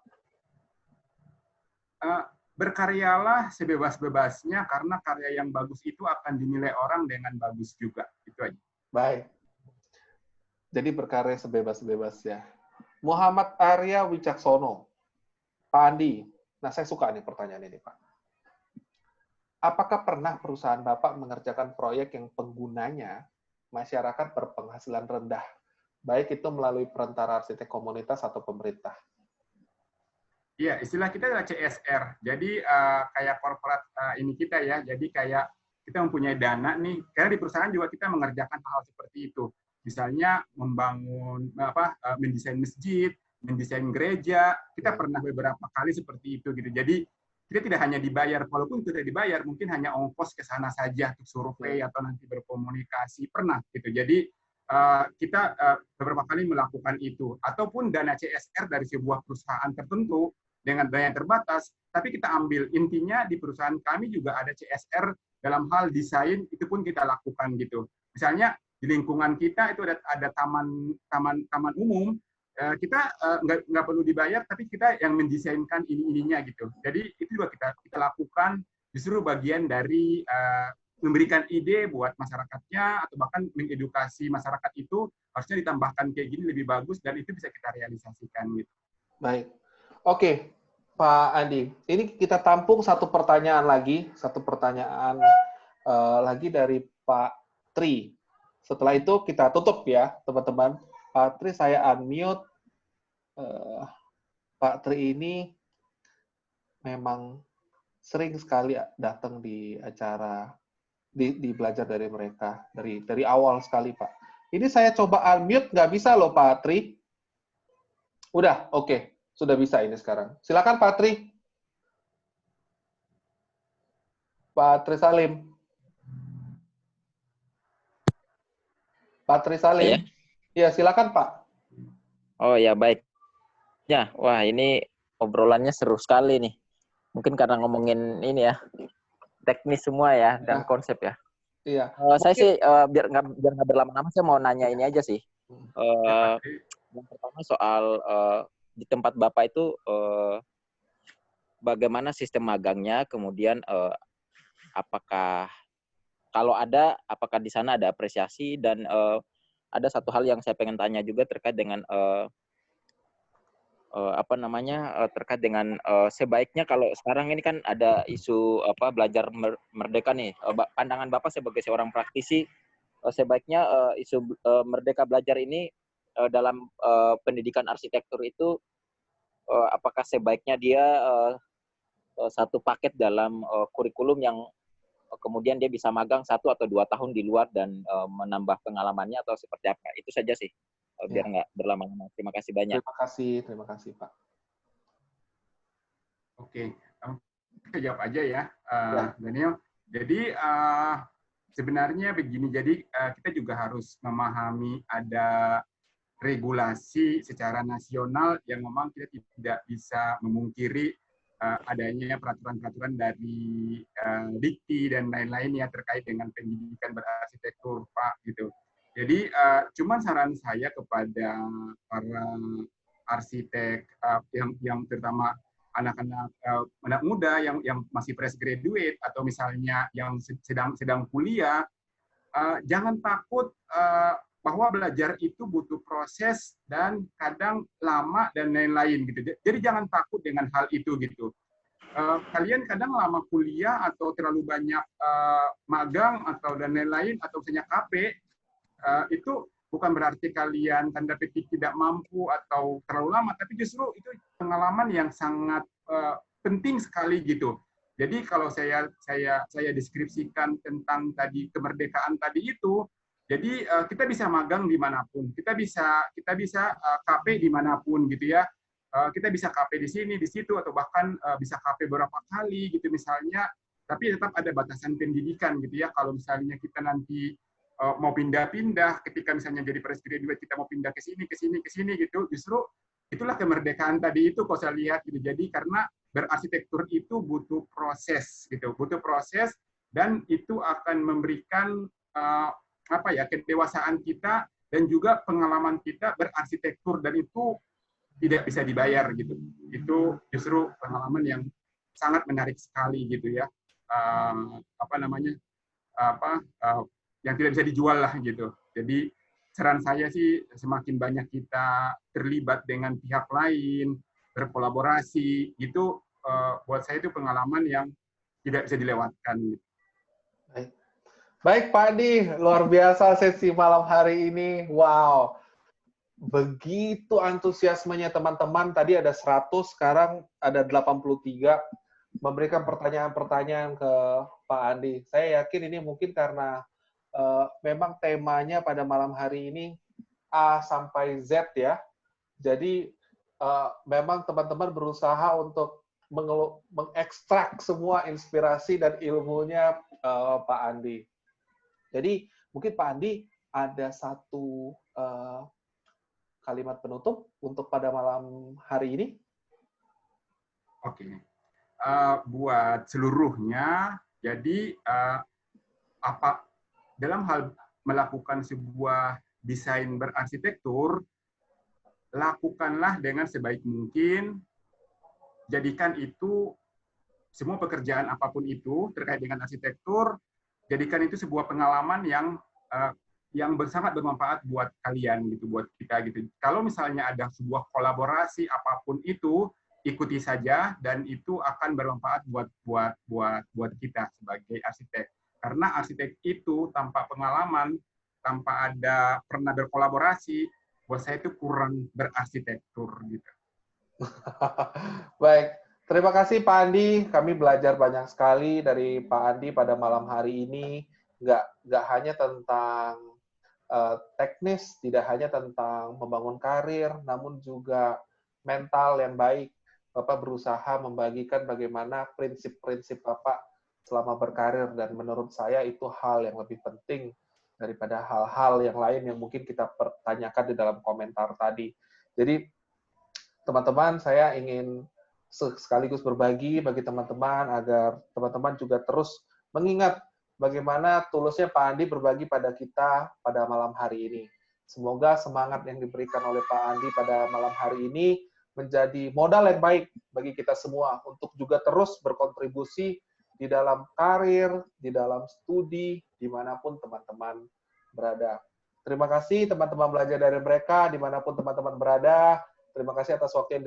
Berkaryalah sebebas-bebasnya karena karya yang bagus itu akan dinilai orang dengan bagus juga. Itu aja. Baik. Jadi berkarya sebebas-bebasnya. Muhammad Arya Wicaksono. Pak Andi. Nah, saya suka nih pertanyaan ini, Pak. Apakah pernah perusahaan Bapak mengerjakan proyek yang penggunanya masyarakat berpenghasilan rendah, baik itu melalui perantara arsitek komunitas atau pemerintah? Iya, istilah kita adalah CSR. Jadi kayak corporate ini kita ya. Jadi kayak kita mempunyai dana nih. Karena di perusahaan juga kita mengerjakan hal seperti itu. Misalnya membangun mendesain masjid, mendesain gereja. Kita pernah beberapa kali seperti itu gitu. Jadi kita tidak hanya dibayar, walaupun tidak dibayar, mungkin hanya ongkos ke sana saja untuk survei atau nanti berkomunikasi. Pernah gitu. Jadi kita beberapa kali melakukan itu. Ataupun dana CSR dari sebuah perusahaan tertentu dengan dana yang terbatas, tapi kita ambil. Intinya di perusahaan kami juga ada CSR dalam hal desain, itu pun kita lakukan gitu. Misalnya di lingkungan kita itu ada taman umum, kita nggak perlu dibayar, tapi kita yang mendesainkan ininya gitu. Jadi itu juga kita lakukan justru bagian dari memberikan ide buat masyarakatnya atau bahkan mengedukasi masyarakat itu harusnya ditambahkan kayak gini lebih bagus dan itu bisa kita realisasikan gitu. Baik. Oke, Pak Andi. Ini kita tampung satu pertanyaan lagi lagi dari Pak Tri. Setelah itu kita tutup ya, teman-teman. Pak Tri, saya unmute. Pak Tri ini memang sering sekali datang di acara, di belajar dari mereka, dari awal sekali, Pak. Ini saya coba unmute, nggak bisa loh, Pak Tri. Udah, oke. Sudah bisa ini sekarang. Silakan, Pak Tri. Pak Tri Salim. Pak Tri Salim. Ya, silakan, Pak. Oh ya, baik. Ya, wah ini obrolannya seru sekali nih. Mungkin karena ngomongin ini ya, teknis semua ya, dan konsep ya. Iya. Saya sih biar nggak berlama-lama, saya mau nanya ini aja sih. Yang pertama soal di tempat Bapak itu bagaimana sistem magangnya, kemudian apakah kalau ada, apakah di sana ada apresiasi, dan ada satu hal yang saya pengen tanya juga terkait dengan terkait dengan sebaiknya kalau sekarang ini kan ada isu belajar merdeka nih, pandangan Bapak sebagai seorang praktisi, sebaiknya isu merdeka belajar ini dalam pendidikan arsitektur itu apakah sebaiknya dia satu paket dalam kurikulum yang kemudian dia bisa magang 1 atau 2 tahun di luar dan menambah pengalamannya, atau seperti apa? Itu saja sih, biar nggak berlama-lama. Terima kasih banyak. Terima kasih Pak. Oke, kita jawab aja ya, Daniel. Jadi sebenarnya begini, jadi kita juga harus memahami ada regulasi secara nasional yang memang kita tidak bisa memungkiri adanya peraturan-peraturan dari Dikti dan lain-lain ya terkait dengan pendidikan berarsitektur, Pak, gitu. Jadi cuman saran saya kepada para arsitek yang terutama anak-anak anak muda yang masih fresh graduate atau misalnya yang sedang kuliah, jangan takut bahwa belajar itu butuh proses dan kadang lama dan lain-lain gitu. Jadi jangan takut dengan hal itu gitu. Kalian kadang lama kuliah atau terlalu banyak magang atau dan lain-lain atau misalnya KP, itu bukan berarti kalian tanda petik tidak mampu atau terlalu lama, tapi justru itu pengalaman yang sangat penting sekali gitu. Jadi kalau saya deskripsikan tentang tadi kemerdekaan tadi itu, jadi kita bisa magang dimanapun, kita bisa KP dimanapun gitu ya, kita bisa KP di sini, di situ, atau bahkan bisa KP beberapa kali gitu misalnya, tapi tetap ada batasan pendidikan gitu ya. Kalau misalnya kita nanti mau pindah-pindah, ketika misalnya jadi fresh graduate kita mau pindah ke sini gitu, justru itulah kemerdekaan tadi itu kalau saya lihat gitu. Jadi karena berarsitektur itu butuh proses gitu, butuh proses, dan itu akan memberikan kedewasaan kita dan juga pengalaman kita berarsitektur, dan itu tidak bisa dibayar gitu. Itu justru pengalaman yang sangat menarik sekali gitu ya. Yang tidak bisa dijual lah gitu. Jadi saran saya sih semakin banyak kita terlibat dengan pihak lain, berkolaborasi, itu buat saya itu pengalaman yang tidak bisa dilewatkan. Baik Pak Adi, luar biasa sesi malam hari ini. Wow, begitu antusiasmenya teman-teman. Tadi ada 100, sekarang ada 83 memberikan pertanyaan-pertanyaan ke Pak Andi. Saya yakin ini mungkin karena memang temanya pada malam hari ini A sampai Z ya. Jadi memang teman-teman berusaha untuk mengekstrak semua inspirasi dan ilmunya Pak Andi. Jadi mungkin Pak Andi ada satu kalimat penutup untuk pada malam hari ini. Oke. Buat seluruhnya, jadi dalam hal melakukan sebuah desain berarsitektur, lakukanlah dengan sebaik mungkin, jadikan itu semua pekerjaan apapun itu terkait dengan arsitektur, jadikan itu sebuah pengalaman yang sangat bermanfaat buat kalian gitu, buat kita gitu. Kalau misalnya ada sebuah kolaborasi apapun itu, ikuti saja dan itu akan bermanfaat buat kita sebagai arsitek. Karena arsitek itu tanpa pengalaman, tanpa ada pernah berkolaborasi, buat saya itu kurang berarsitektur gitu. Baik, terima kasih Pak Andi. Kami belajar banyak sekali dari Pak Andi pada malam hari ini. Nggak hanya tentang teknis, tidak hanya tentang membangun karir, namun juga mental yang baik. Bapak berusaha membagikan bagaimana prinsip-prinsip Bapak selama berkarir, dan menurut saya itu hal yang lebih penting daripada hal-hal yang lain yang mungkin kita pertanyakan di dalam komentar tadi. Jadi, teman-teman, saya ingin sekaligus berbagi bagi teman-teman agar teman-teman juga terus mengingat bagaimana tulusnya Pak Andi berbagi pada kita pada malam hari ini. Semoga semangat yang diberikan oleh Pak Andi pada malam hari ini menjadi modal yang baik bagi kita semua untuk juga terus berkontribusi di dalam karir, di dalam studi, dimanapun teman-teman berada. Terima kasih teman-teman belajar dari mereka, dimanapun teman-teman berada. Terima kasih atas waktu yang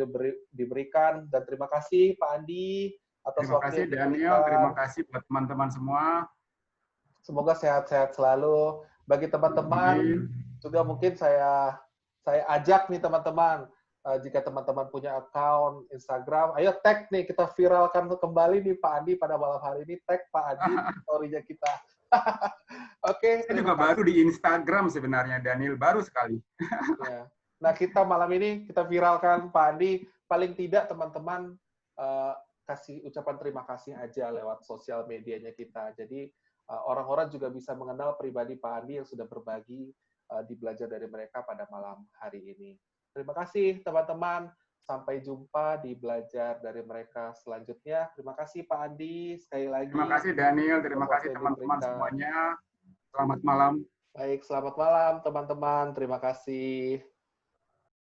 diberikan, dan terima kasih Pak Andi atas Terima waktu kasih yang Daniel, diberikan. terima kasih buat teman-teman semua. Semoga sehat-sehat selalu. Bagi teman-teman juga mungkin saya ajak nih teman-teman, jika teman-teman punya account Instagram, ayo tag nih, kita viralkan kembali nih Pak Andi pada malam hari ini, tag Pak Andi story-nya kita. Oke, Saya juga baru di Instagram sebenarnya, Daniel, baru sekali. Ya. Nah, kita malam ini kita viralkan Pak Andi, paling tidak teman-teman kasih ucapan terima kasih aja lewat sosial medianya kita. Jadi orang-orang juga bisa mengenal pribadi Pak Andi yang sudah berbagi di belajar dari mereka pada malam hari ini. Terima kasih teman-teman. Sampai jumpa di belajar dari mereka selanjutnya. Terima kasih Pak Andi sekali lagi. Terima kasih Daniel, terima kasih teman-teman semuanya. Selamat malam. Baik, selamat malam teman-teman. Terima kasih.